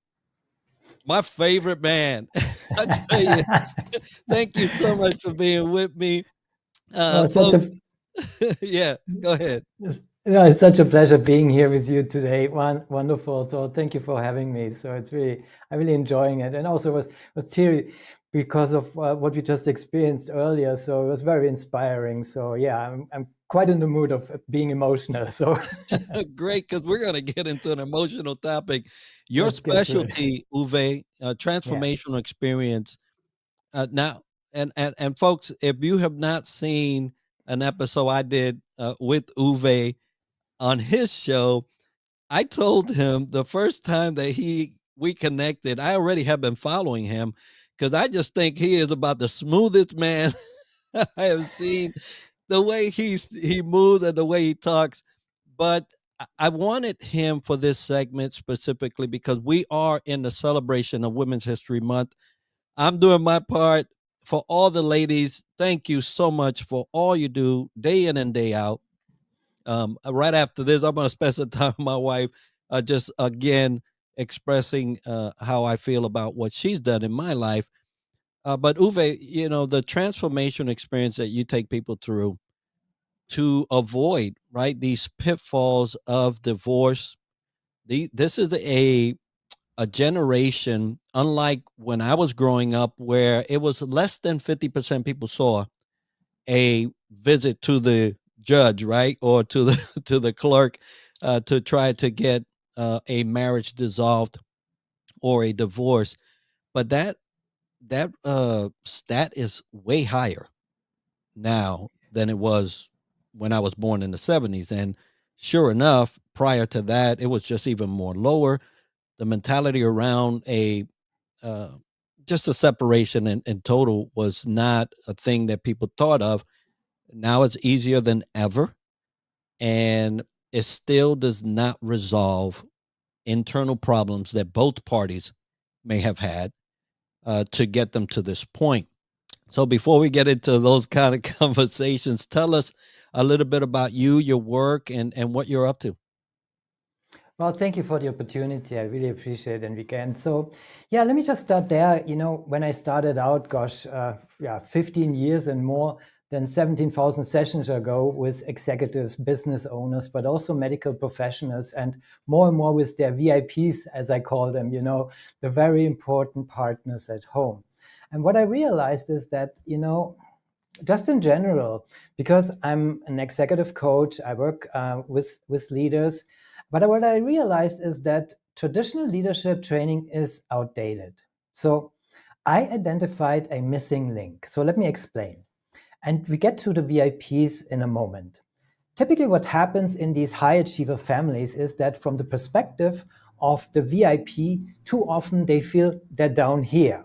my favorite man. I tell you, thank you so much for being with me. Folks, yeah, go ahead. It's such a pleasure being here with you today. Wonderful. So thank you for having me. So I'm really enjoying it. And also was teary because of what we just experienced earlier. So it was very inspiring. So yeah, I'm quite in the mood of being emotional. So great, because we're going to get into an emotional topic. Your specialty, Uwe, transformational experience. Now, and folks, if you have not seen an episode I did with Uwe on his show, I told him the first time that we connected, I already have been following him because I just think he is about the smoothest man I have seen. The way he moves and the way he talks. But I wanted him for this segment specifically because we are in the celebration of Women's History Month. I'm doing my part. For all the ladies, thank you so much for all you do day in and day out. Right after this, I'm going to spend some time with my wife, just again expressing how I feel about what she's done in my life. But Uwe, you know, the transformation experience that you take people through to avoid, right, these pitfalls of divorce. This is a generation, unlike when I was growing up, where it was less than 50% people saw a visit to the judge, right, or to the clerk to try to get a marriage dissolved or a divorce. But that stat is way higher now than it was when I was born in the 70s. And sure enough, prior to that, it was just even more lower. The mentality around just a separation in total was not a thing that people thought of. Now it's easier than ever. And it still does not resolve internal problems that both parties may have had to get them to this point. So before we get into those kind of conversations, tell us a little bit about you, your work, and what you're up to. Well, thank you for the opportunity. I really appreciate it. And weekend. So yeah, let me just start there. You know, when I started out, 15 years and more than 17,000 sessions ago with executives, business owners, but also medical professionals, and more with their VIPs, as I call them, you know, the very important partners at home. And what I realized is that, you know, just in general, because I'm an executive coach, I work with leaders, but what I realized is that traditional leadership training is outdated. So I identified a missing link. So let me explain. And we get to the VIPs in a moment. Typically what happens in these high achiever families is that from the perspective of the VIP, too often they feel they're down here,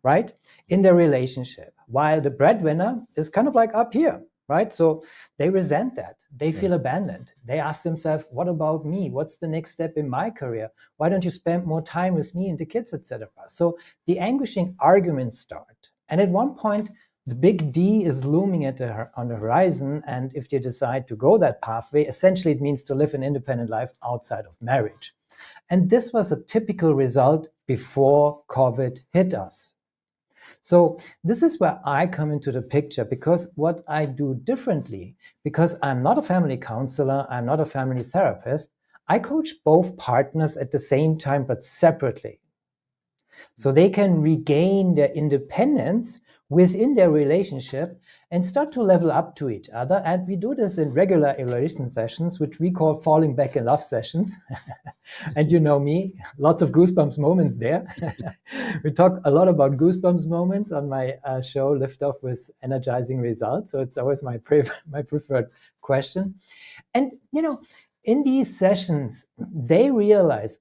right, in their relationship, while the breadwinner is kind of like up here, right? So they resent that. They feel abandoned. They ask themselves, what about me? What's the next step in my career? Why don't you spend more time with me and the kids, etc.? So the anguishing arguments start. And at one point, the big D is looming on the horizon. And if they decide to go that pathway, essentially it means to live an independent life outside of marriage. And this was a typical result before COVID hit us. So this is where I come into the picture, because what I do differently, because I'm not a family counselor, I'm not a family therapist, I coach both partners at the same time, but separately. So they can regain their independence within their relationship and start to level up to each other. And we do this in regular evaluation sessions, which we call falling back in love sessions. And you know me, lots of goosebumps moments there. We talk a lot about goosebumps moments on my show, Lift Off with Energizing Results. So it's always my preferred question. And, you know, in these sessions, they realize,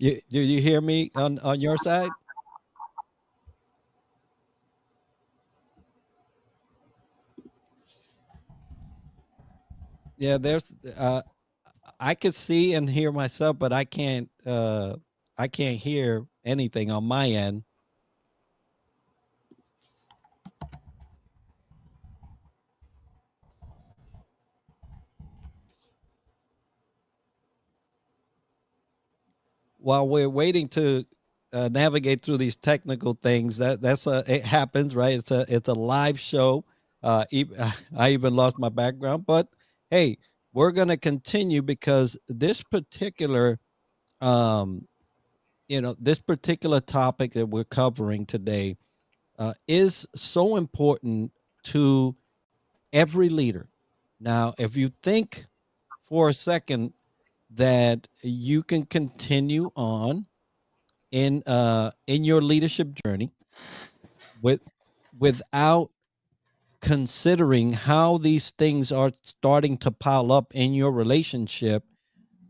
Do you hear me on your side? Yeah, there's I could see and hear myself, but I can't hear anything on my end. While we're waiting to navigate through these technical things, that's it happens, right? It's a live show. I even lost my background, but hey, we're gonna continue because this particular um, this particular topic that we're covering today is so important to every leader. Now, if you think for a second that you can continue on in your leadership journey with without considering how these things are starting to pile up in your relationship,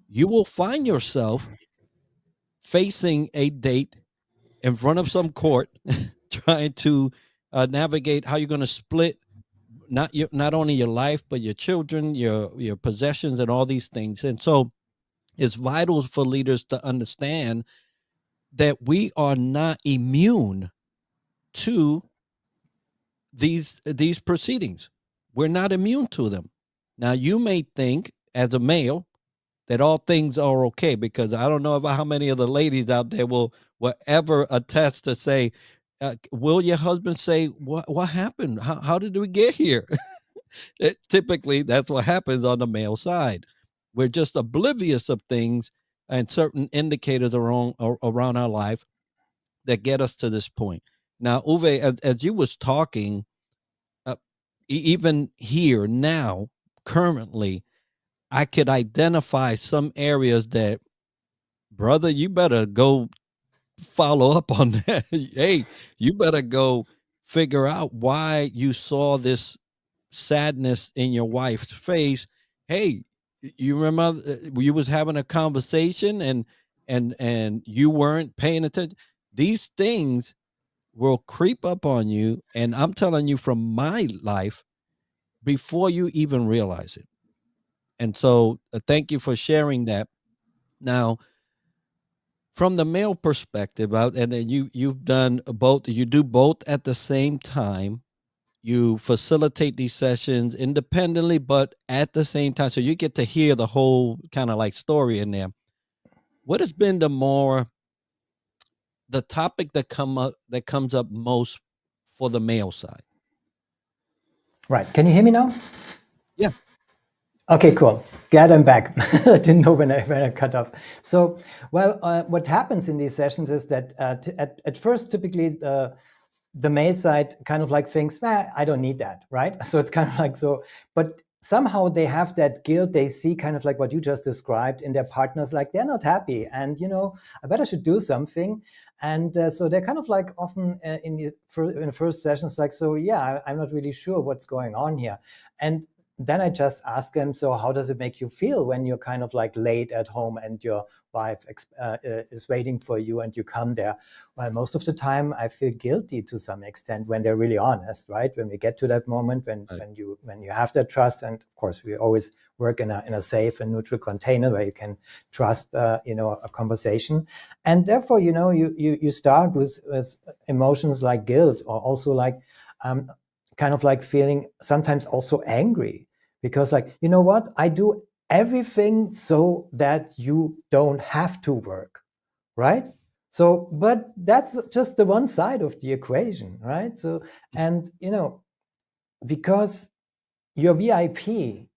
you will find yourself facing a date in front of some court trying to navigate how you're going to split not only your life but your children, your possessions, and all these things. And so it's vital for leaders to understand that we are not immune to these proceedings. We're not immune to them. Now, you may think as a male that all things are okay, because I don't know about how many of the ladies out there will ever attest to say, will your husband say, what happened? How did we get here? Typically, that's what happens on the male side. We're just oblivious of things and certain indicators around our life that get us to this point. Now, Uwe, as you was talking, even here now, currently, I could identify some areas that, brother, you better go follow up on that. Hey, you better go figure out why you saw this sadness in your wife's face. Hey, you remember you was having a conversation and you weren't paying attention. These things will creep up on you, and I'm telling you from my life, before you even realize it. And so thank you for sharing that. Now, from the male perspective, and then you've done both, you do both at the same time. You facilitate these sessions independently, but at the same time, so you get to hear the whole kind of like story in there. What has been the topic that comes up most for the male side? Right. Can you hear me now? Yeah. Okay, cool. Glad I'm back. I didn't know when I cut off. So, well, what happens in these sessions is that at first, typically, the male side kind of like thinks, I don't need that, right? So it's kind of like so, but somehow they have that guilt. They see kind of like what you just described in their partners, like they're not happy, and I better should do something. And so they're kind of like often in the first sessions, like, so yeah, I'm not really sure what's going on here. And then I just ask them, so how does it make you feel when you're kind of like late at home and your wife is waiting for you and you come there? Well, most of the time I feel guilty to some extent when they're really honest, right? When we get to that moment, when you have that trust, and of course we always work in a safe and neutral container where you can trust, a conversation, and therefore, you start with emotions like guilt, or also like kind of like feeling sometimes also angry. Because like, you know what, I do everything so that you don't have to work, right? So, but that's just the one side of the equation, right? So, and, because your VIP,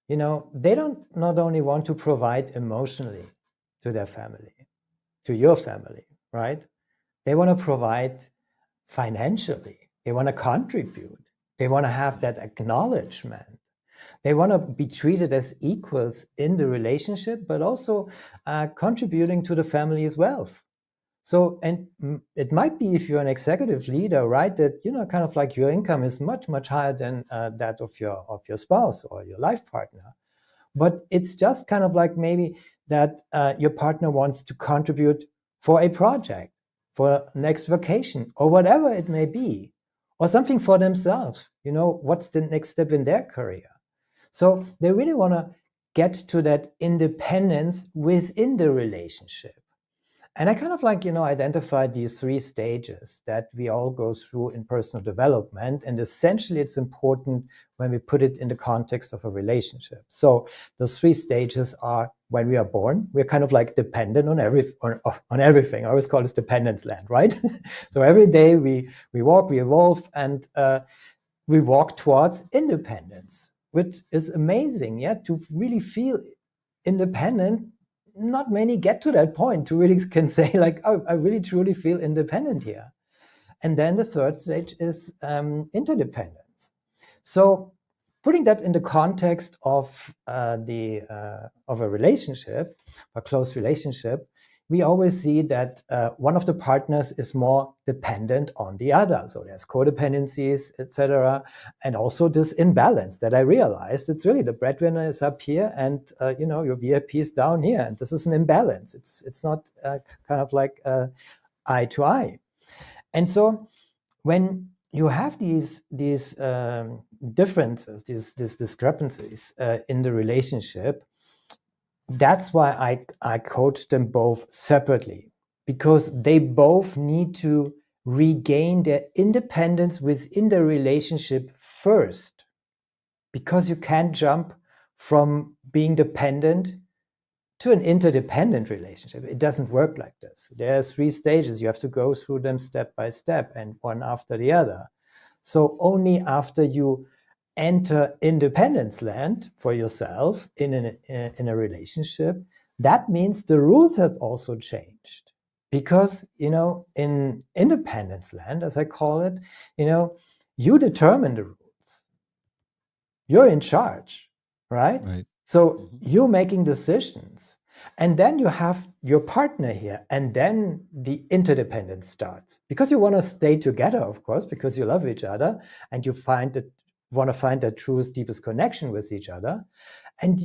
they don't not only want to provide emotionally to their family, to your family, right? They want to provide financially. They want to contribute. They want to have that acknowledgement. They want to be treated as equals in the relationship, but also contributing to the family's wealth. So, and it might be, if you're an executive leader, right, that, kind of like your income is much, much higher than that of your spouse or your life partner. But it's just kind of like maybe that your partner wants to contribute for a project, for next vacation, or whatever it may be, or something for themselves. What's the next step in their career? So they really want to get to that independence within the relationship. And I kind of like, identified these 3 stages that we all go through in personal development. And essentially, it's important when we put it in the context of a relationship. So those 3 stages are: when we are born, we're kind of like dependent on everything. I always call this dependence land, right? So every day we walk, we evolve, and we walk towards independence, which is amazing. Yeah, to really feel independent. Not many get to that point to really can say like, oh, I really truly feel independent here. And then the 3rd stage is interdependence. So putting that in the context of of a relationship, a close relationship, we always see that one of the partners is more dependent on the other. So there's codependencies, etc. And also this imbalance that I realized. It's really the breadwinner is up here and, your VIP is down here. And this is an imbalance. It's not kind of like eye to eye. And so when you have these differences, these discrepancies in the relationship, that's why I coach them both separately, because they both need to regain their independence within the relationship first, because you can't jump from being dependent to an interdependent relationship. It doesn't work like this. There are 3 stages. You have to go through them step by step and one after the other. So only after you enter independence land for yourself in a relationship, that means the rules have also changed. Because, in independence land, as I call it, you determine the rules. You're in charge, right? So you're making decisions. And then you have your partner here, and then the interdependence starts, because you want to stay together, of course, because you love each other and you want to find that truest, deepest connection with each other. And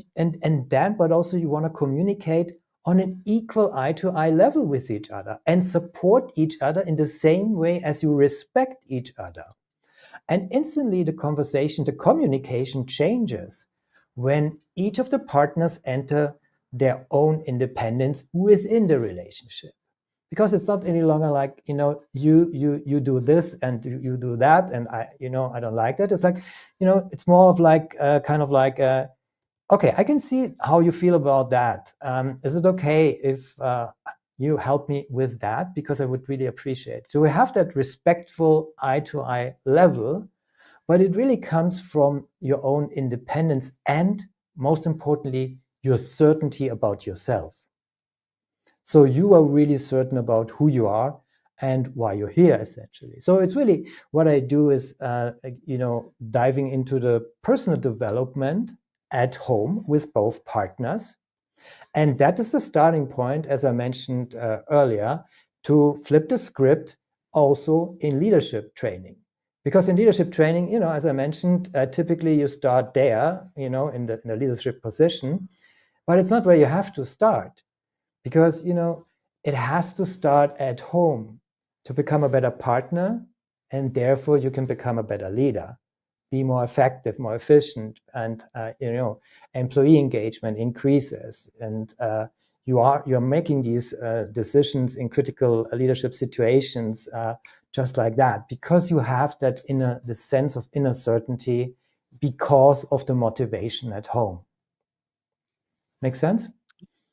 then, but also you want to communicate on an equal eye-to-eye level with each other and support each other in the same way as you respect each other. And instantly the conversation, the communication changes when each of the partners enter their own independence within the relationship. Because it's not any longer like, you do this and you do that, and I don't like that. It's like, it's more of like okay, I can see how you feel about that. Is it okay if you help me with that? Because I would really appreciate it. So we have that respectful eye-to-eye level, but it really comes from your own independence and, most importantly, your certainty about yourself. So you are really certain about who you are and why you're here, essentially. So it's really what I do is, diving into the personal development at home with both partners. And that is the starting point, as I mentioned earlier, to flip the script also in leadership training. Because in leadership training, as I mentioned, typically you start there, in the leadership position, but it's not where you have to start. Because, it has to start at home to become a better partner, and therefore you can become a better leader, be more effective, more efficient, and, employee engagement increases. And you're making these decisions in critical leadership situations just like that, because you have that the sense of inner certainty because of the motivation at home. Make sense?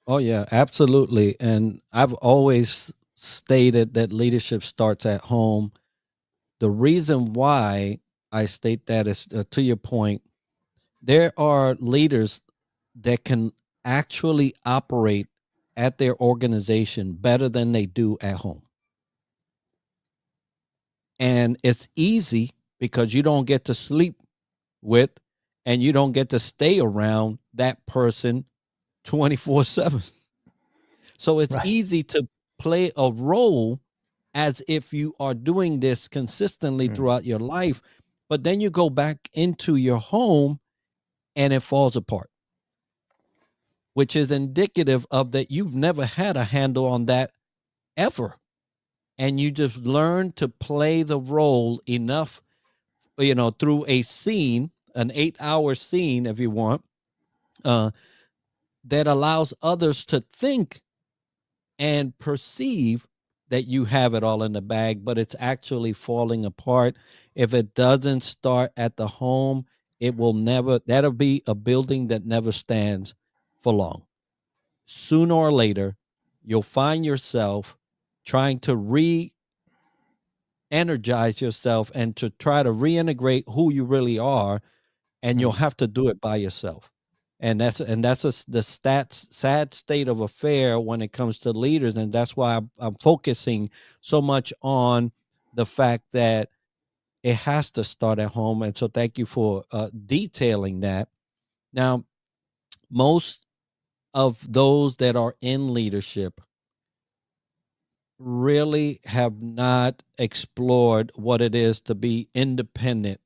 Oh, yeah, absolutely. And I've always stated that leadership starts at home. The reason why I state that is, to your point, there are leaders that can actually operate at their organization better than they do at home. And it's easy because you don't get to sleep with and you don't get to stay around that person 24/7. So it's easy to play a role as if you are doing this consistently throughout your life, but then you go back into your home and it falls apart, which is indicative of that you've never had a handle on that ever. And you just learn to play the role enough, through a scene, an 8-hour scene, if you want, that allows others to think and perceive that you have it all in the bag, but it's actually falling apart. If it doesn't start at the home, it will never, that'll be a building that never stands for long. Sooner or later, you'll find yourself trying to re-energize yourself and to try to reintegrate who you really are, and you'll have to do it by yourself. And that's the sad state of affair when it comes to leaders, and that's why I'm focusing so much on the fact that it has to start at home. And so, thank you for detailing that. Now, most of those that are in leadership really have not explored what it is to be independent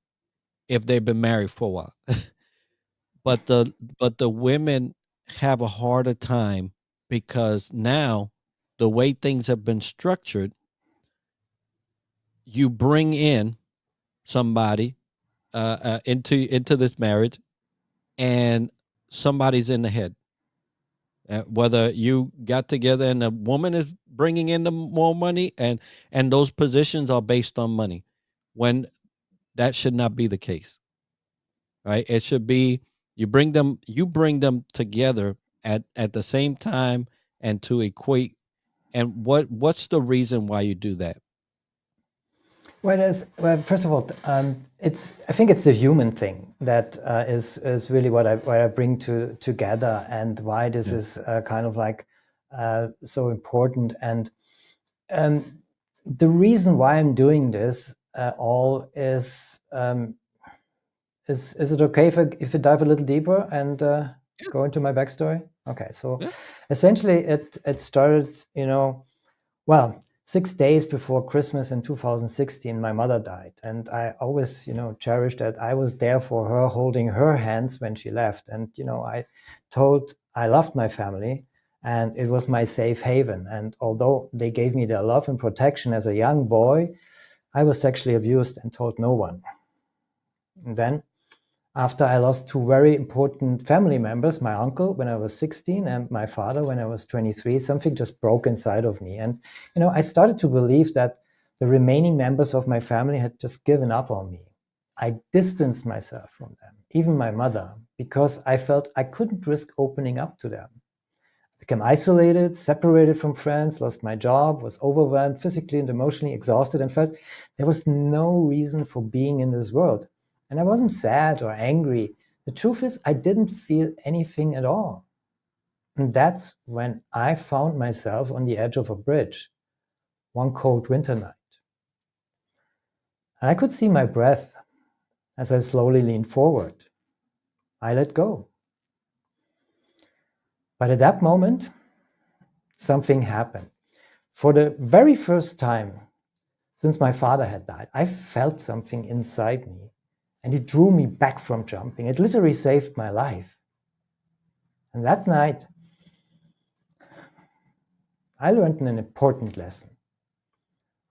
if they've been married for a while. But the women have a harder time because now the way things have been structured, you bring in somebody into this marriage, and somebody's in the head. Whether you got together and the woman is bringing in the more money, and those positions are based on money, when that should not be the case, right? It should be you bring them together at the same time and to equate. And what's the reason why you do that? Well, first of all, I think it's the human thing that is really what I bring together, and why this is kind of like so important. And the reason why I'm doing this all is it okay if I dive a little deeper? And go into my backstory? Okay, so Yeah. essentially it started, well, 6 days before Christmas in 2016, my mother died. And I always, cherished that I was there for her, holding her hands when she left. And, I told I loved my family and it was my safe haven. And although they gave me their love and protection as a young boy, I was sexually abused and told no one. And then after I lost two very important family members, my uncle when I was 16 and my father when I was 23, something just broke inside of me. And, I started to believe that the remaining members of my family had just given up on me. I distanced myself from them, even my mother, because I felt I couldn't risk opening up to them. I became isolated, separated from friends, lost my job, was overwhelmed, physically and emotionally exhausted, and felt there was no reason for being in this world. And I wasn't sad or angry. The truth is, I didn't feel anything at all. And that's when I found myself on the edge of a bridge, one cold winter night. And I could see my breath as I slowly leaned forward. I let go. But at that moment, something happened. For the very first time since my father had died, I felt something inside me. And it drew me back from jumping. It literally saved my life. And that night, I learned an important lesson.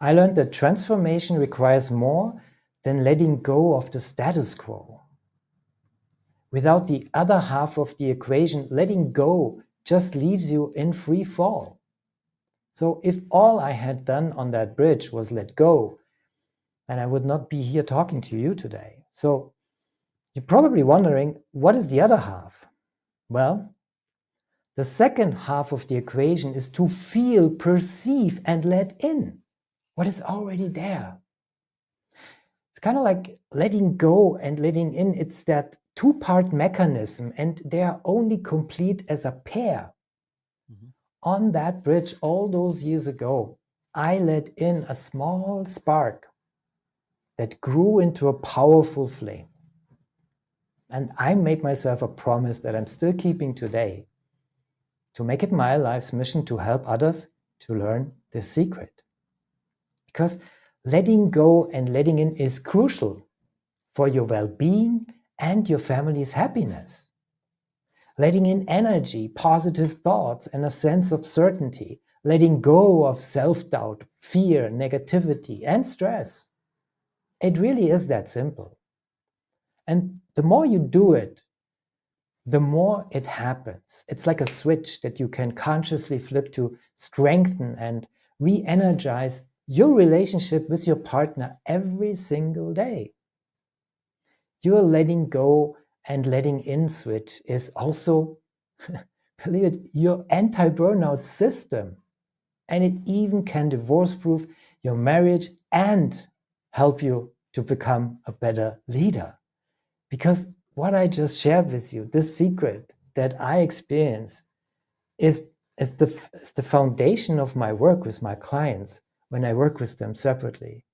I learned that transformation requires more than letting go of the status quo. Without the other half of the equation, letting go just leaves you in free fall. So if all I had done on that bridge was let go, then I would not be here talking to you today. So you're probably wondering, what is the other half? Well, the second half of the equation is to feel, perceive, and let in what is already there. It's kind of like letting go and letting in. It's that two-part mechanism, and they are only complete as a pair. Mm-hmm. On that bridge all those years ago, I let in a small spark that grew into a powerful flame. And I made myself a promise that I'm still keeping today, to make it my life's mission to help others to learn the secret. Because letting go and letting in is crucial for your well-being and your family's happiness. Letting in energy, positive thoughts, and a sense of certainty. Letting go of self-doubt, fear, negativity, and stress. It really is that simple. And the more you do it, the more it happens. It's like a switch that you can consciously flip to strengthen and re-energize your relationship with your partner every single day. Your letting go and letting in switch is also, believe it, your anti-burnout system. And it even can divorce-proof your marriage and help you to become a better leader. Because what I just shared with you, this secret that I experience is the foundation of my work with my clients when I work with them separately.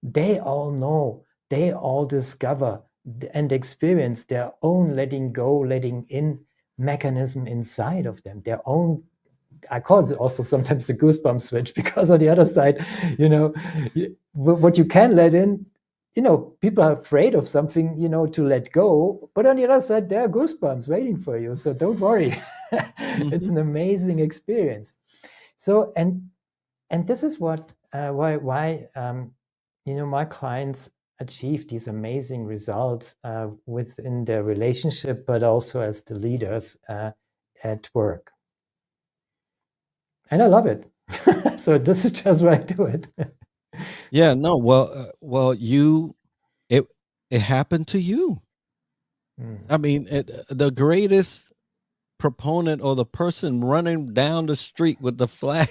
They all know, they all discover and experience their own letting go, letting in mechanism inside of them, their own, I call it also sometimes the goosebump switch, because on the other side, what you can let in, people are afraid of something, to let go, but on the other side, there are goosebumps waiting for you. So don't worry. It's an amazing experience. So, and this is why my clients achieve these amazing results within their relationship, but also as the leaders at work. And I love it. So this is just why I do it. Yeah, no, well, it happened to you. I mean, the greatest proponent or the person running down the street with the flag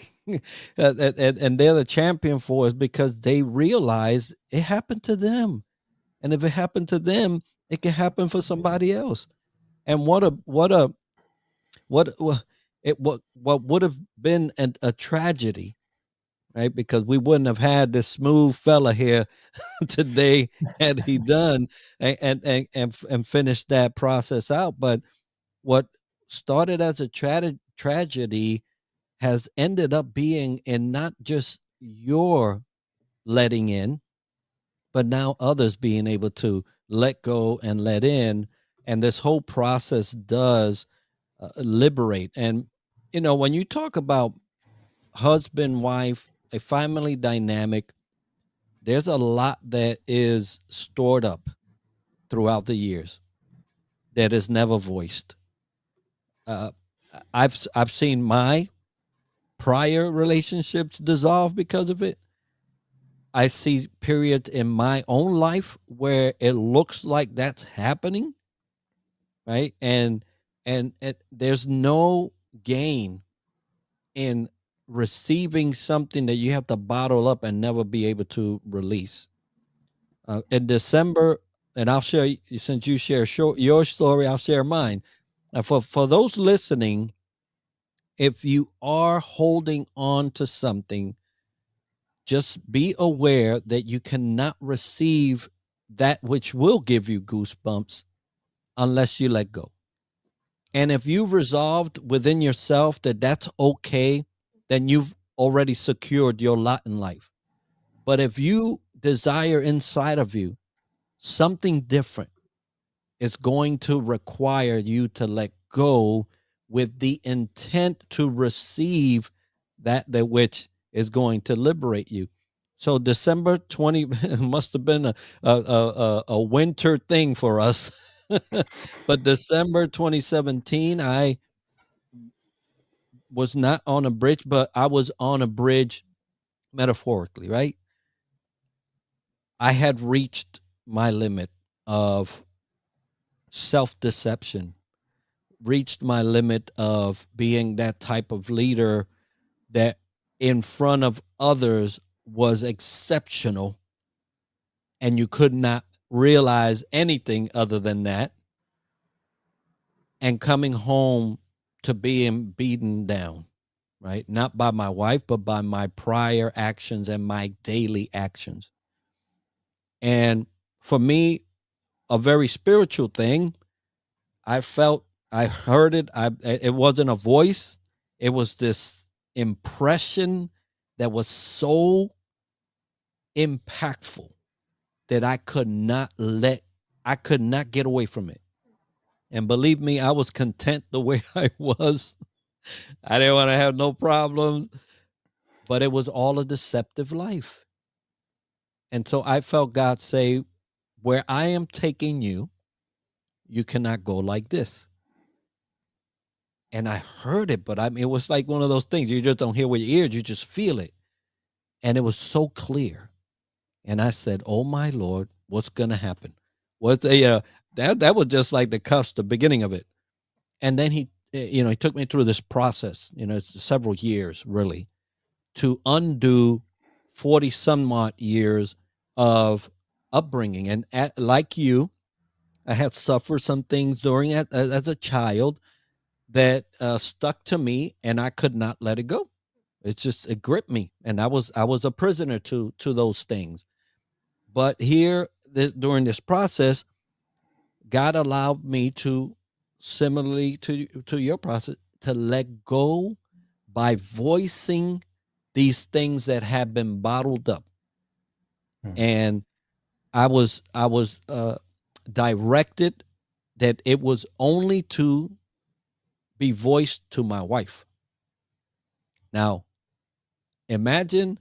and they're the champion for is because they realize it happened to them. And if it happened to them, it can happen for somebody else. And what would have been a tragedy, right? Because we wouldn't have had this smooth fella here today had he done and finished that process out. But what started as a tragedy has ended up being in not just your letting in, but now others being able to let go and let in. And this whole process does liberate. And, when you talk about husband, wife, a family dynamic, there's a lot that is stored up throughout the years that is never voiced. I've seen my prior relationships dissolve because of it. I see periods in my own life where it looks like that's happening, right? And there's no gain in receiving something that you have to bottle up and never be able to release. In December, and I'll share, since you share your story, I'll share mine. For those listening, if you are holding on to something, just be aware that you cannot receive that which will give you goosebumps unless you let go. And if you've resolved within yourself that that's okay, then you've already secured your lot in life. But if you desire inside of you something different, it's going to require you to let go with the intent to receive that which is going to liberate you. So December 20 must have been a winter thing for us. But December 2017, I was not on a bridge, but I was on a bridge metaphorically, right? I had reached my limit of self-deception, reached my limit of being that type of leader that in front of others was exceptional, and you could not realize anything other than that, and coming home to being beaten down, right? Not by my wife, but by my prior actions and my daily actions. And for me, a very spiritual thing, I heard it. It wasn't a voice. It was this impression that was so impactful that I could not get away from it. And believe me, I was content the way I was. I didn't want to have no problems, but it was all a deceptive life. And so I felt God say, where I am taking you, you cannot go like this. And I heard it, but it was like one of those things. You just don't hear with your ears, you just feel it. And it was so clear. And I said, oh my Lord, what's going to happen? That was just like the beginning of it. And then he took me through this process, several years really, to undo 40 some odd years of upbringing. And like you, I had suffered some things during it as a child that stuck to me, and I could not let it go. It gripped me, and I was a prisoner to those things. But here, during this process, God allowed me to, similarly to your process, to let go by voicing these things that have been bottled up. And I was directed that it was only to be voiced to my wife. Now, imagine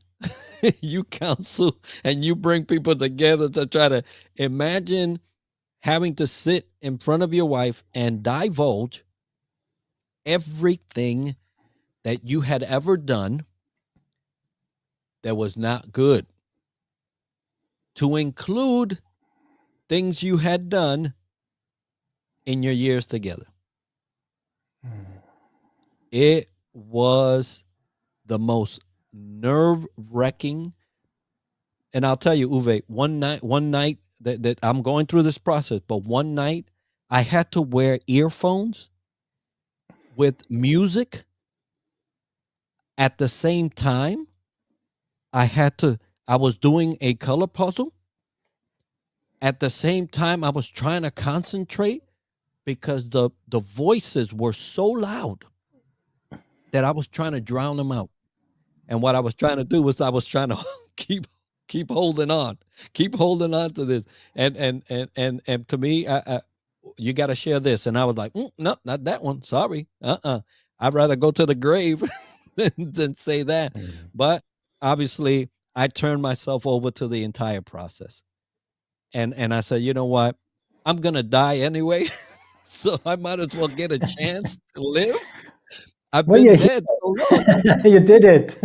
you counsel and you bring people together to try to imagine having to sit in front of your wife and divulge everything that you had ever done that was not good, to include things you had done in your years together. It was the most nerve-wracking. And I'll tell you, Uwe, one night that I'm going through this process, but one night I had to wear earphones with music at the same time. I was doing a color puzzle. At the same time, I was trying to concentrate because the voices were so loud that I was trying to drown them out. And what I was trying to do was I was trying to keep holding on to this. And to me, you got to share this. And I was like, no, not that one. Sorry. I'd rather go to the grave than say that. But obviously, I turned myself over to the entire process. And I said, you know what? I'm going to die anyway. So I might as well get a chance to live. I've Well, been you dead so long. you did it.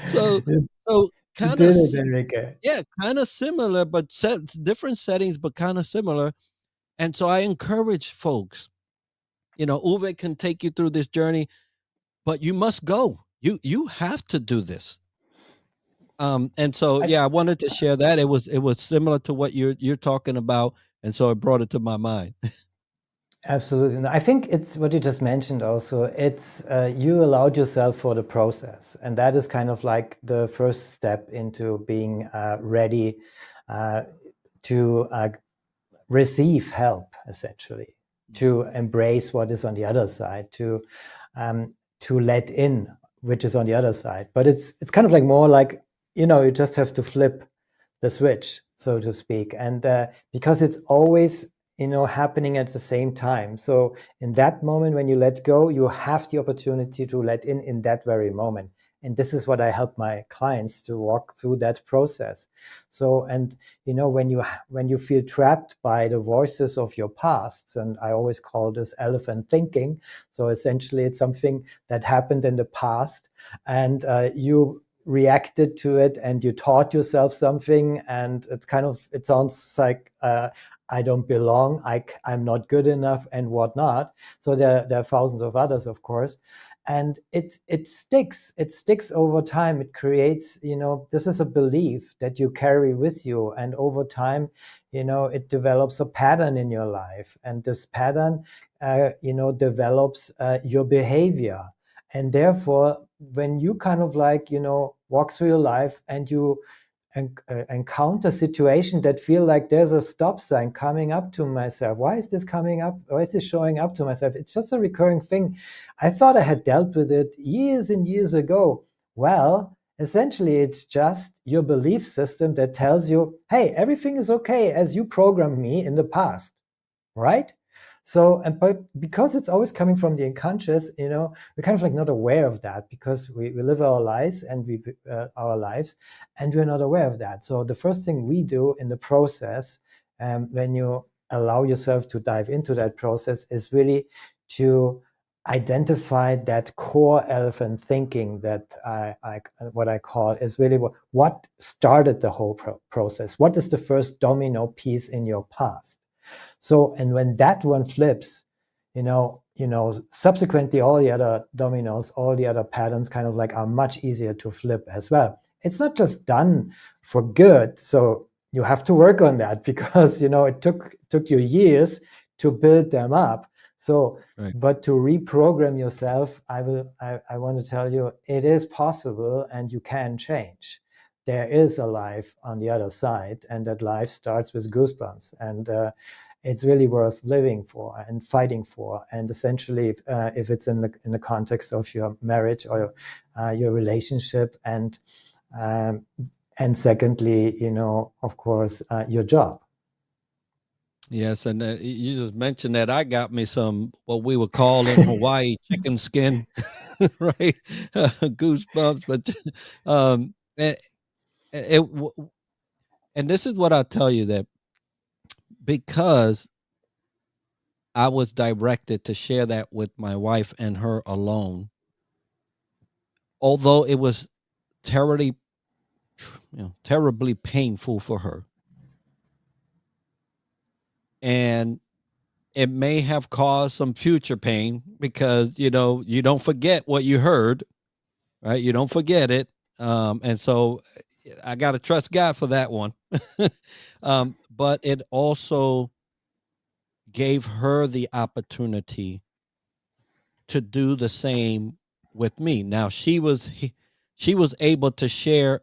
So You kind did of it, Enrique. yeah, kind of similar, but different settings, but kind of similar. And so I encourage folks, Uwe can take you through this journey, but you must go. You have to do this. And so I- yeah, I wanted to share that. It was similar to what you're talking about, and so it brought it to my mind. Absolutely. No, I think it's what you just mentioned also. It's you allowed yourself for the process. And that is kind of like the first step into being ready to receive help, essentially, to embrace what is on the other side, to let in, which is on the other side. But it's kind of like more like, you just have to flip the switch, so to speak. And because it's always happening at the same time. So in that moment when you let go, you have the opportunity to let in that very moment. And this is what I help my clients to walk through that process. So, and when you feel trapped by the voices of your past, and I always call this elephant thinking. So essentially it's something that happened in the past, and you reacted to it and you taught yourself something, and it sounds like I don't belong, I'm not good enough, and whatnot. So there are thousands of others, of course, and it sticks over time. It creates, this is a belief that you carry with you, and over time, it develops a pattern in your life, and this pattern develops your behavior. And therefore, when you kind of like walk through your life and you encounter situation that feel like there's a stop sign coming up to myself. Why is this coming up? Why is this showing up to myself? It's just a recurring thing. I thought I had dealt with it years and years ago. Well, essentially, it's just your belief system that tells you, hey, everything is okay as you programmed me in the past, right? So, but because it's always coming from the unconscious, we're kind of like not aware of that, because we live our lives and we're not aware of that. So the first thing we do in the process, when you allow yourself to dive into that process, is really to identify that core elephant thinking that what I call is really what started the whole process. What is the first domino piece in your past? So, and when that one flips, subsequently all the other dominoes, all the other patterns kind of like are much easier to flip as well. It's not just done for good. So you have to work on that, because, it took you years to build them up. So, right. But to reprogram yourself, I want to tell you, it is possible, and you can change. There is a life on the other side, and that life starts with goosebumps, and it's really worth living for and fighting for. And essentially, if it's in the context of your marriage or your relationship, and secondly, of course, your job. Yes, and you just mentioned that I got me some what we would call in Hawaii chicken skin, right? Goosebumps, but and this is what I'll tell you, that because I was directed to share that with my wife and her alone, although it was terribly painful for her, and it may have caused some future pain, because you don't forget what you heard, right? You don't forget it, and so I got to trust God for that one. But it also gave her the opportunity to do the same with me. Now she was able to share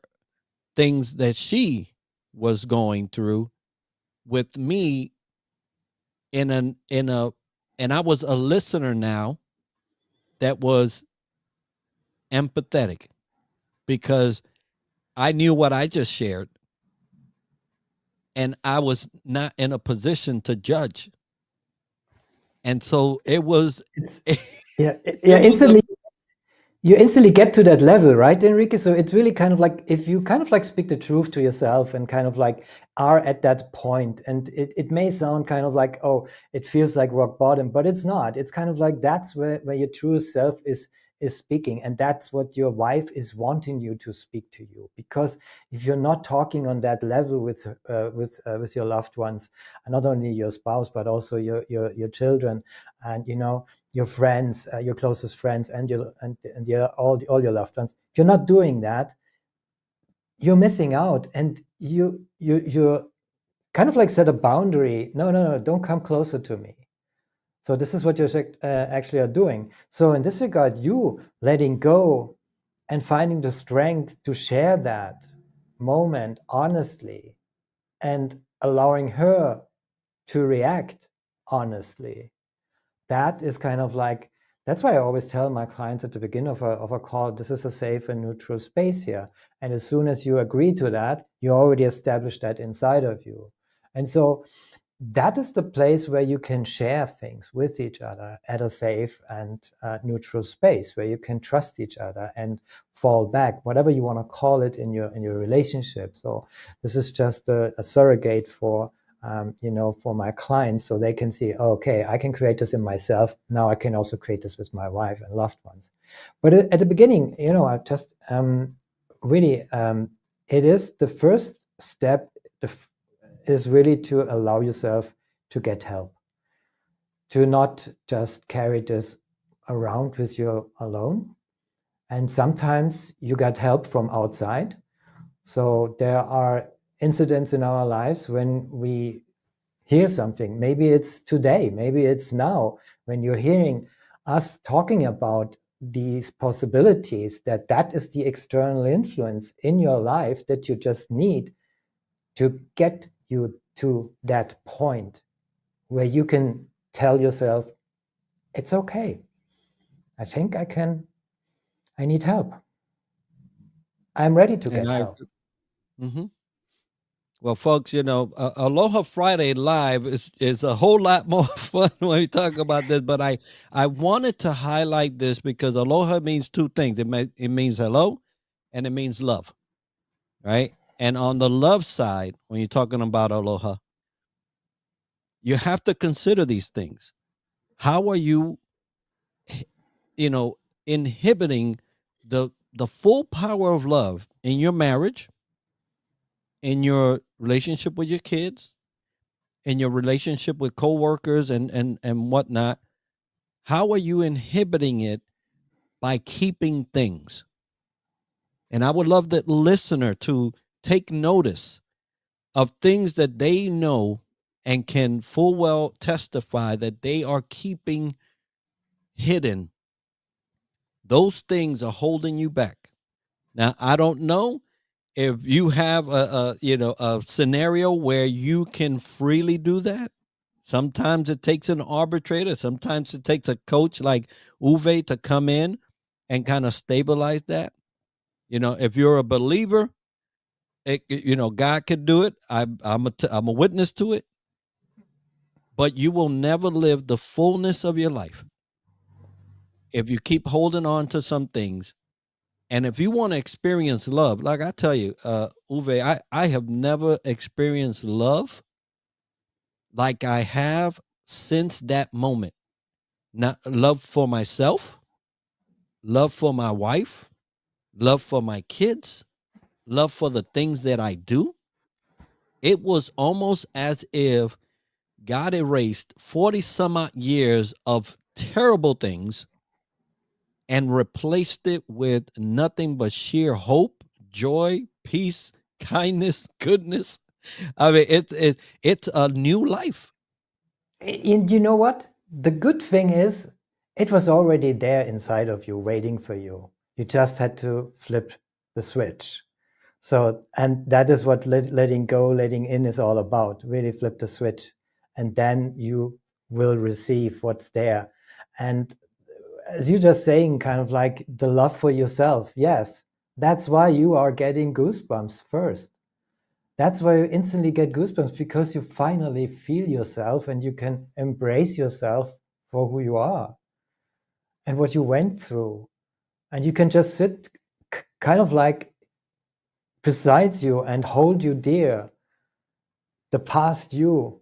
things that she was going through with me and I was a listener now that was empathetic, because I knew what I just shared, and I was not in a position to judge. And so it was, It's it yeah, was instantly you instantly get to that level, right, Enrique? So it's really kind of like, if you kind of like speak the truth to yourself and kind of like are at that point, and it may sound kind of like, oh, it feels like rock bottom, but it's not. It's kind of like that's where your true self is speaking, and that's what your wife is wanting you to speak to you. Because if you're not talking on that level with your loved ones, and not only your spouse but also your children, and your friends, your closest friends, and all your loved ones. If you're not doing that, you're missing out, and you're kind of like set a boundary. No, don't come closer to me. So this is what you actually are doing. So in this regard, you letting go and finding the strength to share that moment honestly, and allowing her to react honestly, that is kind of like, that's why I always tell my clients at the beginning of a call, this is a safe and neutral space here. And as soon as you agree to that, you already established that inside of you. And so that is the place where you can share things with each other at a safe and neutral space, where you can trust each other and fall back, whatever you want to call it in your relationship. So this is just a surrogate for for my clients, so they can see, oh, okay, I can create this in myself. Now I can also create this with my wife and loved ones. But at the beginning, I just really, it is the first step is really to allow yourself to get help, to not just carry this around with you alone. And sometimes you get help from outside. So there are incidents in our lives when we hear something. Maybe it's today, maybe it's now, when you're hearing us talking about these possibilities, that is the external influence in your life that you just need to get you to that point where you can tell yourself, it's okay. I think I need help. I'm ready to get help. Mhm. Well, folks, Aloha Friday Live is a whole lot more fun when we talk about this. But I wanted to highlight this because aloha means two things. It means hello, and it means love, right? And on the love side, when you're talking about aloha, you have to consider these things. How are you, inhibiting the full power of love in your marriage, in your relationship with your kids, in your relationship with coworkers and whatnot? How are you inhibiting it by keeping things? And I would love the listener to take notice of things that they know and can full well testify that they are keeping hidden. Those things are holding you back. Now, I don't know if you have a scenario where you can freely do that. Sometimes it takes an arbitrator. Sometimes it takes a coach like Uwe to come in and kind of stabilize that. If you're a believer, God could do it. I'm a witness to it. But you will never live the fullness of your life if you keep holding on to some things. And if you want to experience love, like I tell you, Uwe, I have never experienced love like I have since that moment. Not love for myself, love for my wife, love for my kids, love for the things that I do. It was almost as if God erased 40 some odd years of terrible things and replaced it with nothing but sheer hope, joy, peace, kindness, goodness. I mean, it's a new life. And you know what? The good thing is, it was already there inside of you, waiting for you. You just had to flip the switch. So, and that is what letting go, letting in is all about. Really flip the switch. And then you will receive what's there. And as you're just saying, kind of like the love for yourself, yes, that's why you are getting goosebumps first. That's why you instantly get goosebumps, because you finally feel yourself and you can embrace yourself for who you are and what you went through. And you can just sit kind of like besides you and hold you dear, the past you,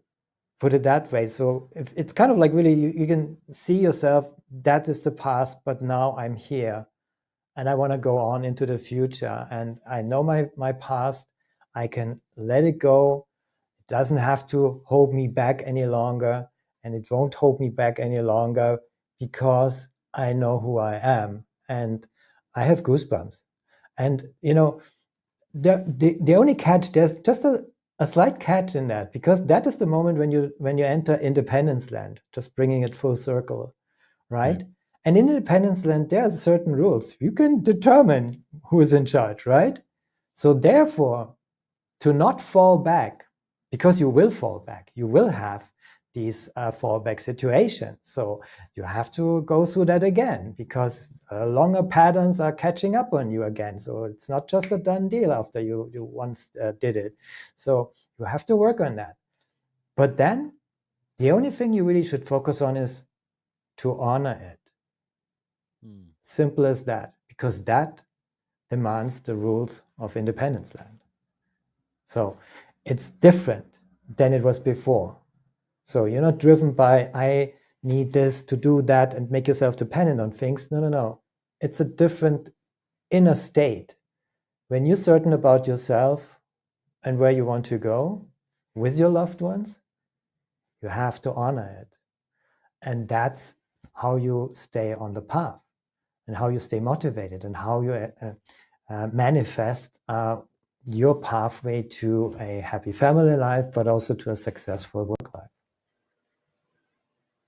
put it that way. So if it's kind of like really, you can see yourself, that is the past, but now I'm here and I want to go on into the future. And I know my past, I can let it go. It doesn't have to hold me back any longer, and it won't hold me back any longer because I know who I am. And I have goosebumps. And, you know, the only catch, there's just a slight catch in that, because that is the moment when you enter independence land, just bringing it full circle, right? And in independence land, there are certain rules. You can determine who is in charge, right? So therefore, to not fall back, because you will fall back, you will have these fallback situations. So you have to go through that again, because longer patterns are catching up on you again. So it's not just a done deal after you once did it. So you have to work on that. But then the only thing you really should focus on is to honor it. Simple as that, because that demands the rules of independence land. So it's different than it was before. So you're not driven by, I need this to do that and make yourself dependent on things. No. It's a different inner state. When you're certain about yourself and where you want to go with your loved ones, you have to honor it. And that's how you stay on the path, and how you stay motivated, and how you manifest your pathway to a happy family life, but also to a successful work life.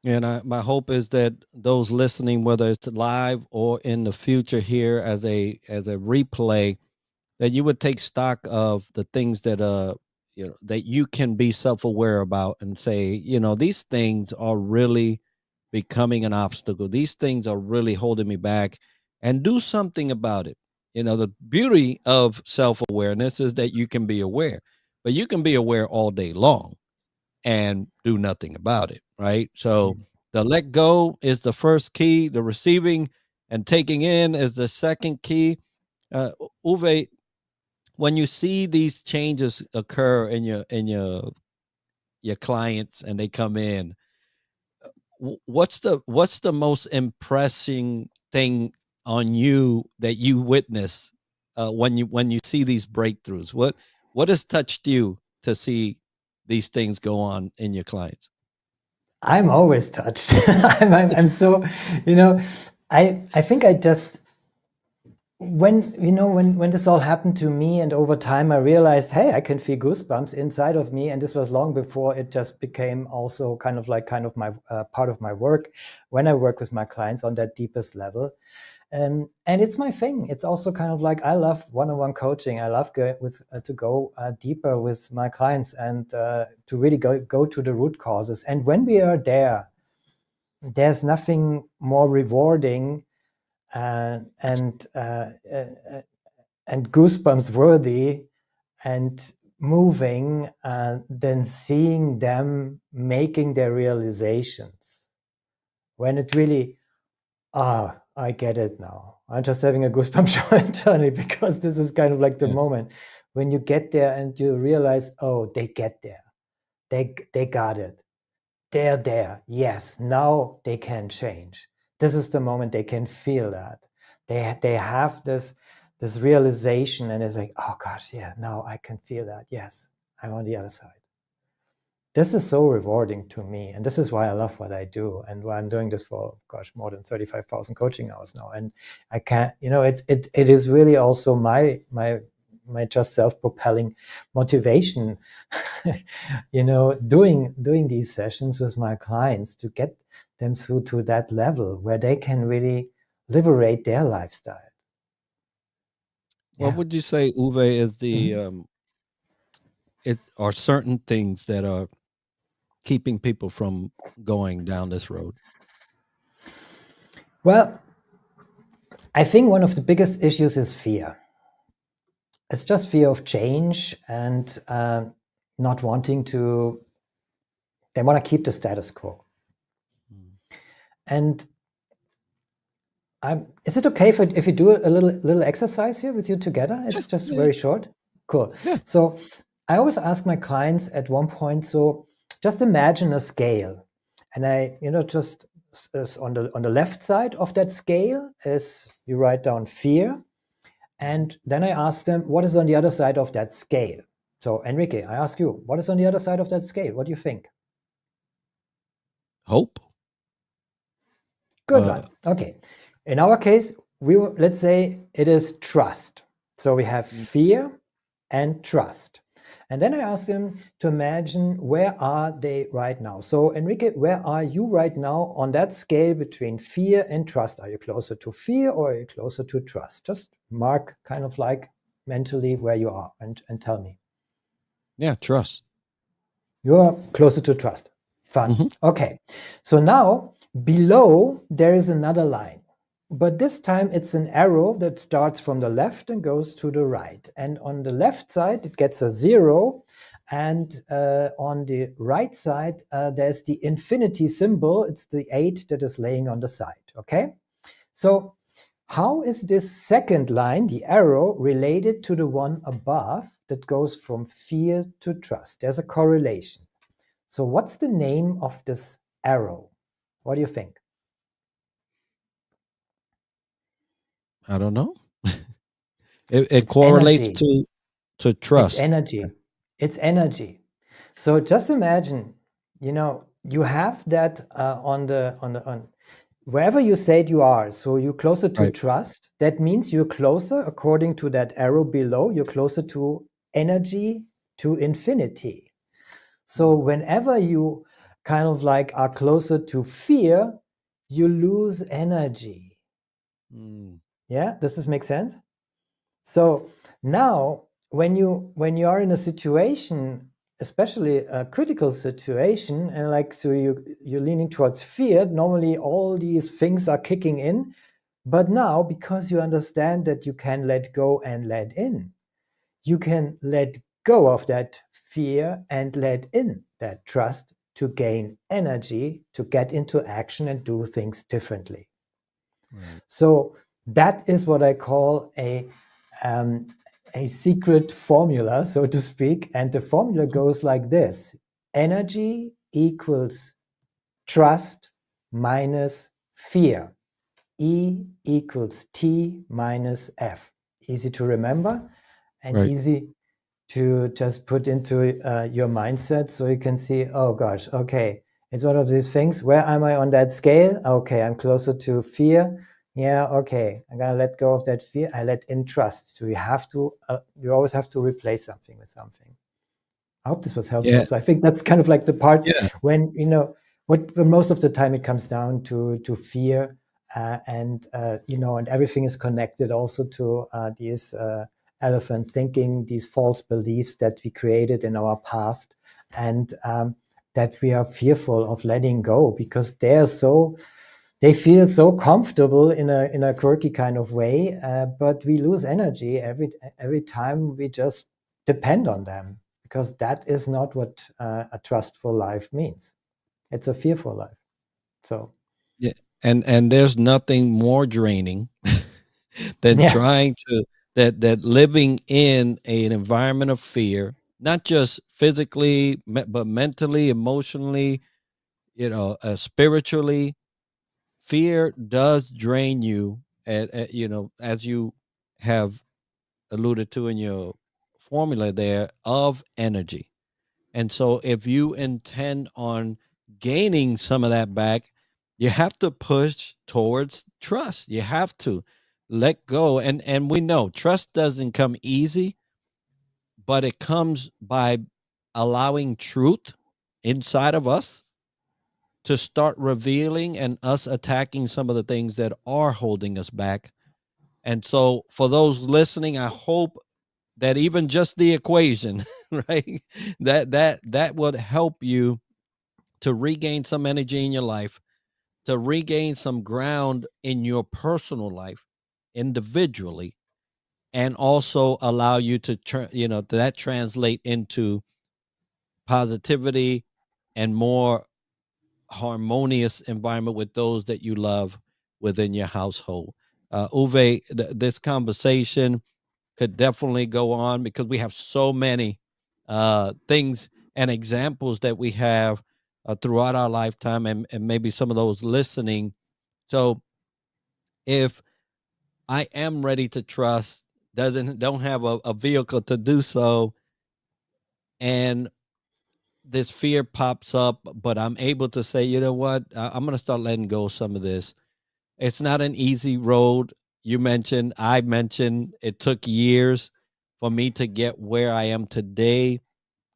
And my hope is that those listening, whether it's live or in the future here as a replay, that you would take stock of the things that that you can be self-aware about, and say, these things are really becoming an obstacle. These things are really holding me back, and do something about it. The beauty of self-awareness is that you can be aware, but you can be aware all day long and do nothing about it, right? So the let go is the first key, the receiving and taking in is the second key. Uwe, when you see these changes occur in your clients and they come in, what's the most impressing thing on you that you witness when you see these breakthroughs? What has touched you to see these things go on in your clients? I'm always touched. I'm so, I think I just, when this all happened to me, and over time I realized, hey, I can feel goosebumps inside of me. And this was long before it just became also kind of my part of my work when I work with my clients on that deepest level. And it's my thing. It's also kind of like, I love one-on-one coaching. I love to go deeper with my clients, and to really go to the root causes. And when we are there, there's nothing more rewarding and goosebumps worthy and moving than seeing them making their realizations. When it really, I get it now. I'm just having a goosebump show internally, because this is kind of like the moment when you get there and you realize, oh, they get there. They got it. They're there. Yes, now they can change. This is the moment they can feel that. They have this realization, and it's like, oh gosh, yeah, now I can feel that. Yes, I'm on the other side. This is so rewarding to me, and this is why I love what I do, and why I'm doing this for, more than 35,000 coaching hours now. And I can't, it is really also my just self-propelling motivation, doing these sessions with my clients to get them through to that level where they can really liberate their lifestyle. What would you say, Uwe, is the are certain things that are keeping people from going down this road? Well, I think one of the biggest issues is fear. It's just fear of change and not wanting to, they want to keep the status quo. And is it okay if we do a little exercise here with you together? It's just very short. Cool. Yeah. So I always ask my clients at one point, so just imagine a scale. And I, just on the left side of that scale is you write down fear. And then I ask them, what is on the other side of that scale? So Enrique, I ask you, what is on the other side of that scale? What do you think? Hope. Good one. Okay. In our case, let's say it is trust. So we have fear and trust. And then I ask them to imagine, where are they right now? So Enrique, where are you right now on that scale between fear and trust? Are you closer to fear or are you closer to trust? Just mark kind of like mentally where you are and tell me. Yeah, trust. You're closer to trust. Fun. Okay. So now below there is another line. But this time it's an arrow that starts from the left and goes to the right. And on the left side, it gets a 0. And on the right side, there's the infinity symbol. It's the 8 that is laying on the side. Okay? So how is this second line, the arrow, related to the one above that goes from fear to trust? There's a correlation. So what's the name of this arrow? What do you think? I don't know. It correlates energy. to trust. It's energy. It's energy. So just imagine, you have that on wherever you said you are. So you're closer to trust. That means you're closer, according to that arrow below, you're closer to energy, to infinity. So whenever you kind of like are closer to fear, you lose energy. Yeah, does this make sense? So now when you are in a situation, especially a critical situation, and like so you're leaning towards fear, normally all these things are kicking in. But now, because you understand that you can let go and let in, you can let go of that fear and let in that trust to gain energy, to get into action and do things differently. So that is what I call a secret formula, so to speak. And the formula goes like this: energy equals trust minus fear. E equals T minus F. Easy to remember and easy to just put into your mindset, so you can see, oh gosh, okay, it's one of these things. Where am I on that scale? Okay, I'm closer to fear. Yeah, okay, I'm gonna let go of that fear. I let in trust. So you always have to replace something with something. I hope this was helpful. Yeah. So I think that's kind of like the part when, when most of the time it comes down to fear and everything is connected also to these elephant thinking, these false beliefs that we created in our past, and that we are fearful of letting go because they feel so comfortable in a quirky kind of way, but we lose energy every time we just depend on them, because that is not what a trustful life means. It's a fearful life. So yeah, and there's nothing more draining than trying to that living in an environment of fear, not just physically but mentally, emotionally, spiritually. Fear does drain you, as you have alluded to in your formula there, of energy. And so if you intend on gaining some of that back, you have to push towards trust. You have to let go. And we know trust doesn't come easy, but it comes by allowing truth inside of us to start revealing and us attacking some of the things that are holding us back. And so for those listening, I hope that even just the equation, right, that would help you to regain some energy in your life, to regain some ground in your personal life individually, and also allow you to that translate into positivity and more harmonious environment with those that you love within your household. Uwe, this conversation could definitely go on because we have so many things and examples that we have throughout our lifetime, and maybe some of those listening. So if I am ready to trust, don't have a vehicle to do so, and this fear pops up, but I'm able to say, you know what, I'm going to start letting go of some of this. It's not an easy road. I mentioned it took years for me to get where I am today.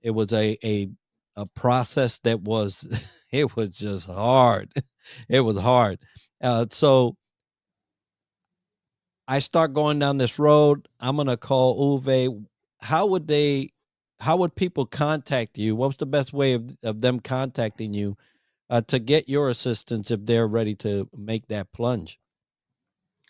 It was a process that was it was just hard. It was hard. So I start going down this road. I'm gonna call Uwe. How would people contact you? What's the best way of them contacting you to get your assistance if they're ready to make that plunge?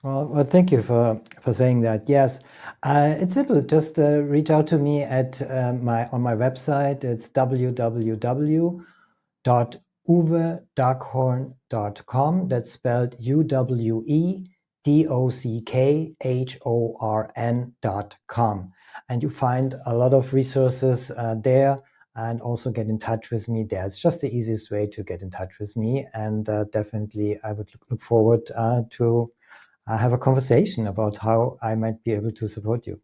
Well, thank you for saying that. Yes, it's simple. Just reach out to me at on my website. It's www.uwedokhorn.com. That's spelled UWEDOCKHORN.com. And you find a lot of resources there, and also get in touch with me there. It's just the easiest way to get in touch with me, and definitely I would look forward to have a conversation about how I might be able to support you.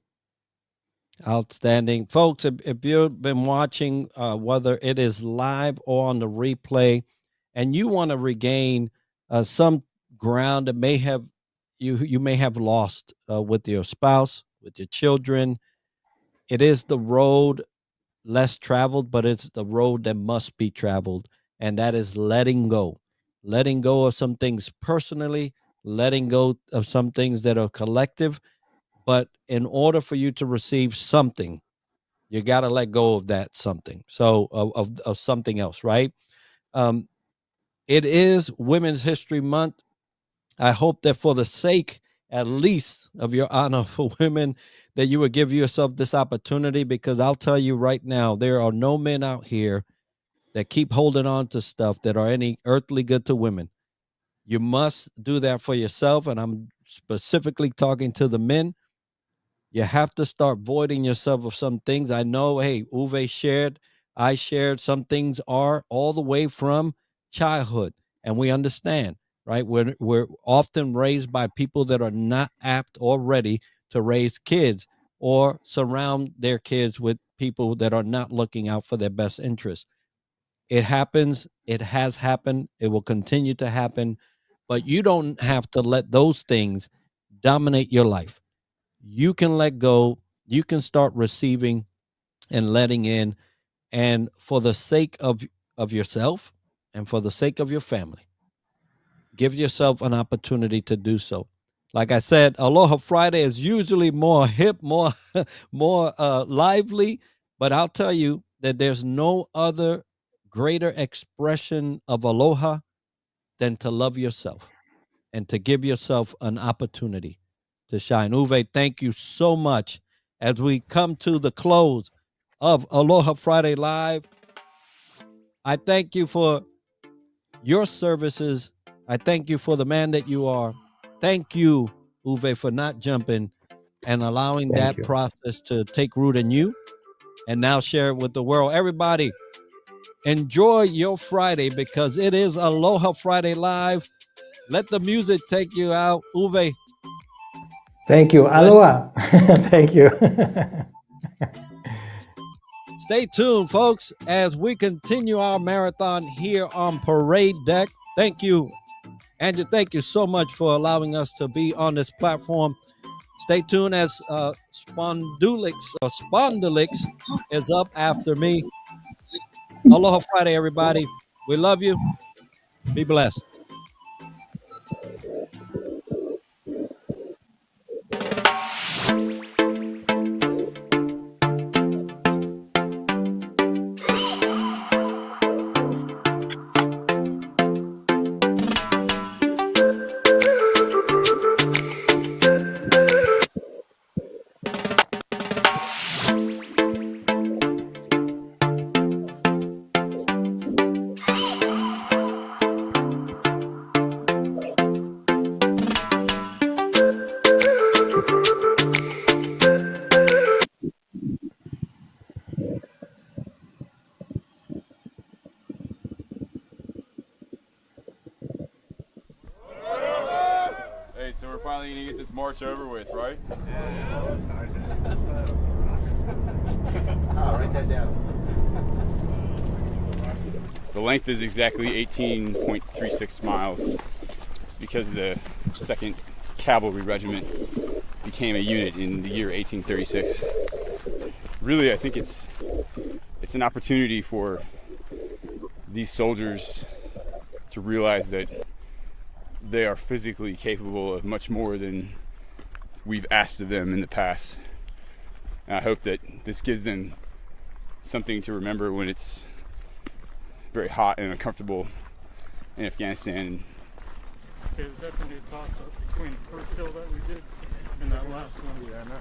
Outstanding. Folks, if you've been watching, whether it is live or on the replay, and you want to regain some ground that you may have lost with your spouse, with your children, it is the road less traveled, but it's the road that must be traveled, and that is letting go of some things personally, letting go of some things that are collective. But in order for you to receive something, you got to let go of that something. So of something else, right? It is Women's History Month. I hope that for the sake, at least, of your honor for women, that you would give yourself this opportunity, because I'll tell you right now, there are no men out here that keep holding on to stuff that are any earthly good to women. You must do that for yourself, and I'm specifically talking to the men. You have to start voiding yourself of some things. I know, hey, I shared some things are all the way from childhood, and we understand, right? We're often raised by people that are not apt or ready to raise kids, or surround their kids with people that are not looking out for their best interests. It happens. It has happened. It will continue to happen. But you don't have to let those things dominate your life. You can let go. You can start receiving and letting in. And for the sake of yourself and for the sake of your family, give yourself an opportunity to do so. Like I said, Aloha Friday is usually more hip, more lively. But I'll tell you that there's no other greater expression of aloha than to love yourself and to give yourself an opportunity to shine. Uwe, thank you so much. As we come to the close of Aloha Friday Live, I thank you for your services. I thank you for the man that you are. Thank you, Uwe, for not jumping and allowing that process to take root in you and now share it with the world. Everybody, enjoy your Friday, because it is Aloha Friday Live. Let the music take you out. Uwe. Thank you. Aloha. Thank you. Stay tuned, folks, as we continue our marathon here on Parade Deck. Thank you, Andrew. Thank you so much for allowing us to be on this platform. Stay tuned as Spondylix is up after me. Aloha Friday, everybody. We love you. Be blessed. finally gonna get this march over with, right? I'll write that down. The length is exactly 18.36 miles. It's because the 2nd Cavalry Regiment became a unit in the year 1836. Really, I think it's an opportunity for these soldiers to realize that they are physically capable of much more than we've asked of them in the past. And I hope that this gives them something to remember when it's very hot and uncomfortable in Afghanistan. There's definitely a toss-up between the first hill that we did and that last one. Yeah, I know.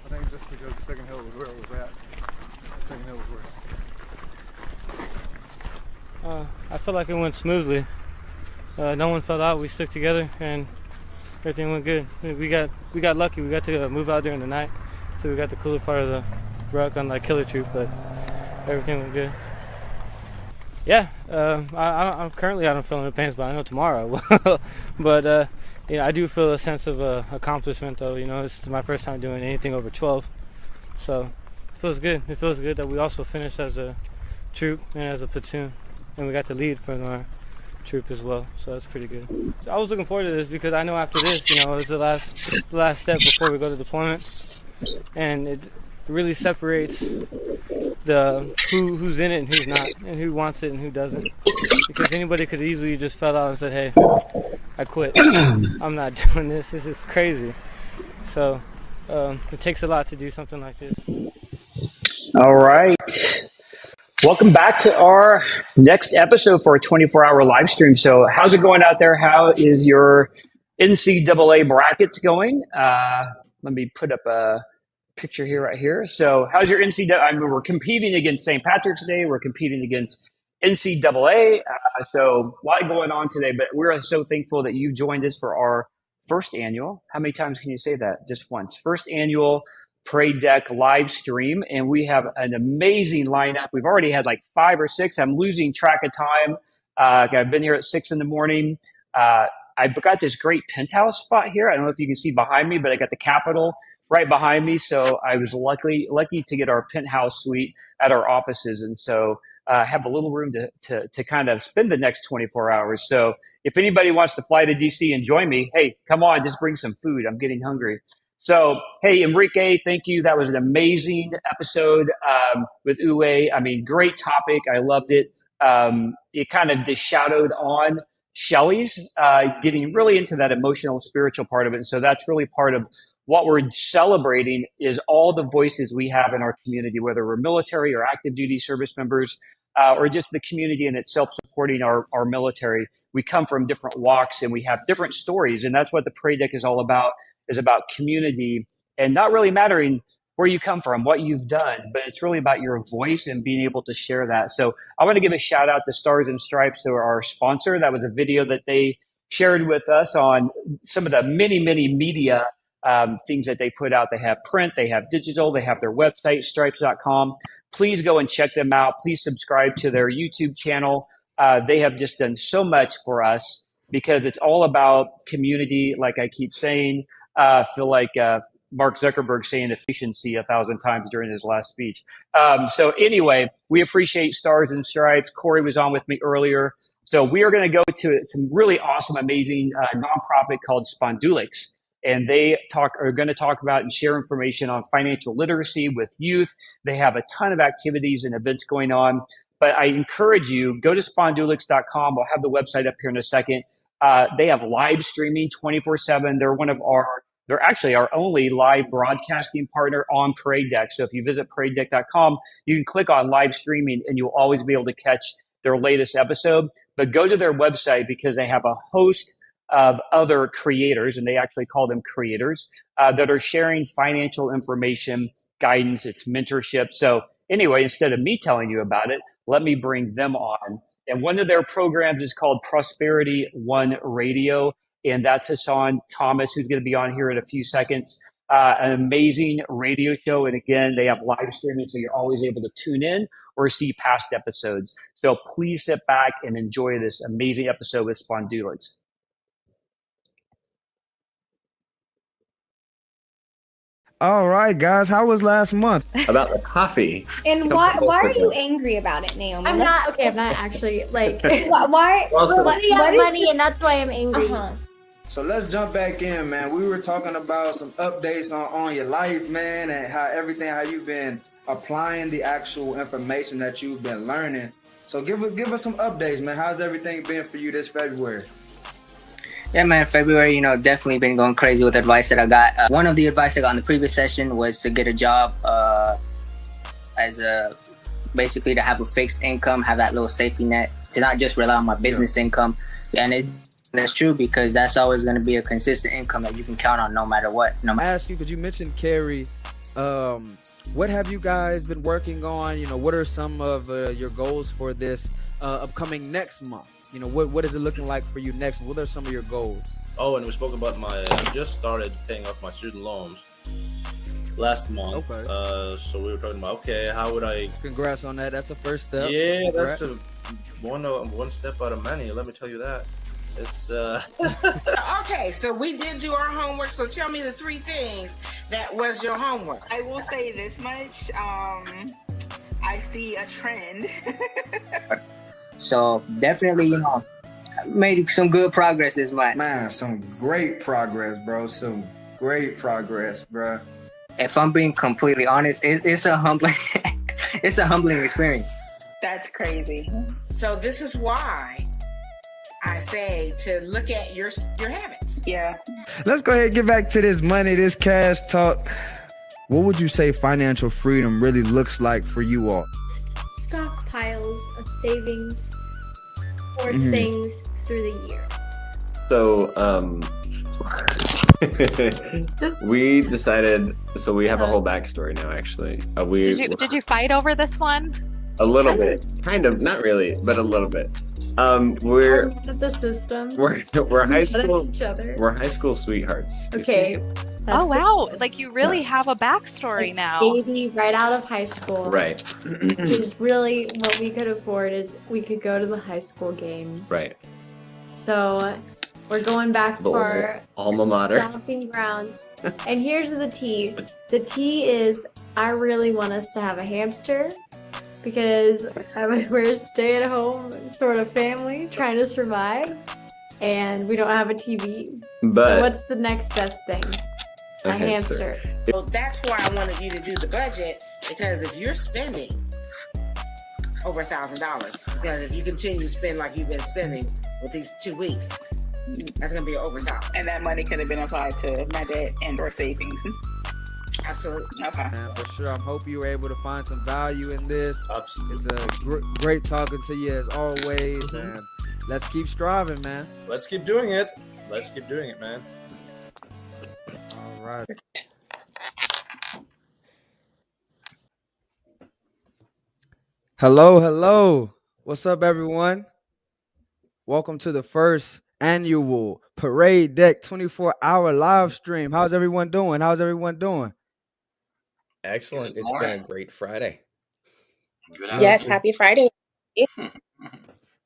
I think just because the second hill was where it was at. The second hill was worse. I feel like it went smoothly. No one fell out. We stuck together and everything went good. We got lucky. We got to move out during the night, so we got the cooler part of the ruck, unlike Killer Troop, but everything went good. Yeah, I'm currently I don't feel in the pants, but I know tomorrow I will. But I do feel a sense of accomplishment, though. It's my first time doing anything over 12, so it feels good. It feels good that we also finished as a troop and as a platoon, and we got to lead for our troop as well. So that's pretty good. So I was looking forward to this because I know after this, it's the last step before we go to deployment, and it really separates the who's in it and who's not, and who wants it and who doesn't. Because anybody could easily just fell out and said, "Hey, I quit. I'm not doing this. This is crazy." So it takes a lot to do something like this. All right. Welcome back to our next episode for a 24-hour live stream. So how's it going out there? How is your NCAA brackets going? Let me put up a picture here, right here. So how's your NCAA? I mean, we're competing against St. Patrick's Day. We're competing against NCAA. So a lot going on today, but we're so thankful that you joined us for our first annual. How many times can you say that? Just once. First annual Parade Deck live stream, and we have an amazing lineup. We've already had like 5 or 6. I'm losing track of time. I've been here at 6 in the morning. I've got this great penthouse spot here. I don't know if you can see behind me, but I got the Capitol right behind me. So I was lucky to get our penthouse suite at our offices, and so have a little room to kind of spend the next 24 hours. So if anybody wants to fly to DC and join me, hey, come on, just bring some food. I'm getting hungry. So, hey, Enrique, thank you. That was an amazing episode with Uwe. I mean, great topic. I loved it. It kind of just shadowed on Shelly's getting really into that emotional, spiritual part of it. And so that's really part of what we're celebrating is all the voices we have in our community, whether we're military or active duty service members, or just the community in itself supporting our military. We come from different walks and we have different stories. And that's what the Parade Deck is all about, is about community and not really mattering where you come from, what you've done, but it's really about your voice and being able to share that. So I want to give a shout out to Stars and Stripes, who are our sponsor. That was a video that they shared with us on some of the many, many media things that they put out. They have print, they have digital, they have their website, stripes.com. Please go and check them out. Please subscribe to their YouTube channel. They have just done so much for us because it's all about community. Like I keep saying, I feel like Mark Zuckerberg saying efficiency 1,000 times during his last speech. So anyway, we appreciate Stars and Stripes. Corey was on with me earlier. So we are going to go to some really awesome, amazing nonprofit called Spondulix. And they are going to talk about and share information on financial literacy with youth. They have a ton of activities and events going on. But I encourage you, go to spondulix.com. We'll have the website up here in a second. They have live streaming 24/7. They're actually our only live broadcasting partner on Parade Deck. So if you visit paradedeck.com, you can click on live streaming and you'll always be able to catch their latest episode. But go to their website because they have a host of other creators, and they actually call them creators, that are sharing financial information, guidance, it's mentorship. So anyway, instead of me telling you about it, let me bring them on. And one of their programs is called Prosperity One Radio. And that's Hassan Thomas, who's going to be on here in a few seconds. An amazing radio show. And again, they have live streaming, so you're always able to tune in or see past episodes. So please sit back and enjoy this amazing episode with Spondulix. All right, guys. How was last month? About the coffee. And why are you angry about it, Naomi? I'm not actually like why Also- what is money this- and that's why I'm angry. So let's jump back in, man. We were talking about some updates on your life, man, and how you've been applying the actual information that you've been learning. So give us some updates, man. How's everything been for you this February? Yeah, man, February, definitely been going crazy with advice that I got. One of the advice I got in the previous session was to get a job basically to have a fixed income, have that little safety net, to not just rely on my business income. And that's true, because that's always going to be a consistent income that you can count on no matter what. I ask you, because you mentioned Carrie, what have you guys been working on? What are some of your goals for this upcoming next month? What is it looking like for you next? What are some of your goals? Oh, and we spoke about I just started paying off my student loans last month. Okay. So we were talking about, how would I... Congrats on that. That's the first step. Yeah, Congrats. that's one step out of many. Let me tell you that. It's Okay, so we did do our homework. So tell me the 3 things that was your homework. I will say this much. I see a trend. So definitely, made some good progress this month. Man, some great progress, bro. Some great progress, bro. If I'm being completely honest, it's a humbling, it's a humbling experience. That's crazy. So this is why I say to look at your habits. Yeah. Let's go ahead and get back to this money, this cash talk. What would you say financial freedom really looks like for you all? Stockpiles of savings for Mhm. things through the year. So we decided. So we have a whole backstory now. Actually, Did you fight over this one? a little bit, kind of, not really, but a little bit. We're The system. we're high Mad at school. each other. We're high school sweethearts. you see. Okay. Oh wow! Like you really have a backstory now. Baby, right out of high school. Right. Because really, what we could afford is we could go to the high school game. Right. So we're going back The for alma mater. stomping grounds. And here's the tea. The tea is I really want us to have a hamster because we're a stay-at-home sort of family trying to survive, and we don't have a TV. So But what's the next best thing? a A hamster. So that's why I wanted you to do the budget, because if you're spending over $1,000, because if you continue to spend like you've been spending with these 2 weeks, that's gonna be over $1,000. And that money could have been applied to my debt and or savings. Absolutely. Okay. Man, for sure. I hope you were able to find some value in this. Absolutely. It's a great talking to you as always. And let's keep striving, man. Let's keep doing it. Let's keep doing it, man. All right. Hello. What's up, everyone? Welcome to the first annual Parade Deck 24-hour live stream. How's everyone doing? Excellent. It's been a great Friday. Good Yes, happy Friday.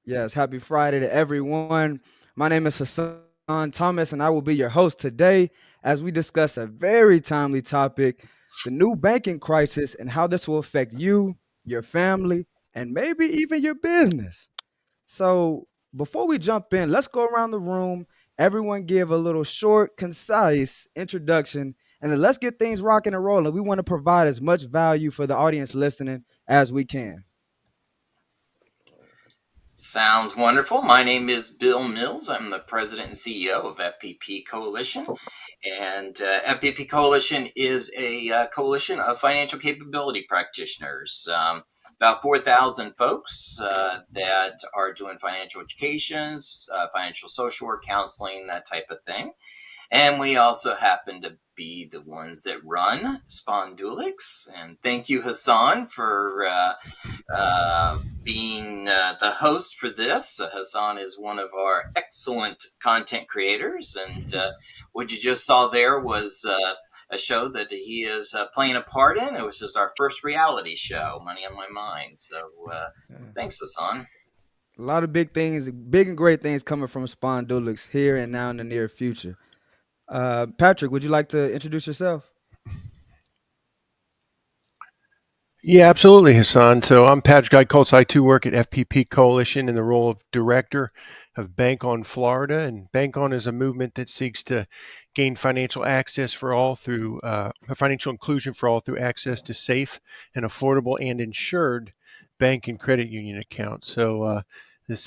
Yes, happy Friday to everyone. My name is Hassan Thomas, and I will be your host today as we discuss a very timely topic, the new banking crisis and how this will affect you, your family, and maybe even your business. So before we jump in, let's go around the room. Everyone give a little short, concise introduction, and then let's get things rocking and rolling. We want to provide as much value for the audience listening as we can. Sounds wonderful. My name is Bill Mills. I'm the president and CEO of FPP Coalition. And FPP Coalition is a coalition of financial capability practitioners. About 4,000 folks that are doing financial educations, financial social work, counseling, that type of thing. And we also happen to be the ones that run Spondulix. And thank you, Hassan, for being the host for this. Hassan is one of our excellent content creators. And what you just saw there was a show that he is playing a part in. It was just our first reality show, Money on My Mind. So thanks, Hassan. A lot of big things, big and great things coming from Spondulix here and now in the near future. Patrick, would you like to introduce yourself? Yeah, absolutely, Hassan. So I'm Patrick Guy-Colts. I too work at FPP Coalition in the role of director of Bank On Florida. And Bank On is a movement that seeks to gain financial access for all through financial inclusion for all through access to safe and affordable and insured bank and credit union accounts. So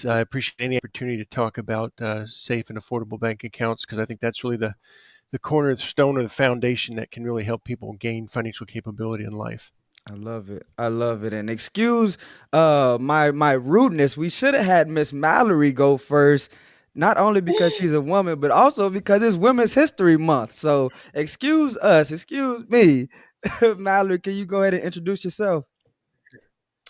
I appreciate any opportunity to talk about safe and affordable bank accounts, because I think that's really the cornerstone or the foundation that can really help people gain financial capability in life. I love it. I love it. And excuse my rudeness. We should have had Miss Mallory go first, not only because she's a woman, but also because it's Women's History Month. So excuse us, excuse me. Mallory, can you go ahead and introduce yourself?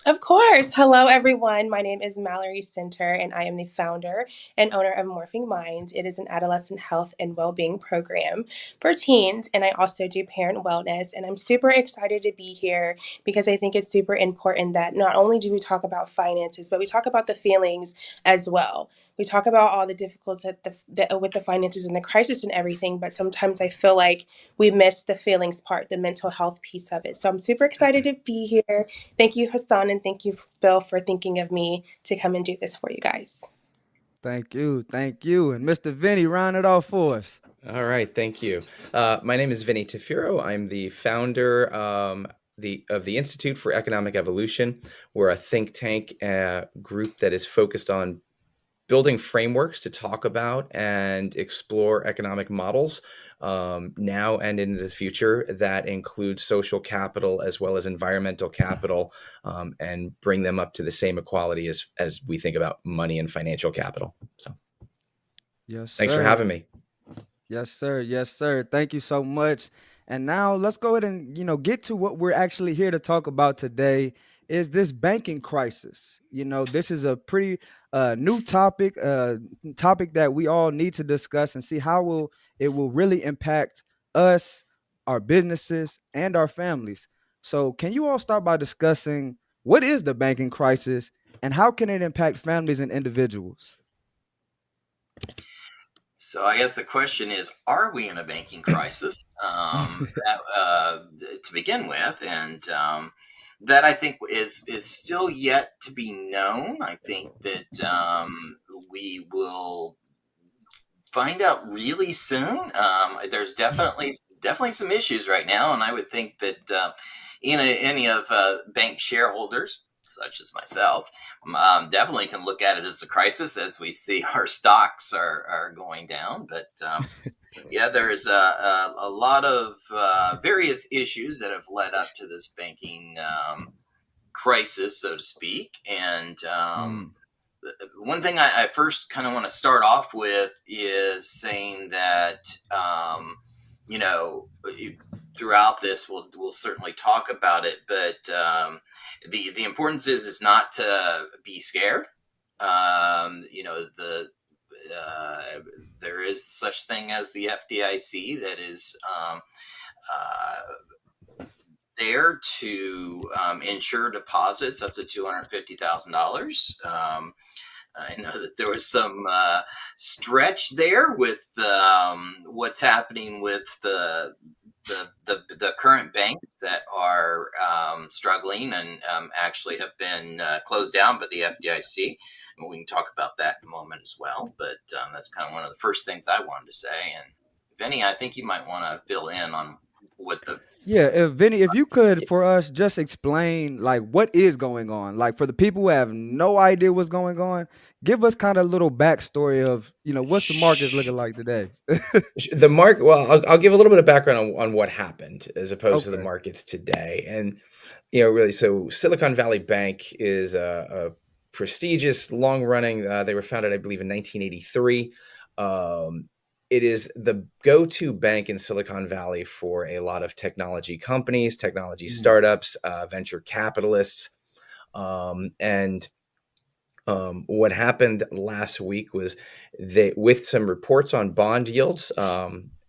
Of course. Hello, everyone. My name is Mallory Center, and I am the founder and owner of Morphing Minds. It is an adolescent health and well-being program for teens, and I also do parent wellness. And I'm super excited to be here because I think it's super important that not only do we talk about finances, but we talk about the feelings as well. We talk about all the difficulties with the finances and the crisis and everything, but sometimes I feel like we miss the feelings part, the mental health piece of it. So I'm super excited to be here. Thank you, Hassan, and thank you, Bill, for thinking of me to come and do this for you guys. Thank you. Thank you. And Mr. Vinny, round it off for us. All right, thank you. My name is Vinny Tafiro. I'm the founder of the Institute for Economic Evolution. We're a think tank group that is focused on building frameworks to talk about and explore economic models now and into the future that include social capital as well as environmental capital, and bring them up to the same equality as we think about money and financial capital. So, yes, thanks sir. for having me. Yes, sir. Yes, sir. Thank you so much. And now let's go ahead and, get to what we're actually here to talk about today is this banking crisis. This is a pretty new topic that we all need to discuss and see how it will really impact us, our businesses, and our families. So can you all start by discussing what is the banking crisis and how can it impact families and individuals? So I guess the question is, are we in a banking crisis to begin with? And that I think is still yet to be known. I think that we will find out really soon. There's definitely some issues right now, and I would think that any of bank shareholders, such as myself, definitely can look at it as a crisis as we see our stocks are going down. But yeah, there's a lot of various issues that have led up to this banking crisis, so to speak. And one thing I first kind of want to start off with is saying that, throughout this, we'll certainly talk about it, but the importance is not to be scared. There is such thing as the FDIC that is there to insure deposits up to $250,000. I know that there was some stretch there with what's happening with the current banks that are struggling and actually have been closed down by the FDIC. And we can talk about that in a moment as well. But that's kind of one of the first things I wanted to say. And Vinny, I think you might want to fill in on what the... Yeah, Vinny, if you could for us just explain what is going on, for the people who have no idea what's going on, give us kind of a little backstory of what's the market looking like today. The market, well, I'll give a little bit of background on what happened as opposed to the markets today. And really, so Silicon Valley Bank is a prestigious, long running. They were founded, I believe, in 1983. It is the go-to bank in Silicon Valley for a lot of technology companies, technology startups, venture capitalists. And what happened last week was with some reports on bond yields,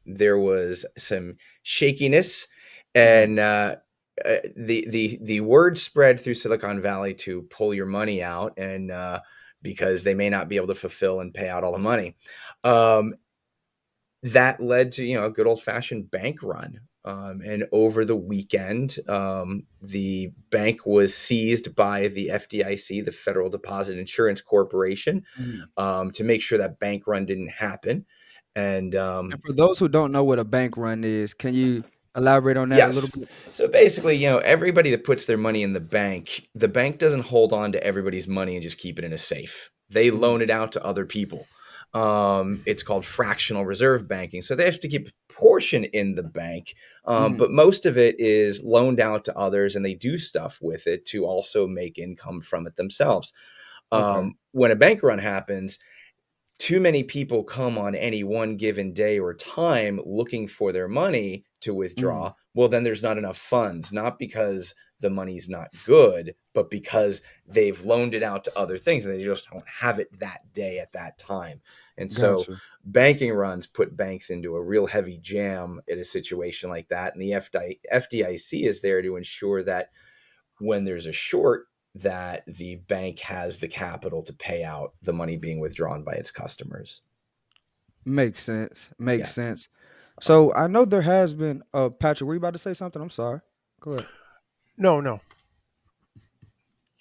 there was some shakiness, and the word spread through Silicon Valley to pull your money out, and because they may not be able to fulfill and pay out all the money. That led to a good old-fashioned bank run. And over the weekend, the bank was seized by the FDIC, the Federal Deposit Insurance Corporation, to make sure that bank run didn't happen. And And for those who don't know what a bank run is, can you elaborate on that a little yes. bit? So basically, everybody that puts their money in the bank doesn't hold on to everybody's money and just keep it in a safe. They loan it out to other people. It's called fractional reserve banking. So they have to keep a portion in the bank, but most of it is loaned out to others, and they do stuff with it to also make income from it themselves. When a bank run happens, too many people come on any one given day or time looking for their money to withdraw. Well, then there's not enough funds, not because the money's not good, but because they've loaned it out to other things and they just don't have it that day at that time. And so banking runs put banks into a real heavy jam in a situation like that. And the FDIC is there to ensure that when there's a short, that the bank has the capital to pay out the money being withdrawn by its customers. Makes sense. Makes sense. So I know there has been, Patrick, were you about to say something? I'm sorry. Go ahead. No.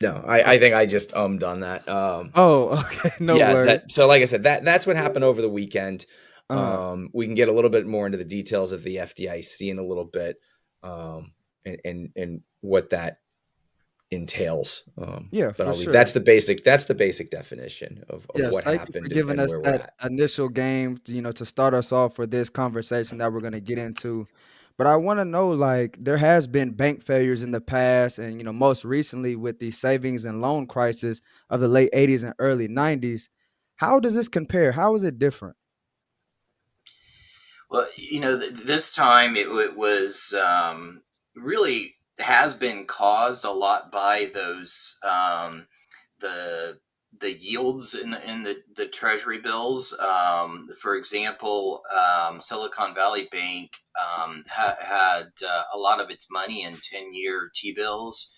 No, I think I just on that. Oh, okay. No worries. So like I said, that's what happened over the weekend. We can get a little bit more into the details of the FDIC in a little bit, and what that entails. But I'll leave. That's the basic definition of what happened. Thank you for giving us that initial game, to start us off for this conversation that we're going to get into. But I want to know, like, there has been bank failures in the past, and most recently with the savings and loan crisis of the late 80s and early 90s. How does this compare? How is it different? Well, this time it was really has been caused a lot by those the yields in the treasury bills. For example, Silicon Valley Bank had a lot of its money in 10-year T-bills,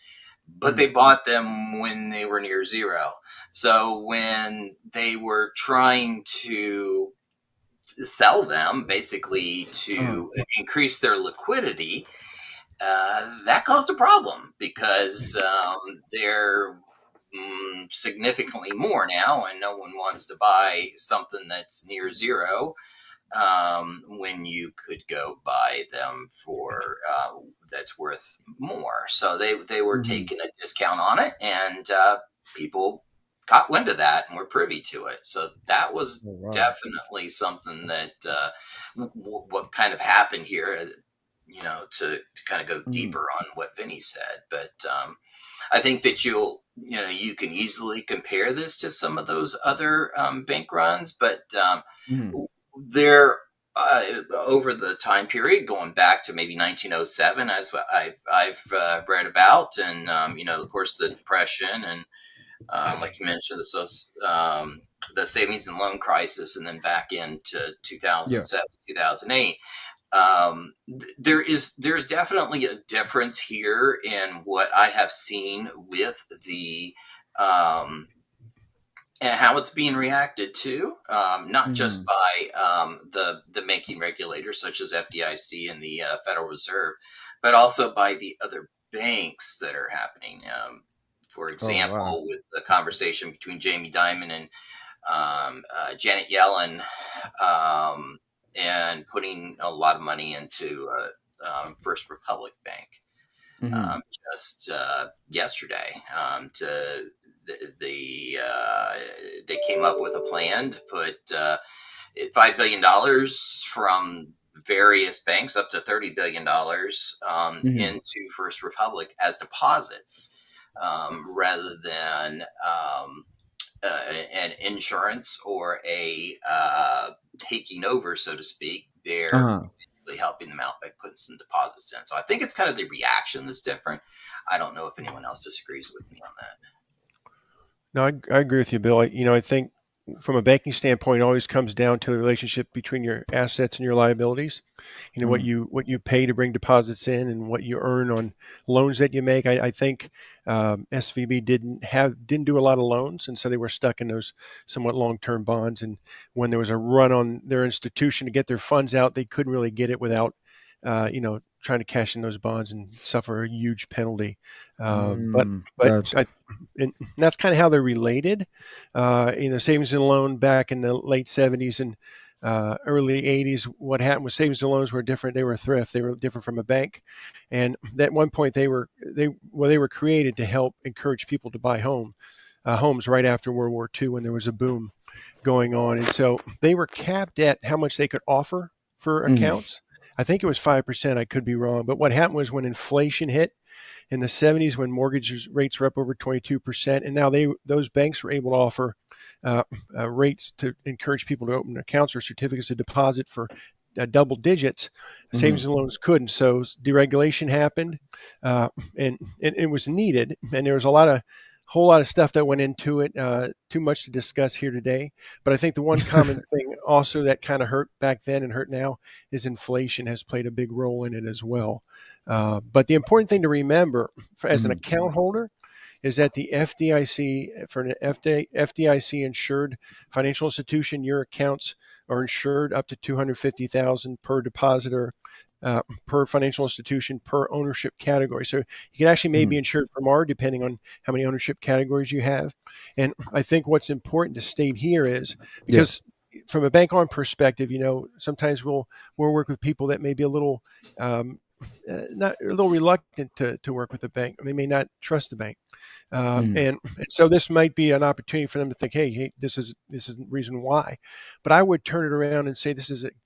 but they bought them when they were near zero. So when they were trying to sell them, basically to increase their liquidity, that caused a problem because they're significantly more now, and no one wants to buy something that's near zero when you could go buy them for that's worth more. So they were taking a discount on it, and people caught wind of that and were privy to it. So that was definitely something that what kind of happened here, to kind of go deeper on what Vinny said. But I think that you can easily compare this to some of those other bank runs, but they're over the time period going back to maybe 1907, as I've read about, and of course the Depression, and like you mentioned, the savings and loan crisis, and then back into 2007, 2008. There's definitely a difference here in what I have seen with the and how it's being reacted to, not just by the banking regulators such as FDIC and the Federal Reserve, but also by the other banks that are happening. For example, with the conversation between Jamie Dimon and Janet Yellen, and putting a lot of money into First Republic Bank. Just yesterday, they came up with a plan to put $5 billion from various banks, up to $30 billion, into First Republic as deposits, rather than an insurance or a taking over, so to speak. They're basically helping them out by putting some deposits in. So I think it's kind of the reaction that's different. I don't know if anyone else disagrees with me on that. No, I agree with you, Bill. I think from a banking standpoint, it always comes down to the relationship between your assets and your liabilities. What you pay to bring deposits in and what you earn on loans that you make. I think SVB didn't do a lot of loans, and so they were stuck in those somewhat long-term bonds. And when there was a run on their institution to get their funds out, they couldn't really get it without trying to cash in those bonds and suffer a huge penalty. But Gotcha. and that's kind of how they're related. Savings and loan back in the late 70s and early 80s, what happened was savings and loans were different. They were a thrift. They were different from a bank. And at one point they were created to help encourage people to buy homes right after World War II when there was a boom going on. And so they were capped at how much they could offer for accounts. I think it was 5%. I could be wrong. But what happened was when inflation hit in the 70s, when mortgage rates were up over 22%, and now those banks were able to offer rates to encourage people to open accounts or certificates of deposit for double digits, savings and loans couldn't. So deregulation happened, and it was needed. And there was whole lot of stuff that went into it, too much to discuss here today. But I think the one common thing also that kind of hurt back then and hurt now is inflation has played a big role in it as well. But the important thing to remember as an account holder is that the FDIC, for an FDIC insured financial institution, your accounts are insured up to $250,000 per depositor, per financial institution, per ownership category. So you can actually maybe insured for more depending on how many ownership categories you have. And I think what's important to state here is because from a bank on perspective, sometimes we'll work with people that may be a little not a little reluctant to work with the bank. They may not trust the bank. And so this might be an opportunity for them to think, hey, this is the reason why. But I would turn it around and say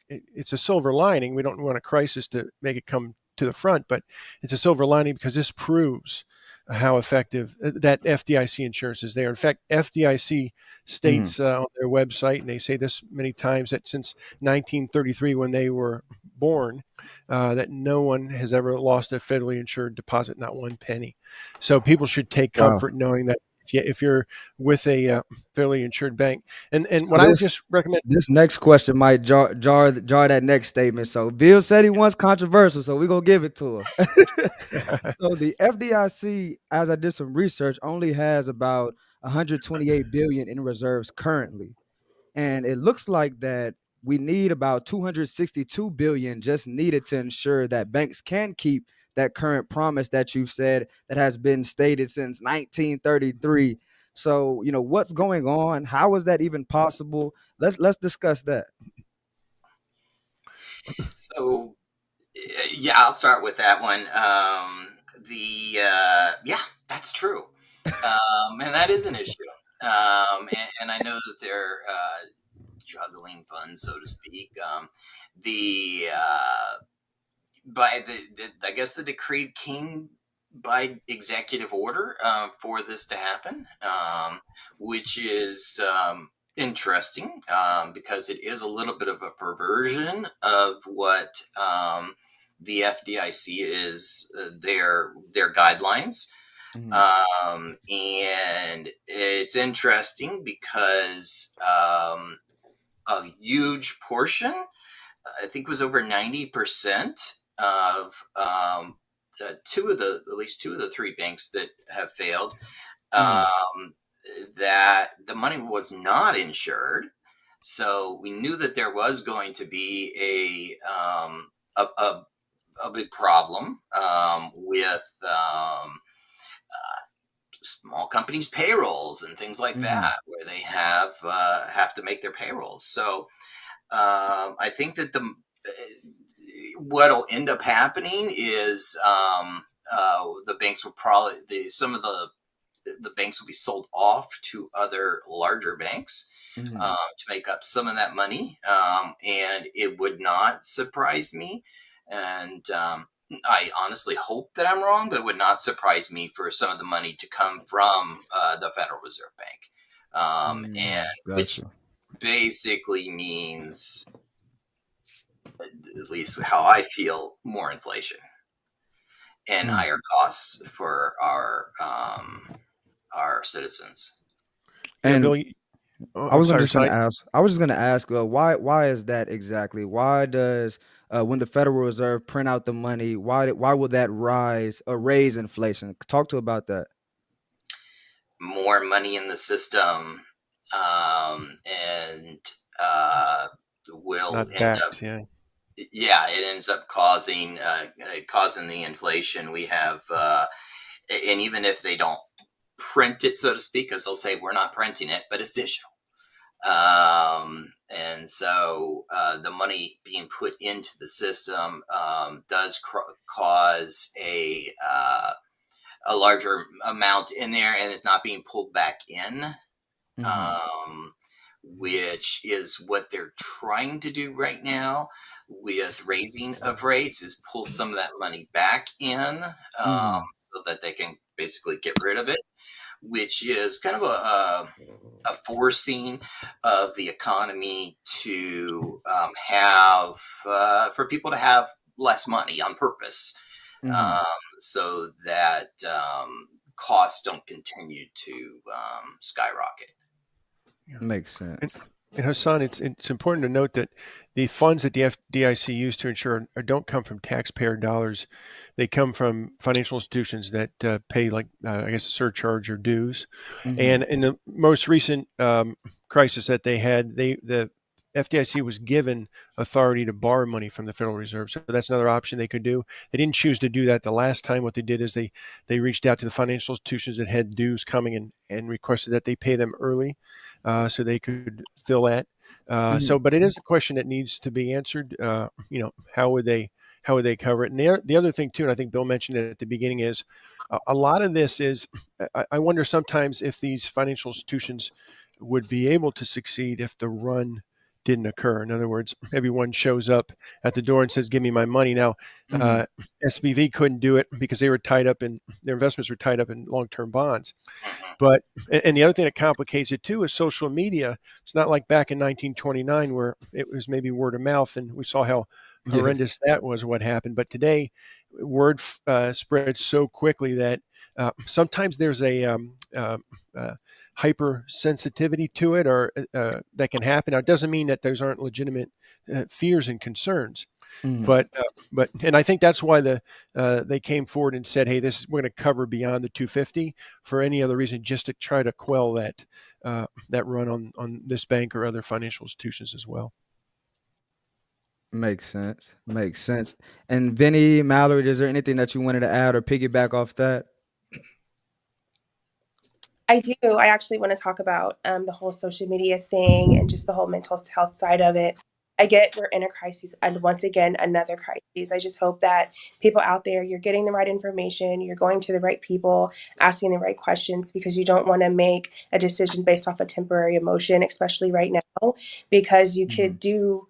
it's a silver lining. We don't want a crisis to make it come to the front, but it's a silver lining because this proves how effective that FDIC insurance is there. In fact, FDIC states on their website, and they say this many times, that since 1933 when they were born, that no one has ever lost a federally insured deposit, not one penny. So people should take comfort knowing that if you're with a federally insured bank, and what I would just recommend. This next question might jar that next statement. So Bill said he wants controversial, so we're gonna give it to him. So the FDIC, as I did some research, only has about 128 billion in reserves currently, and it looks like that we need about 262 billion just needed to ensure that banks can keep that current promise that you've said that has been stated since 1933. So, what's going on? How is that even possible? Let's discuss that. So, I'll start with that one. That's true. And that is an issue. And I know that they're juggling funds, so to speak. I guess the decree came by executive order for this to happen, which is interesting because it is a little bit of a perversion of what the FDIC is, their guidelines. And it's interesting because a huge portion, I think it was over 90% of at least two of the three banks that have failed, that the money was not insured. So we knew that there was going to be a big problem with small companies' payrolls and things like that, where they have to make their payrolls. So I think that what'll end up happening is the banks will some of the banks will be sold off to other larger banks to make up some of that money, and it would not surprise me. And I honestly hope that I'm wrong, but it would not surprise me for some of the money to come from the Federal Reserve Bank, which basically means, at least how I feel, more inflation and higher costs for our citizens. And Bill, I was just going to ask, why is that exactly? Why does when the Federal Reserve print out the money, why will that raise inflation? Talk to about that. More money in the system, and will not end tax, up. Yeah, it ends up causing the inflation. We have, and even if they don't print it, so to speak, because they'll say we're not printing it, but it's digital. And so the money being put into the system does cause a larger amount in there, and it's not being pulled back in, which is what they're trying to do right now with raising of rates, is pull some of that money back in so that they can basically get rid of it, which is kind of a forcing of the economy to have for people to have less money on purpose, so that costs don't continue to skyrocket. Makes sense. And Hassan, it's important to note that the funds that the FDIC use to insure don't come from taxpayer dollars. They come from financial institutions that pay, like, I guess, a surcharge or dues. And in the most recent crisis that they had, the FDIC was given authority to borrow money from the Federal Reserve. So that's another option they could do. They didn't choose to do that the last time. What they did is they reached out to the financial institutions that had dues coming and requested that they pay them early so they could fill that. But it is a question that needs to be answered. How would they cover it? And the other thing too, and I think Bill mentioned it at the beginning, is a lot of this is, I wonder sometimes if these financial institutions would be able to succeed if the run didn't occur. In other words, everyone shows up at the door and says, "Give me my money." Now, SVB couldn't do it because they were tied up in their investments were tied up in long-term bonds. But and the other thing that complicates it too is social media. It's not like back in 1929 where it was maybe word of mouth, and we saw how horrendous that was, what happened. But today, word spreads so quickly that sometimes there's a hypersensitivity to it, or that can happen. Now, it doesn't mean that those aren't legitimate fears and concerns, but and I think that's why they came forward and said, "Hey, we're going to cover beyond the 250 for any other reason, just to try to quell that run on this bank or other financial institutions as well." Makes sense. And Vinny, Mallory, is there anything that you wanted to add or piggyback off that? I do. I actually want to talk about the whole social media thing and just the whole mental health side of it. I get we're in a crisis, and once again, another crisis. I just hope that people out there, you're getting the right information, you're going to the right people, asking the right questions, because you don't want to make a decision based off a temporary emotion, especially right now, because you could do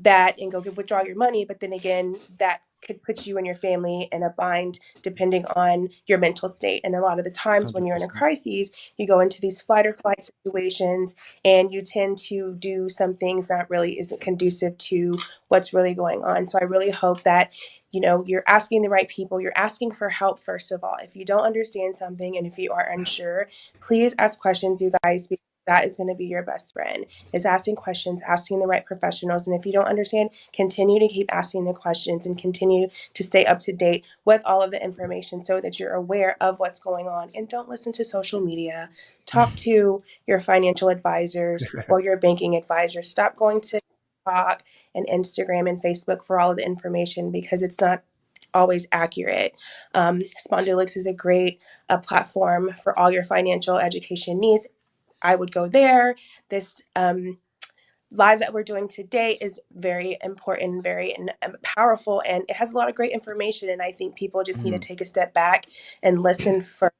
that and go withdraw your money, but then again, that could put you and your family in a bind depending on your mental state. And a lot of the times when you're in a crisis, you go into these fight or flight situations, and you tend to do some things that really isn't conducive to what's really going on. So I really hope that you're asking the right people. You're asking for help, first of all. If you don't understand something and if you are unsure, please ask questions, you guys, because that is going to be your best friend, is asking questions, asking the right professionals. And if you don't understand, continue to keep asking the questions and continue to stay up to date with all of the information so that you're aware of what's going on. And don't listen to social media. Talk to your financial advisors or your banking advisors. Stop going to TikTok and Instagram and Facebook for all of the information, because it's not always accurate. Spondylix is a great platform for all your financial education needs. I would go there. This live that we're doing today is very important, very powerful, and it has a lot of great information. And I think people just need to take a step back and listen first,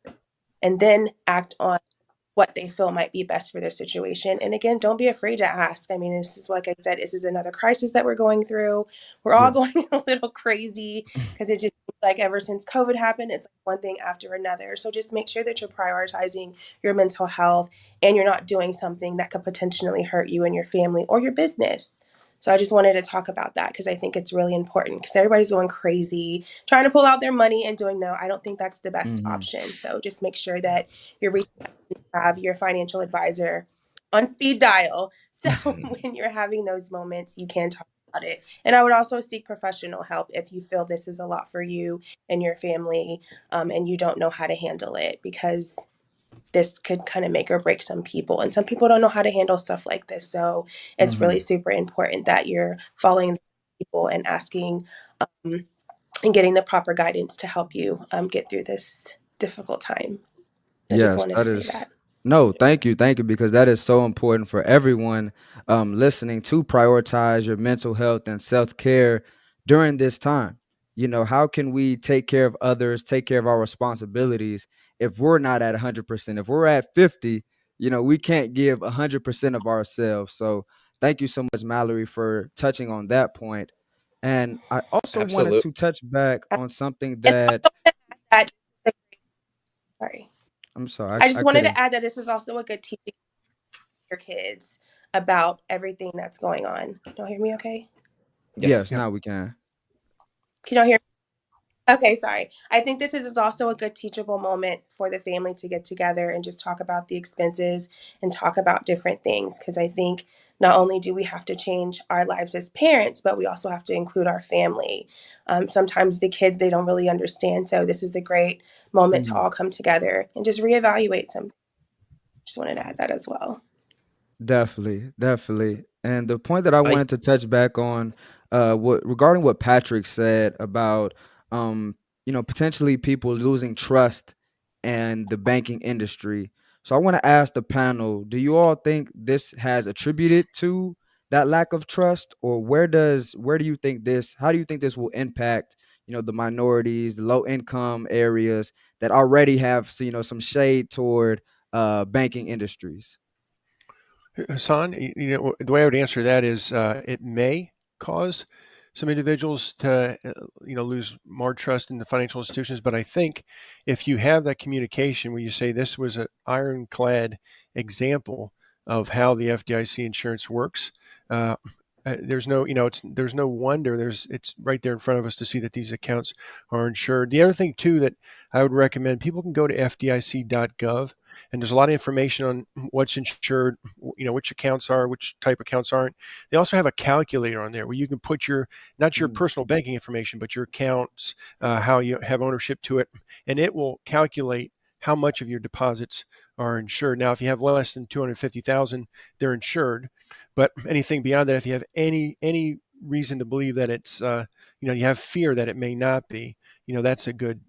and then act on what they feel might be best for their situation. And again, don't be afraid to ask. I mean, this is, like I said, this is another crisis that we're going through. We're all going a little crazy, because it just seems like ever since COVID happened, it's like one thing after another. So just make sure that you're prioritizing your mental health, and you're not doing something that could potentially hurt you and your family or your business. So I just wanted to talk about that, because I think it's really important, because everybody's going crazy, trying to pull out their money and doing I don't think that's the best option. So just make sure that you're reaching out and have your financial advisor on speed dial. So when you're having those moments, you can talk about it. And I would also seek professional help if you feel this is a lot for you and your family, and you don't know how to handle it, because this could kind of make or break some people, and some people don't know how to handle stuff like this. So it's really super important that you're following people and asking and getting the proper guidance to help you get through this difficult time. I just Yes, wanted to that say is. that. No, thank you, because that is so important for everyone listening to prioritize your mental health and self care during this time. How can we take care of others, take care of our responsibilities if we're not at 100%? If we're at 50, we can't give 100% of ourselves. So thank you so much, Mallory, for touching on that point. And I also wanted Absolutely. to touch back on something And that that, sorry. I'm sorry, I I just wanted couldn't. to add that this is also a good teaching for your kids about everything that's going on. Can y'all hear me okay? Yes, Yeah. now we can. Can y'all hear me? Okay, sorry. I think this is also a good teachable moment for the family to get together and just talk about the expenses and talk about different things. Because I think not only do we have to change our lives as parents, but we also have to include our family. Sometimes the kids, they don't really understand. So this is a great moment to all come together and just reevaluate some. Just wanted to add that as well. Definitely, definitely. And the point that I I wanted to touch back on, regarding what Patrick said about, potentially people losing trust in the banking industry. So I want to ask the panel: do you all think this has attributed to that lack of trust, or where do you think this? How do you think this will impact, the minorities, the low income areas that already have, some shade toward banking industries? Hassan, the way I would answer that is it may cause some individuals to, lose more trust in the financial institutions. But I think if you have that communication where you say this was an ironclad example of how the FDIC insurance works, there's no, there's no wonder. It's right there in front of us to see that these accounts are insured. The other thing too that I would recommend, people can go to FDIC.gov, and there's a lot of information on what's insured, which accounts are, which type accounts aren't. They also have a calculator on there where you can put not your personal banking information, but your accounts, how you have ownership to it, and it will calculate how much of your deposits are insured. Now, if you have less than 250,000, they're insured, but anything beyond that, if you have any reason to believe that it's, you have fear that it may not be, that's a good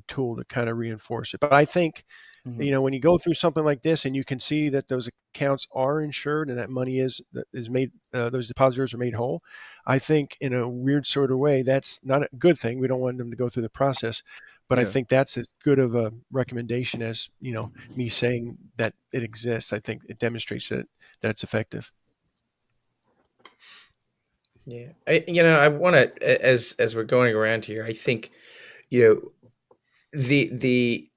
tool to kind of reinforce it. But I think, when you go through something like this and you can see that those accounts are insured and that money is made, those depositors are made whole, I think in a weird sort of way, that's not a good thing. We don't want them to go through the process, but I Yeah. think that's as good of a recommendation as, me saying that it exists. I think it demonstrates that it's effective. Yeah, I want to, as we're going around here, I think, the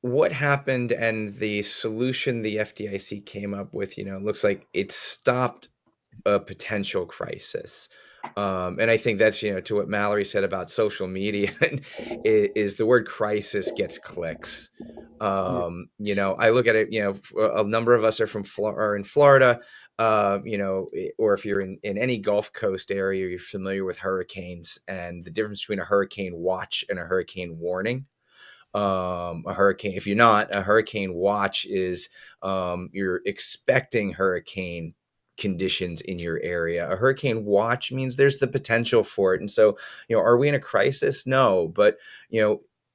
what happened and the solution the FDIC came up with, looks like it stopped a potential crisis. And I think that's, to what Mallory said about social media, is the word crisis gets clicks. I look at it, a number of us are are in Florida, or if you're in any Gulf Coast area, you're familiar with hurricanes and the difference between a hurricane watch and a hurricane warning. A hurricane, if you're not, a hurricane watch is you're expecting hurricane conditions in your area. A hurricane watch means there's the potential for it. And so, are we in a crisis? No, but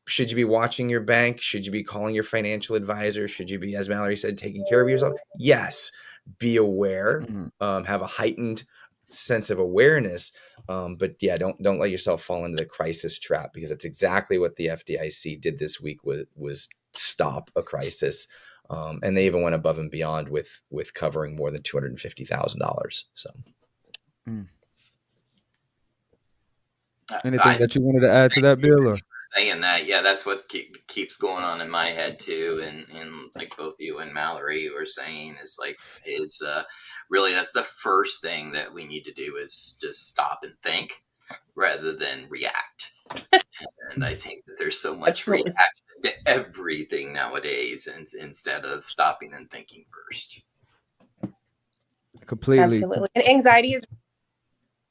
should you be watching your bank? Should you be calling your financial advisor? Should you be, as Mallory said, taking care of yourself? Yes. Be aware, have a heightened sense of awareness. But yeah, don't let yourself fall into the crisis trap, because that's exactly what the FDIC did this week was stop a crisis. And they even went above and beyond with covering more than $250,000. So anything that you wanted to add to that, Bill? Or? Saying that, yeah, that's what keeps going on in my head too, and like both you and Mallory were saying is really that's the first thing that we need to do is just stop and think rather than react. And I think that there's so much reaction to everything nowadays, and instead of stopping and thinking first. Completely. Absolutely. And anxiety is,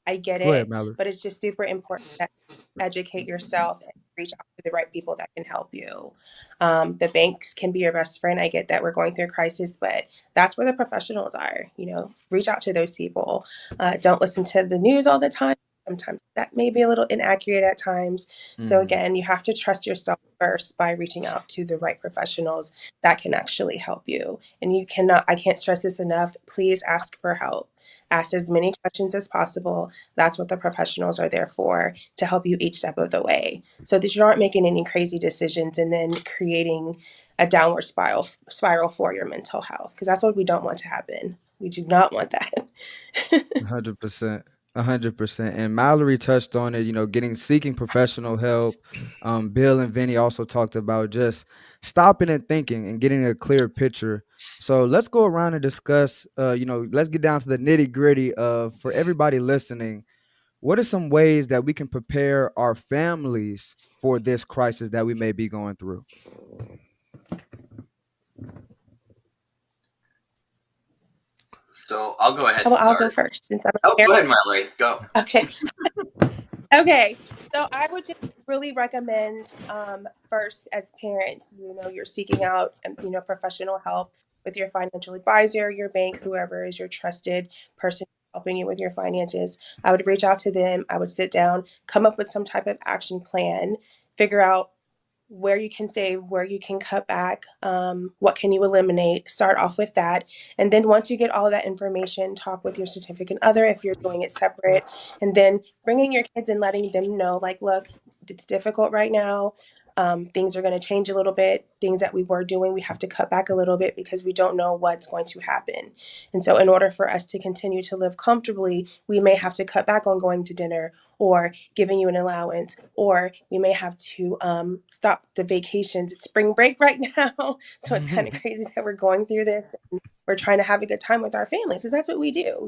I get Go ahead, it, Mallory. but it's just super important that you educate yourself and reach out to the right people that can help you. The banks can be your best friend. I get that we're going through a crisis, but that's where the professionals are. Reach out to those people. Don't listen to the news all the time. sometimes that may be a little inaccurate at times. So again, you have to trust yourself first by reaching out to the right professionals that can actually help you. And I can't stress this enough, please ask for help. Ask as many questions as possible. That's what the professionals are there for, to help you each step of the way, so that you aren't making any crazy decisions and then creating a downward spiral for your mental health, because that's what we don't want to happen. We do not want that. 100%. 100%. And Mallory touched on it, seeking professional help. Bill and Vinny also talked about just stopping and thinking and getting a clear picture. So let's go around and discuss, let's get down to the nitty gritty of, for everybody listening, what are some ways that we can prepare our families for this crisis that we may be going through? So I'll go ahead. I'll go first since I'm go ahead, Mallory. Go. Okay. Okay. So I would just really recommend first, as parents, you're seeking out professional help with your financial advisor, your bank, whoever is your trusted person helping you with your finances. I would reach out to them. I would sit down, come up with some type of action plan, figure out where you can save, where you can cut back, what can you eliminate, start off with that. And then once you get all of that information, talk with your significant other if you're doing it separate, and then bringing your kids and letting them know, like, look, it's difficult right now. Things are going to change a little bit. Things that we were doing, we have to cut back a little bit because we don't know what's going to happen. And so in order for us to continue to live comfortably, we may have to cut back on going to dinner or giving you an allowance, or we may have to stop the vacations. It's spring break right now. So it's kind of crazy that we're going through this. And we're trying to have a good time with our families, because that's what we do.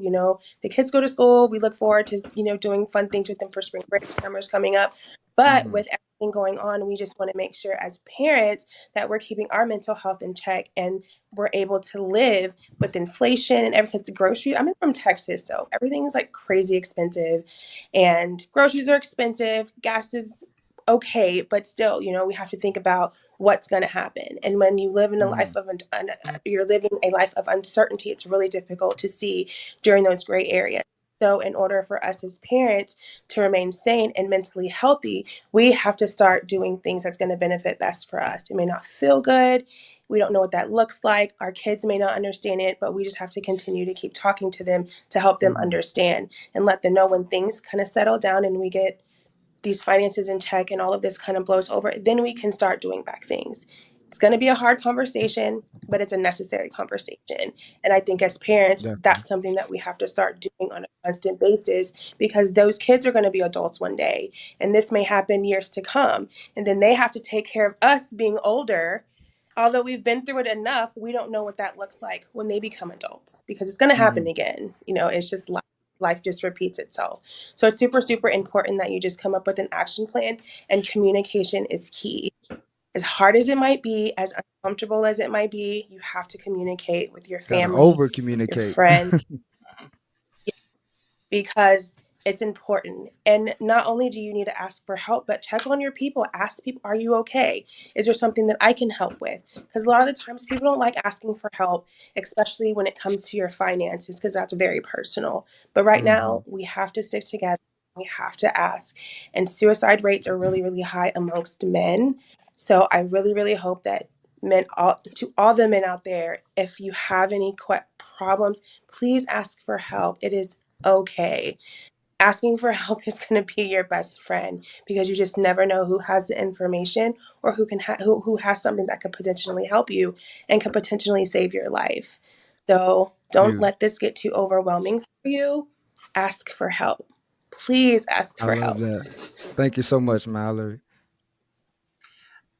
The kids go to school. We look forward to, doing fun things with them for spring break. Summer's coming up. But with everything going on, we just want to make sure as parents that we're keeping our mental health in check and we're able to live with inflation and everything. The grocery, I'm from Texas, so everything is like crazy expensive, and groceries are expensive. Gas is okay, but still, we have to think about what's going to happen. And when you live in a life of you're living a life of uncertainty, it's really difficult to see during those gray areas. So in order for us as parents to remain sane and mentally healthy, we have to start doing things that's going to benefit best for us. It may not feel good. We don't know what that looks like. Our kids may not understand it, but we just have to continue to keep talking to them to help them understand and let them know when things kind of settle down and we get these finances in check and all of this kind of blows over, then we can start doing back things. It's going to be a hard conversation, but it's a necessary conversation. And I think as parents, that's something that we have to start doing on a constant basis, because those kids are going to be adults one day. And this may happen years to come. And then they have to take care of us being older. Although we've been through it enough, we don't know what that looks like when they become adults, because it's going to happen again. It's just life. Life just repeats itself. So it's super, super important that you just come up with an action plan, and communication is key. As hard as it might be, as uncomfortable as it might be, you have to communicate with your family, over communicate, your friend, because it's important. And not only do you need to ask for help, but check on your people. Ask people, are you okay? Is there something that I can help with? Because a lot of the times people don't like asking for help, especially when it comes to your finances, because that's very personal. But right now, we have to stick together. We have to ask. And suicide rates are really, really high amongst men. So I really, really hope that to all the men out there, if you have any problems, please ask for help. It is okay. Asking for help is going to be your best friend, because you just never know who has the information or who has something that could potentially help you and could potentially save your life. So don't let this get too overwhelming for you. Ask for help. Please ask for help. That. Thank you so much, Mallory.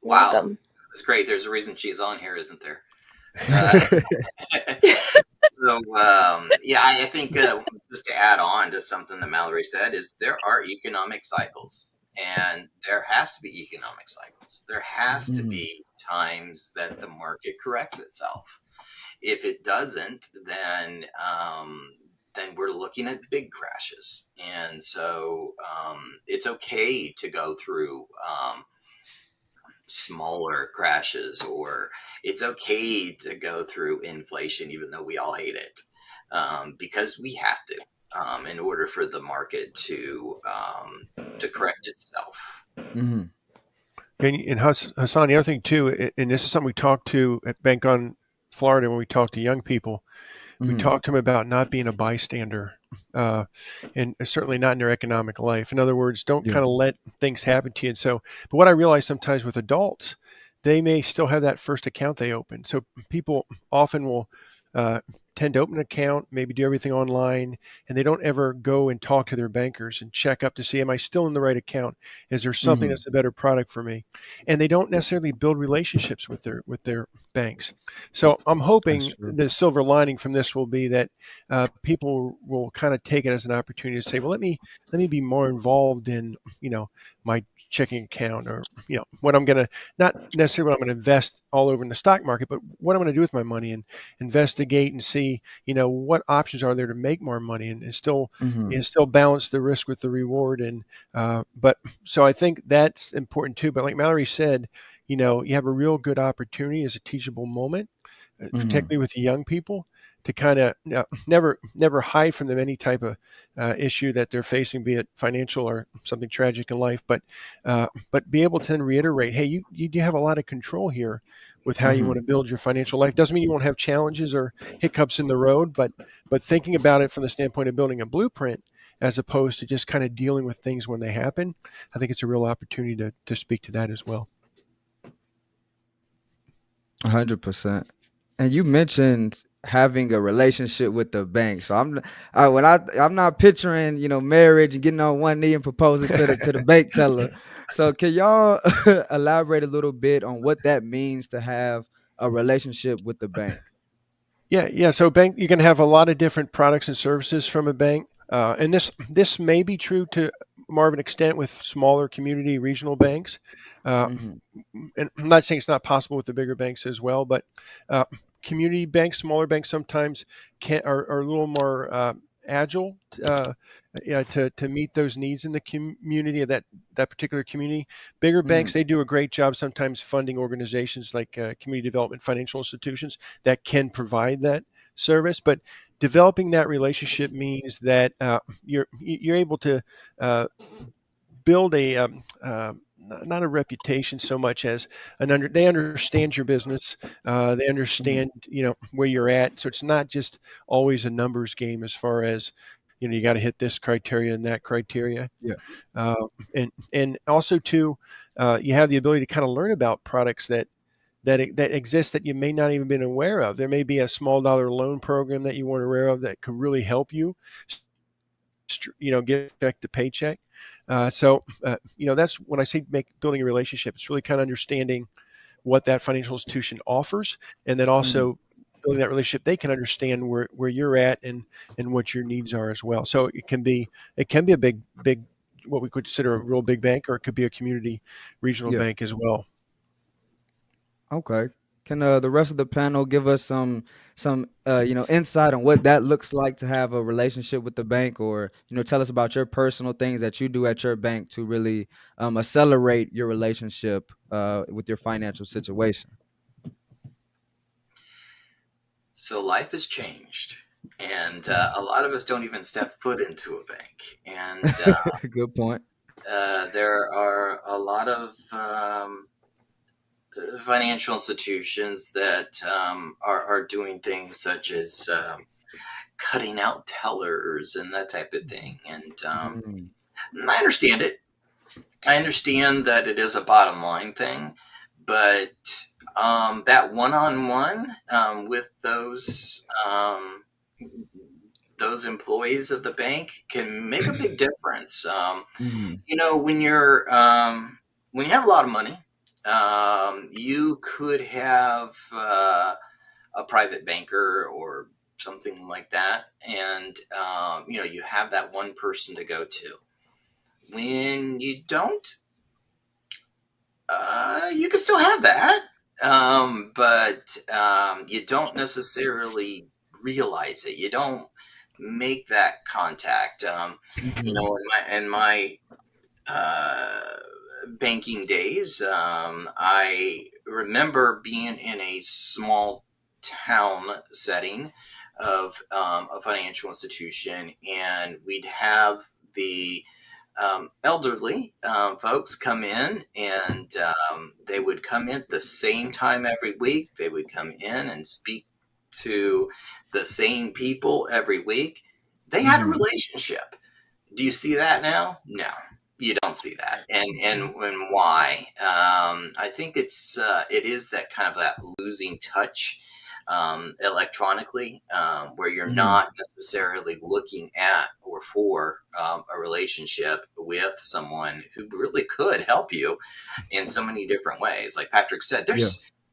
Wow. Welcome. It's great. There's a reason she's on here, isn't there? So, I think just to add on to something that Mallory said, is there are economic cycles, and there has to be economic cycles. There has to be times that the market corrects itself. If it doesn't, then we're looking at big crashes. And so it's okay to go through smaller crashes, or it's okay to go through inflation, even though we all hate it, because we have to. in order for the market to correct itself. Mm-hmm. And Hassan, the other thing too, and this is something we talked to at Bank on Florida when we talked to young people. We talked to them about not being a bystander, and certainly not in their economic life. In other words, don't kind of let things happen to you. And so, but what I realize sometimes with adults, they may still have that first account they open. So people often will tend to open an account, maybe do everything online, and they don't ever go and talk to their bankers and check up to see, am I still in the right account? Is there something that's a better product for me? And they don't necessarily build relationships with their banks. So I'm hoping the silver lining from this will be that people will kind of take it as an opportunity to say, well, let me be more involved in, my checking account, or what I'm going to, not necessarily what I'm going to invest all over in the stock market, but what I'm going to do with my money, and investigate and see what options are there to make more money, and still balance the risk with the reward. And but so I think that's important too. But like Mallory said, you have a real good opportunity as a teachable moment, particularly with the young people, to kind of never hide from them any type of issue that they're facing, be it financial or something tragic in life, but be able to then reiterate, hey, you do have a lot of control here with how you want to build your financial life. Doesn't mean you won't have challenges or hiccups in the road, but thinking about it from the standpoint of building a blueprint as opposed to just kind of dealing with things when they happen, I think it's a real opportunity to speak to that as well. 100%. And you mentioned having a relationship with the bank. So I'm not picturing, marriage and getting on one knee and proposing to the bank teller. So can y'all elaborate a little bit on what that means to have a relationship with the bank? Yeah. So bank, you can have a lot of different products and services from a bank. And this may be true to more of an extent with smaller community regional banks. And I'm not saying it's not possible with the bigger banks as well, but community banks, smaller banks sometimes are a little more agile to meet those needs in the community of that particular community. Bigger banks, they do a great job sometimes funding organizations like community development financial institutions that can provide that service. But developing that relationship means that you're able to build a not a reputation so much as they understand your business. They understand, where you're at. So it's not just always a numbers game as far as, you got to hit this criteria and that criteria. Yeah. And also too, you have the ability to kind of learn about products that exist that you may not even been aware of. There may be a small dollar loan program that you weren't aware of that could really help you, get check to paycheck. So that's when I say building a relationship. It's really kind of understanding what that financial institution offers, and then also building that relationship. They can understand where you're at and what your needs are as well. So it can be a big what we could consider a real big bank, or it could be a community regional bank as well. Okay. Can the rest of the panel give us some insight on what that looks like to have a relationship with the bank, or tell us about your personal things that you do at your bank to really accelerate your relationship with your financial situation? So life has changed, and a lot of us don't even step foot into a bank. And good point. There are a lot of financial institutions that are doing things such as cutting out tellers and that type of thing. And I understand it. I understand that it is a bottom line thing, but that one-on-one with those employees of the bank can make a big difference. When you have a lot of money, you could have a private banker or something like that, and you have that one person to go to. When you don't, you can still have that, but you don't necessarily realize it. You don't make that contact. In my banking days, I remember being in a small town setting of a financial institution, and we'd have the elderly folks come in, and they would come in at the same time every week. They would come in and speak to the same people every week. They had a relationship. Do you see that now? No, you don't see that. And why? I think it is that kind of that losing touch electronically, where you're not necessarily looking at or for a relationship with someone who really could help you in so many different ways. Like Patrick said,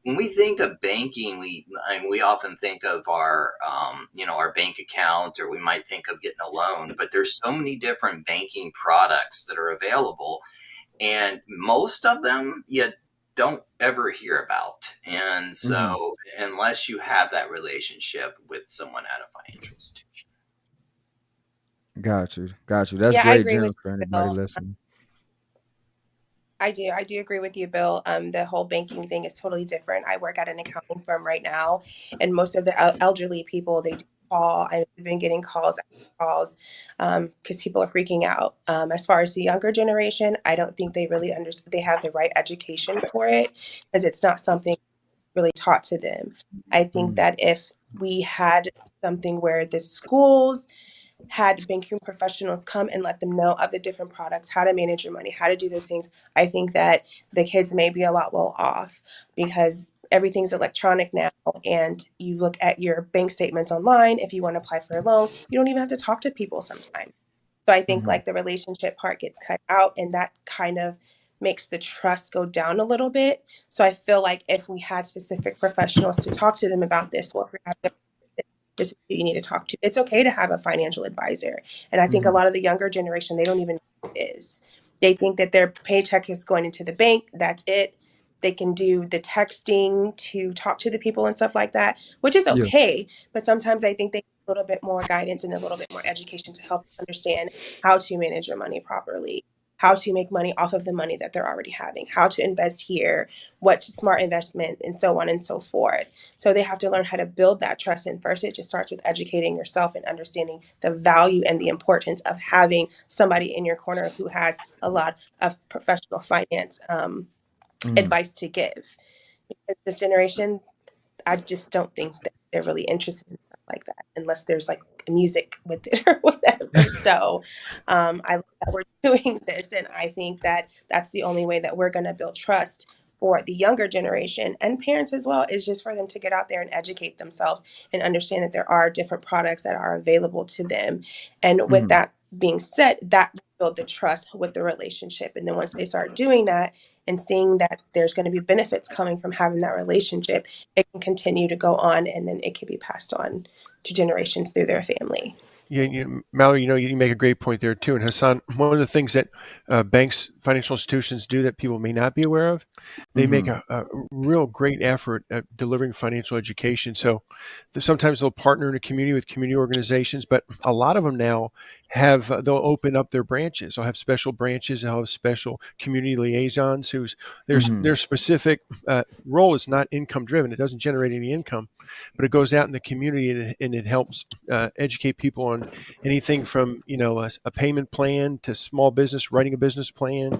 when we think of banking, we often think of our our bank account, or we might think of getting a loan, but there's so many different banking products that are available, and most of them you don't ever hear about. And so unless you have that relationship with someone at a financial institution. Got you. That's I great agree with gems for you, anybody Bill. listening. I do agree with you, Bill. The whole banking thing is totally different. I work at an accounting firm right now, and most of the elderly people, they do call. I've been getting calls because people are freaking out. As far as the younger generation, I don't think they really understand. They have the right education for it, because it's not something really taught to them. I think that if we had something where the schools had banking professionals come and let them know of the different products, how to manage your money, how to do those things, I think that the kids may be a lot well off, because everything's electronic now, and you look at your bank statements online. If you want to apply for a loan, you don't even have to talk to people sometimes. So I think like the relationship part gets cut out, and that kind of makes the trust go down a little bit. So I feel like if we had specific professionals to talk to them about this, well, if we have this is who you need to talk to. It's okay to have a financial advisor. And I think a lot of the younger generation, they don't even know what it is. They think that their paycheck is going into the bank. That's it. They can do the texting to talk to the people and stuff like that, which is okay. But sometimes I think they need a little bit more guidance and a little bit more education to help understand how to manage your money properly, how to make money off of the money that they're already having, how to invest here, what's smart investment, and so on and so forth. So they have to learn how to build that trust. And first, it just starts with educating yourself and understanding the value and the importance of having somebody in your corner who has a lot of professional finance advice to give. Because this generation, I just don't think that they're really interested in stuff like that, unless there's like music with it or whatever. So I love that we're doing this, and I think that that's the only way that we're going to build trust for the younger generation and parents as well, is just for them to get out there and educate themselves and understand that there are different products that are available to them. And with that being said, that will build the trust with the relationship. And then once they start doing that and seeing that there's going to be benefits coming from having that relationship, it can continue to go on, and then it can be passed on to generations through their family. Yeah, Mallory, you make a great point there too. And Hassan, one of the things that banks, financial institutions do that people may not be aware of, they make a real great effort at delivering financial education. So sometimes they'll partner in a community with community organizations, but a lot of them now they'll open up their branches. They'll have special branches. They'll have special community liaisons whose their specific role is not income driven. It doesn't generate any income, but it goes out in the community and it helps educate people on anything from a payment plan to small business, writing a business plan.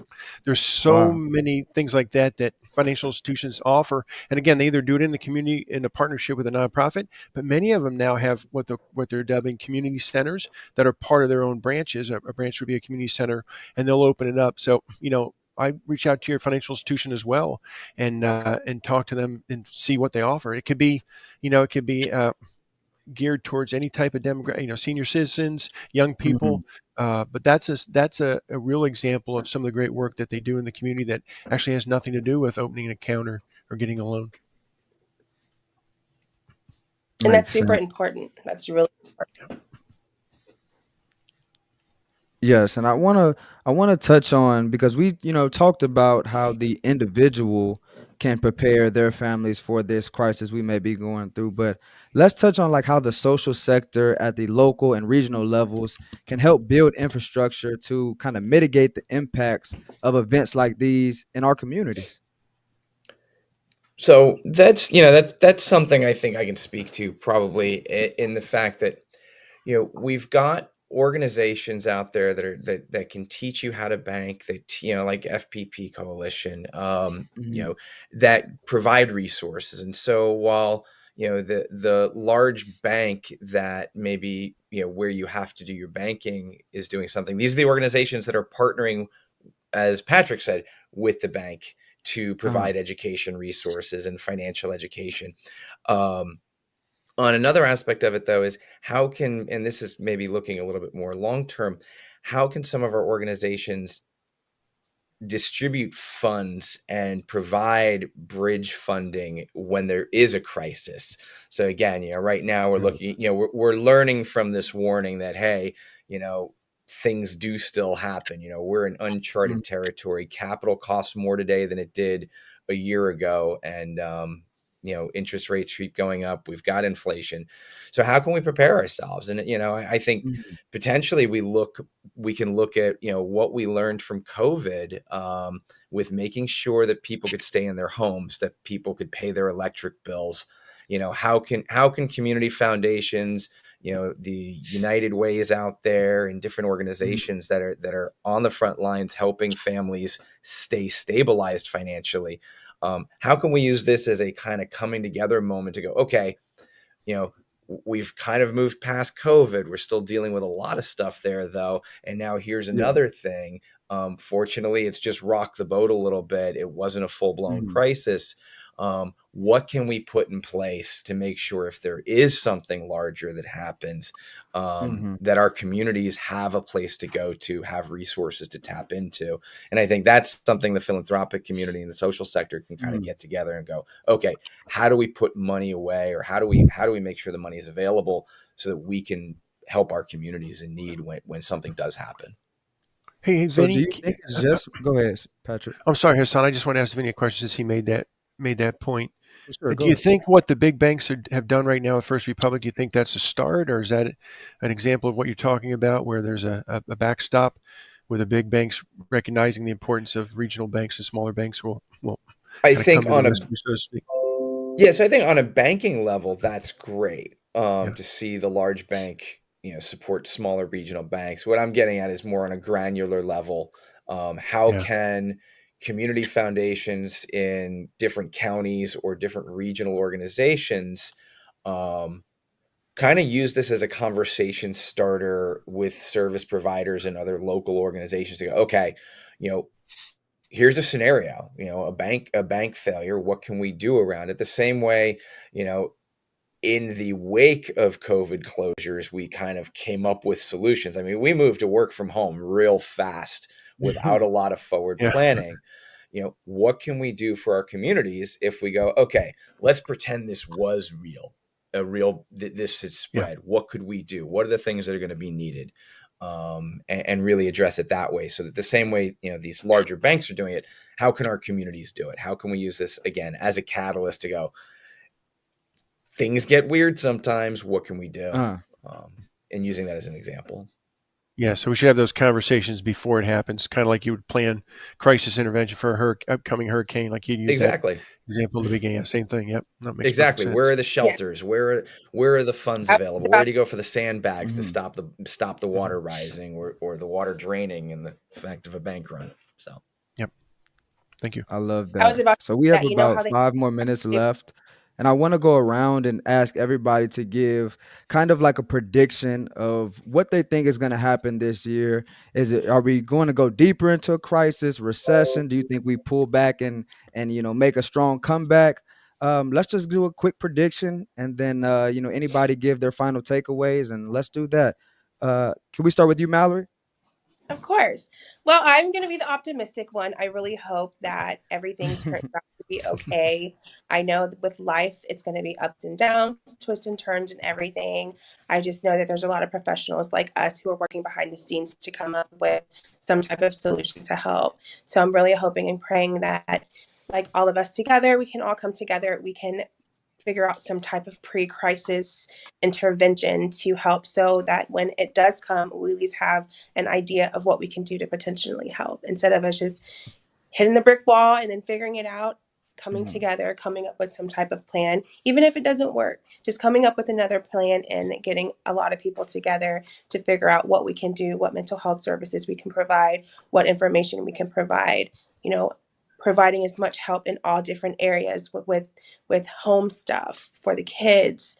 There's so many things like that financial institutions offer, and again, they either do it in the community in a partnership with a nonprofit, but many of them now have what they're dubbing community centers that are part of their own branches. A branch would be a community center, and they'll open it up. So I reach out to your financial institution as well and talk to them and see what they offer. It could be geared towards any type of demographic, senior citizens, young people. But that's a real example of some of the great work that they do in the community that actually has nothing to do with opening an account or getting a loan. And that's super important. That's really important. Yes, and I want to touch on, because we talked about how the individual can prepare their families for this crisis we may be going through, but let's touch on how the social sector at the local and regional levels can help build infrastructure to kind of mitigate the impacts of events like these in our communities. So that's that's something I think I can speak to probably in the fact that we've got organizations out there that can teach you how to bank, that like FPP Coalition, Mhm. that provide resources. And so while the large bank that maybe where you have to do your banking is doing something, these are the organizations that are partnering, as Patrick said, with the bank to provide education resources and financial education. On another aspect of it, though, is how can, and this is maybe looking a little bit more long term, how can some of our organizations distribute funds and provide bridge funding when there is a crisis? So again, right now we're looking, we're learning from this warning that, hey, things do still happen. We're in uncharted territory. Capital costs more today than it did a year ago. And, interest rates keep going up. We've got inflation. So how can we prepare ourselves? And, I think potentially we can look at, what we learned from COVID, with making sure that people could stay in their homes, that people could pay their electric bills. How can community foundations, the United Ways out there and different organizations that are on the front lines helping families stay stabilized financially. How can we use this as a kind of coming together moment to go, okay, we've kind of moved past COVID. We're still dealing with a lot of stuff there, though. And now here's another thing. Fortunately, it's just rocked the boat a little bit. It wasn't a full-blown crisis. What can we put in place to make sure if there is something larger that happens, that our communities have a place to go to, have resources to tap into? And I think that's something the philanthropic community and the social sector can kind of get together and go, okay, how do we put money away, or how do we make sure the money is available so that we can help our communities in need when something does happen? Hey, So do Vinny. you think it's just go ahead, Patrick? I'm sorry, Hassan. I just want to ask Vinny a question since he made that point. Sure, Do go you ahead. think what the big banks have done right now at First Republic, do you think that's a start, or is that an example of what you're talking about, where there's a backstop with the big banks recognizing the importance of regional banks and smaller banks will I kind of think come to on the a rescue, so to speak? Yes, I think on a banking level, that's great, to see the large bank, support smaller regional banks. What I'm getting at is more on a granular level. How Yeah. can community foundations in different counties or different regional organizations, kind of use this as a conversation starter with service providers and other local organizations to go, okay, here's a scenario, a bank failure. What can we do around it? The same way, in the wake of COVID closures, we kind of came up with solutions. I mean, we moved to work from home real fast without a lot of forward Yeah. planning. What can we do for our communities if we go, okay, let's pretend this was real, this has spread. What could we do? What are the things that are going to be needed? And really address it that way, so that the same way these larger banks are doing it, how can our communities do it? How can we use this again as a catalyst to go, things get weird sometimes, what can we do? And using that as an example. Yeah, so we should have those conversations before it happens, kind of like you would plan crisis intervention for a upcoming hurricane, like you'd use Exactly. that example at the beginning. Yeah, same thing. Yep, that makes Exactly. perfect Where sense. are the shelters? Where are the funds available? Where do you go for the sandbags to stop the water rising or the water draining in the fact of a bank run? So Yep. Thank you. I love I was that. about So we have that. You know how about they 5 more minutes left. And I want to go around and ask everybody to give kind of like a prediction of what they think is going to happen this year. Are we going to go deeper into a crisis, recession? Do you think we pull back and make a strong comeback? Let's just do a quick prediction, and then anybody give their final takeaways, and let's do that. Can we start with you, Mallory? Of course. Well, I'm going to be the optimistic one. I really hope that everything turns out to be okay. I know that with life, it's going to be ups and downs, twists and turns, and everything. I just know that there's a lot of professionals like us who are working behind the scenes to come up with some type of solution to help. So I'm really hoping and praying that, like all of us together, we can all come together. We can figure out some type of pre-crisis intervention to help, so that when it does come, we at least have an idea of what we can do to potentially help, instead of us just hitting the brick wall and then figuring it out coming together, coming up with some type of plan, even if it doesn't work, just coming up with another plan and getting a lot of people together to figure out what we can do, what mental health services we can provide, what information we can provide, providing as much help in all different areas with home stuff for the kids,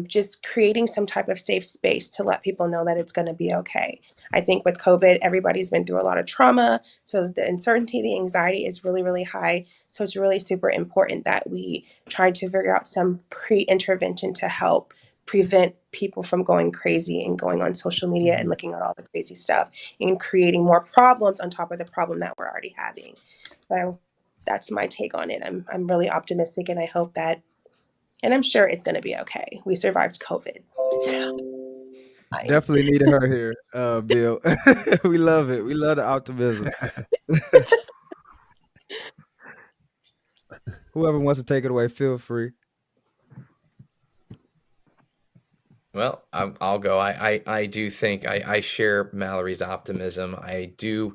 just creating some type of safe space to let people know that it's going to be okay. I think with COVID, everybody's been through a lot of trauma. So the uncertainty, the anxiety is really, really high. So it's really super important that we try to figure out some pre-intervention to help prevent people from going crazy and going on social media and looking at all the crazy stuff and creating more problems on top of the problem that we're already having. So that's my take on it. I'm really optimistic, and I hope that, and I'm sure it's going to be okay. We survived COVID. So. Definitely needed her here, Bill. We love it. We love the optimism. Whoever wants to take it away, feel free. Well, I'll go. I do think I share Mallory's optimism. I do,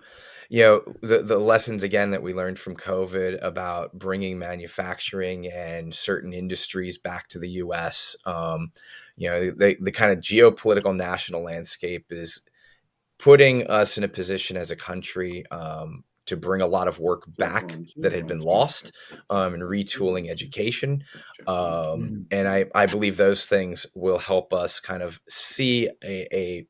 the lessons again that we learned from COVID about bringing manufacturing and certain industries back to the U.S. The kind of geopolitical national landscape is putting us in a position as a country to bring a lot of work back that had been lost, and retooling education. And I believe those things will help us kind of see a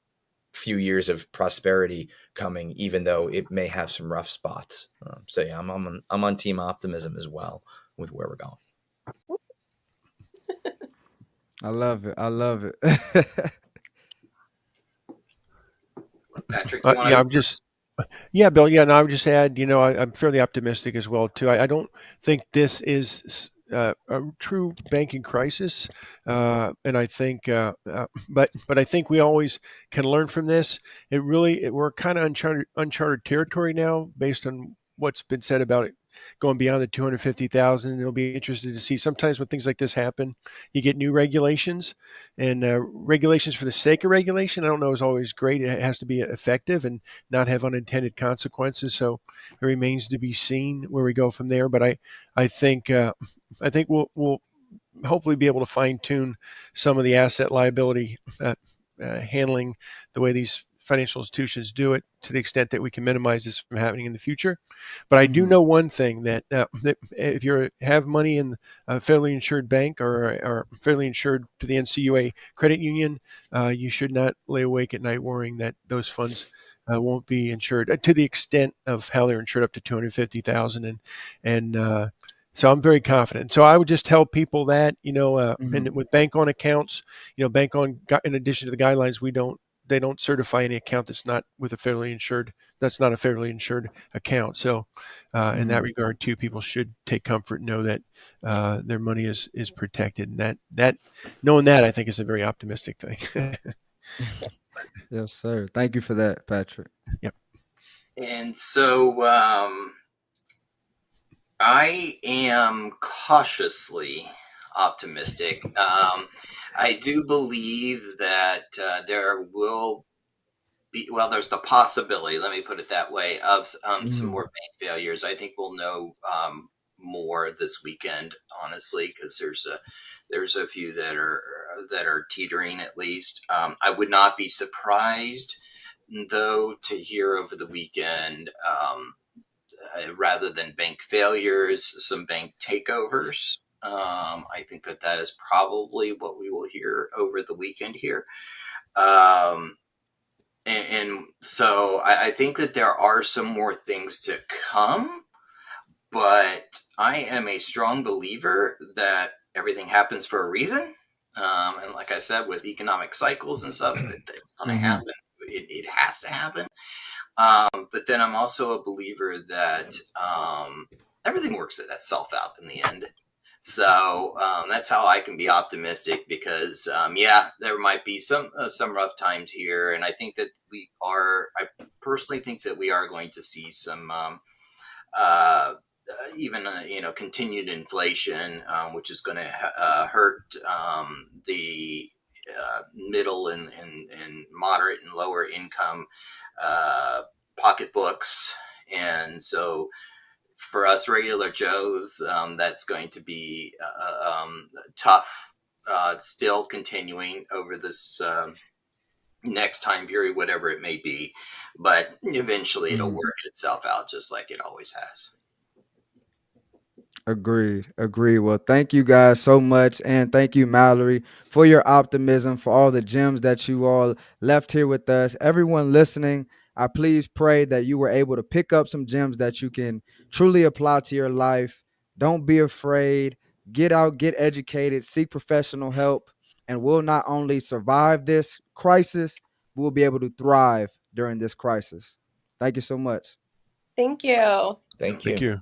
few years of prosperity coming, even though it may have some rough spots. So yeah, I'm on team optimism as well with where we're going. I love it. I love it. Patrick, Bill. Yeah, and I would just add, I'm fairly optimistic as well too. I don't think this is a true banking crisis, and I think, but I think we always can learn from this. We're kind of uncharted territory now, based on what's been said about it going beyond the 250,000. It'll be interesting to see. Sometimes when things like this happen, you get new regulations, and regulations for the sake of regulation, I don't know, is always great. It has to be effective and not have unintended consequences. So it remains to be seen where we go from there. But I think we'll hopefully be able to fine tune some of the asset liability handling, the way these financial institutions do it, to the extent that we can minimize this from happening in the future. But I do know one thing, that if you have money in a federally insured bank or federally insured to the NCUA credit union, you should not lay awake at night worrying that those funds won't be insured, to the extent of how they're insured up to 250,000. And so I'm very confident. So I would just tell people that, and with bank on accounts, bank on, in addition to the guidelines, they don't certify any account that's not a federally insured account. So in that regard too, people should take comfort and know that their money is protected. And that knowing that, I think, is a very optimistic thing. Yes, sir. Thank you for that, Patrick. Yep. And so I am cautiously optimistic. I do believe that there will be, there's the possibility, let me put it that way, of some more bank failures. I think we'll know more this weekend, honestly, because there's a few that are teetering, at least. I would not be surprised, though, to hear over the weekend, rather than bank failures, some bank takeovers. I think that is probably what we will hear over the weekend here. And so I think that there are some more things to come, but I am a strong believer that everything happens for a reason. And like I said, with economic cycles and stuff, it's going to happen. It has to happen. But then I'm also a believer that everything works itself out in the end. So that's how I can be optimistic, because there might be some rough times here, and I think that I personally think that we are going to see some continued inflation, which is going to hurt the middle and moderate and lower income pocketbooks. And so for us regular Joes, that's going to be tough, still continuing over this next time period, whatever it may be. But eventually it'll work itself out just like it always has. Agreed. Well, thank you guys so much. And thank you, Mallory, for your optimism, for all the gems that you all left here with us. Everyone listening, I please pray that you were able to pick up some gems that you can truly apply to your life. Don't be afraid. Get out, get educated, seek professional help, and we'll not only survive this crisis, we'll be able to thrive during this crisis. Thank you so much. Thank you. Thank you. Thank you.